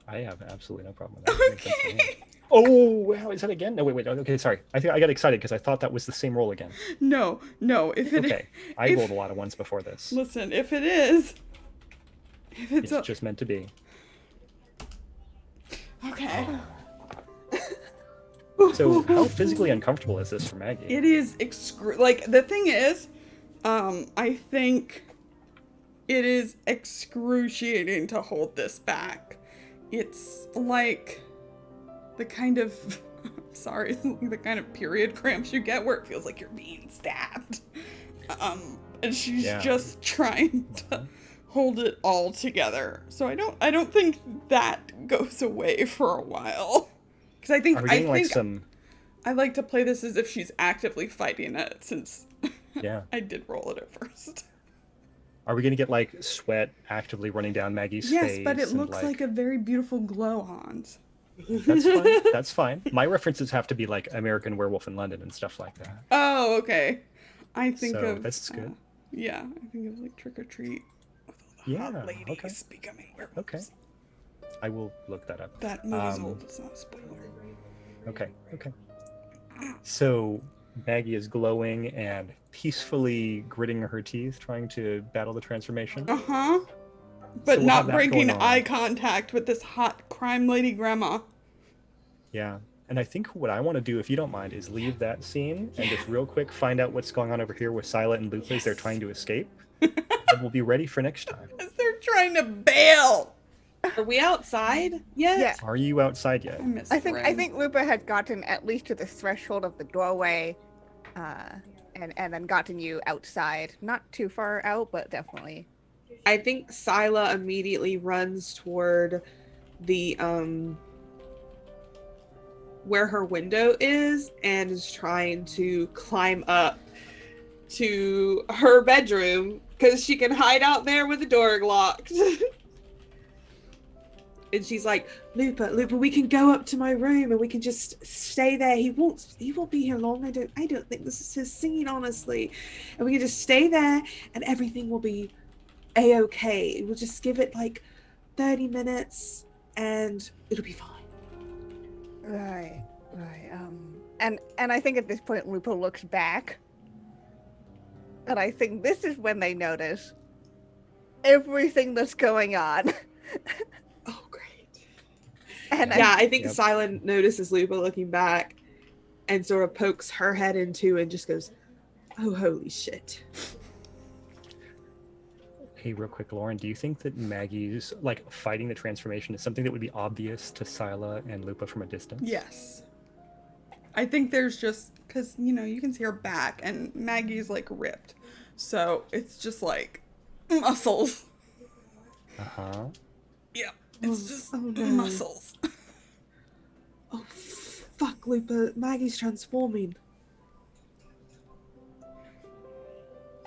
I have absolutely no problem with that. That makes sense to me. Okay. Oh, how is that again? No, wait. Okay, sorry. I think I got excited because I thought that was the same roll again. No. If it Okay, I if- rolled a lot of ones before this. listen, if it's It's just meant to be. okay. So, how physically uncomfortable is this for Maggie? It is like the thing is, I think it is excruciating to hold this back. It's like the kind of sorry, the kind of period cramps you get where it feels like you're being stabbed. And she's Yeah. just trying to hold it all together. So I don't think that goes away for a while. Because I think Are we getting like think some? I like to play this as if she's actively fighting it, since Yeah. I did roll it at first. Are we gonna get like sweat actively running down Maggie's face? Yes, but it and, looks like a very beautiful glow, Hans. That's fine. That's fine. My references have to be like American Werewolf in London and stuff like that. Oh, okay. I think So, of that's good. yeah, I think of like Trick or Treat with all the Yeah, hot ladies okay. becoming werewolves. Okay. I will look that up. That movie's Um, old. It's not a spoiler. Okay. So Maggie is glowing and peacefully gritting her teeth, trying to battle the transformation. Uh huh. But we'll have not that breaking going on. eye contact with this hot crime lady grandma. Yeah. And I think what I want to do, if you don't mind, is leave that scene and just real quick find out what's going on over here with Scylla and Lupa as they're Yes. trying to escape. And we'll be ready for next time. As they're trying to bail. Are we outside yet? Yeah. Are you outside yet? I miss I Ren. think Lupa had gotten at least to the threshold of the doorway, and then gotten you outside. Not too far out, but definitely. I think Scylla immediately runs toward the where her window is and is trying to climb up to her bedroom because she can hide out there with the door locked. And she's like, Lupa, we can go up to my room and we can just stay there. He won't be here long. I don't think this is his singing, honestly. And we can just stay there and everything will be a-okay. We'll just give it like 30 minutes and it'll be fine. Right. And I think at this point Lupa looks back, and I think this is when they notice everything that's going on. Oh, great. And Yeah, I think Yep. Scylla notices Lupa looking back and sort of pokes her head into and just goes, oh, holy shit. Hey, real quick, Lauren, do you think that Maggie's like fighting the transformation is something that would be obvious to Scylla and Lupa from a distance? Yes. I think there's just because you can see her back and Maggie's like ripped, so it's just like muscles. Uh-huh. Yeah, it's just no. muscles. Oh, fuck, Lupa. Maggie's transforming.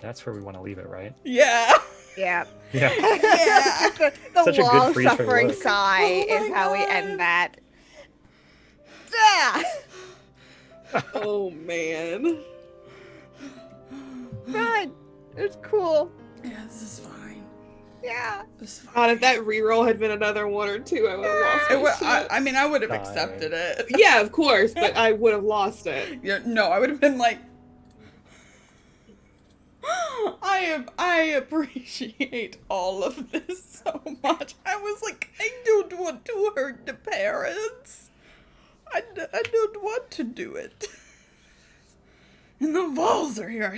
That's where we want to leave it, right? Yeah. yeah. Yeah. Yeah. the Such a good long freeze for suffering look. sigh Oh is my how we God. end that. Ah! Oh, man. Fine. It's cool. Yeah, this is fine. Yeah. This is fine. God, if that reroll had been another 1 or 2, I would have lost It my wa- shit. I mean, I would have Fine. accepted it. Yeah, of course, but I would have lost it. Yeah, no, I would have been like, I appreciate all of this so much. I was like, I don't want to hurt the parents. I don't want to do it. And the Vols are here.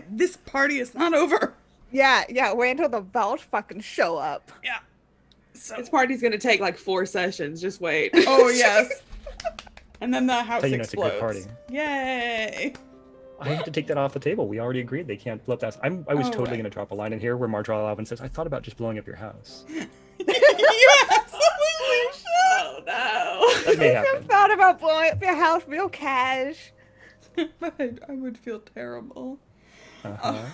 This party is not over. Yeah, wait until the Vols fucking show up. Yeah. So. This party's gonna take like 4 sessions. Just wait. Oh yes. And then the house Tell you know it's a explodes. good party. Yay. I have to take that off the table. We already agreed they can't blow up that. I was Oh, totally right. going to drop a line in here where Marjorie Alvin says, I thought about just blowing up your house. You absolutely should. Oh no. That may I happen. thought about blowing up your house real cash. But I would feel terrible. Uh-huh.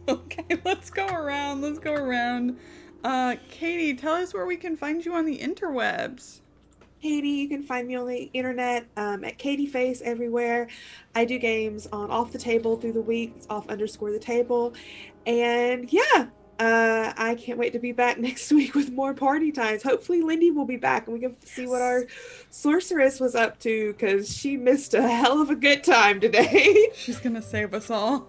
Okay, let's go around. Katie, tell us where we can find you on the interwebs. Katie, you can find me on the internet at Katie Face everywhere. I do games on Off the Table through the week. It's off_the table. And yeah, I can't wait to be back next week with more party times. Hopefully Lindy will be back and we can see what our sorceress was up to because she missed a hell of a good time today. She's gonna save us all.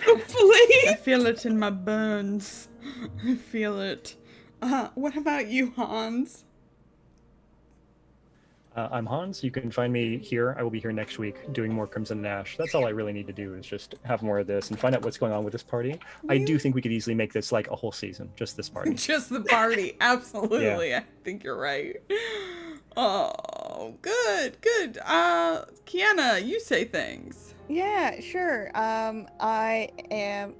Hopefully. I feel it in my bones. I feel it. What about you, Hans? I'm Hans. You can find me here. I will be here next week doing more Crimson and Ash. That's all I really need to do is just have more of this and find out what's going on with this party. I do think we could easily make this like a whole season, just this party. Just the party. Absolutely. I think you're right. Oh, good. Kiana, you say things. Yeah, sure. I am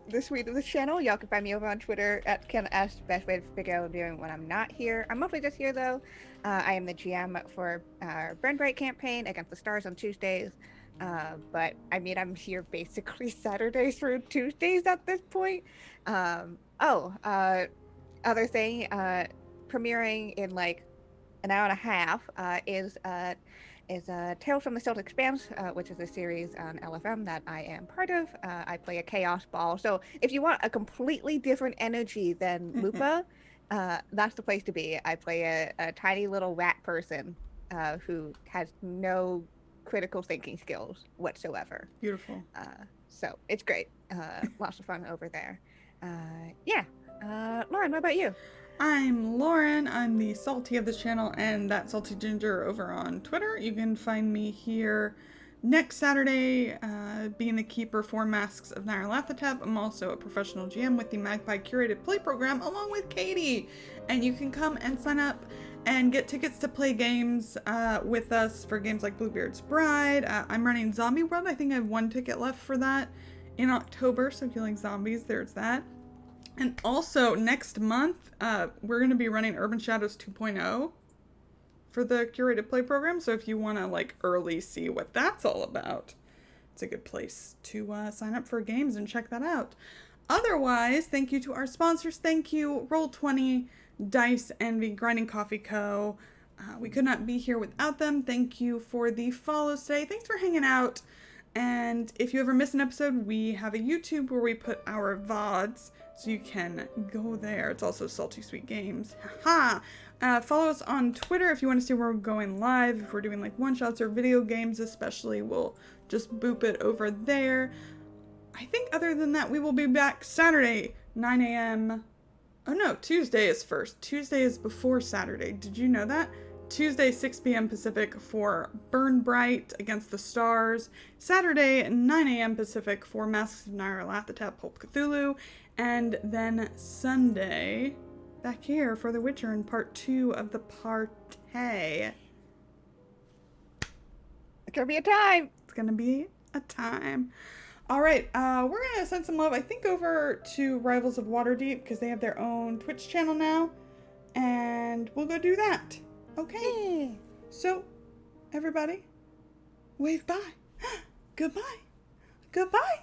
the sweet of the channel. Y'all can find me over on Twitter at Ken Ash, the best way to figure out what I'm doing when I'm not here. I'm mostly just here though. I am the GM for our Burn Bright campaign Against the Stars on Tuesdays. But I mean, I'm here basically Saturdays through Tuesdays at this point. Other thing, premiering in like an hour and a half is Tales from the Celtic Expanse, which is a series on LFM that I am part of. I play a Chaos Ball. So if you want a completely different energy than Lupa, that's the place to be. I play a tiny little rat person who has no critical thinking skills whatsoever. Beautiful. So it's great. Lots of fun over there. Lauren, what about you? I'm Lauren. I'm the Salty of this channel and that Salty Ginger over on Twitter. You can find me here next Saturday, being the keeper for Masks of Nyarlathotep. I'm also a professional GM with the Magpie Curated Play Program along with Katie. And you can come and sign up and get tickets to play games with us for games like Bluebeard's Bride. I'm running Zombie World. I think I have 1 ticket left for that in October. So if you like zombies, there's that. And also next month, we're going to be running Urban Shadows 2.0 for the Curated Play Program. So if you want to like early see what that's all about, it's a good place to sign up for games and check that out. Otherwise, thank you to our sponsors. Thank you, Roll20, Dice Envy, Grinding Coffee Co. We could not be here without them. Thank you for the follows today. Thanks for hanging out. And if you ever miss an episode, we have a YouTube where we put our VODs, so you can go there. It's also Salty Sweet Games. Haha! Follow us on Twitter if you want to see where we're going live. If we're doing like one-shots or video games especially, we'll just boop it over there. I think other than that, we will be back Saturday, 9 a.m. Oh no, Tuesday is first. Tuesday is before Saturday. Did you know that? Tuesday, 6 p.m. Pacific for Burn Bright Against the Stars. Saturday, 9 a.m. Pacific for Masks of Nyarlathotep, Pulp Cthulhu. And then Sunday, back here for The Witcher in part 2 of the party. It's gonna be a time. It's gonna be a time. All right, we're gonna send some love, I think, over to Rivals of Waterdeep because they have their own Twitch channel now. And we'll go do that. Okay. Yay. So, everybody, wave bye. Goodbye. Goodbye.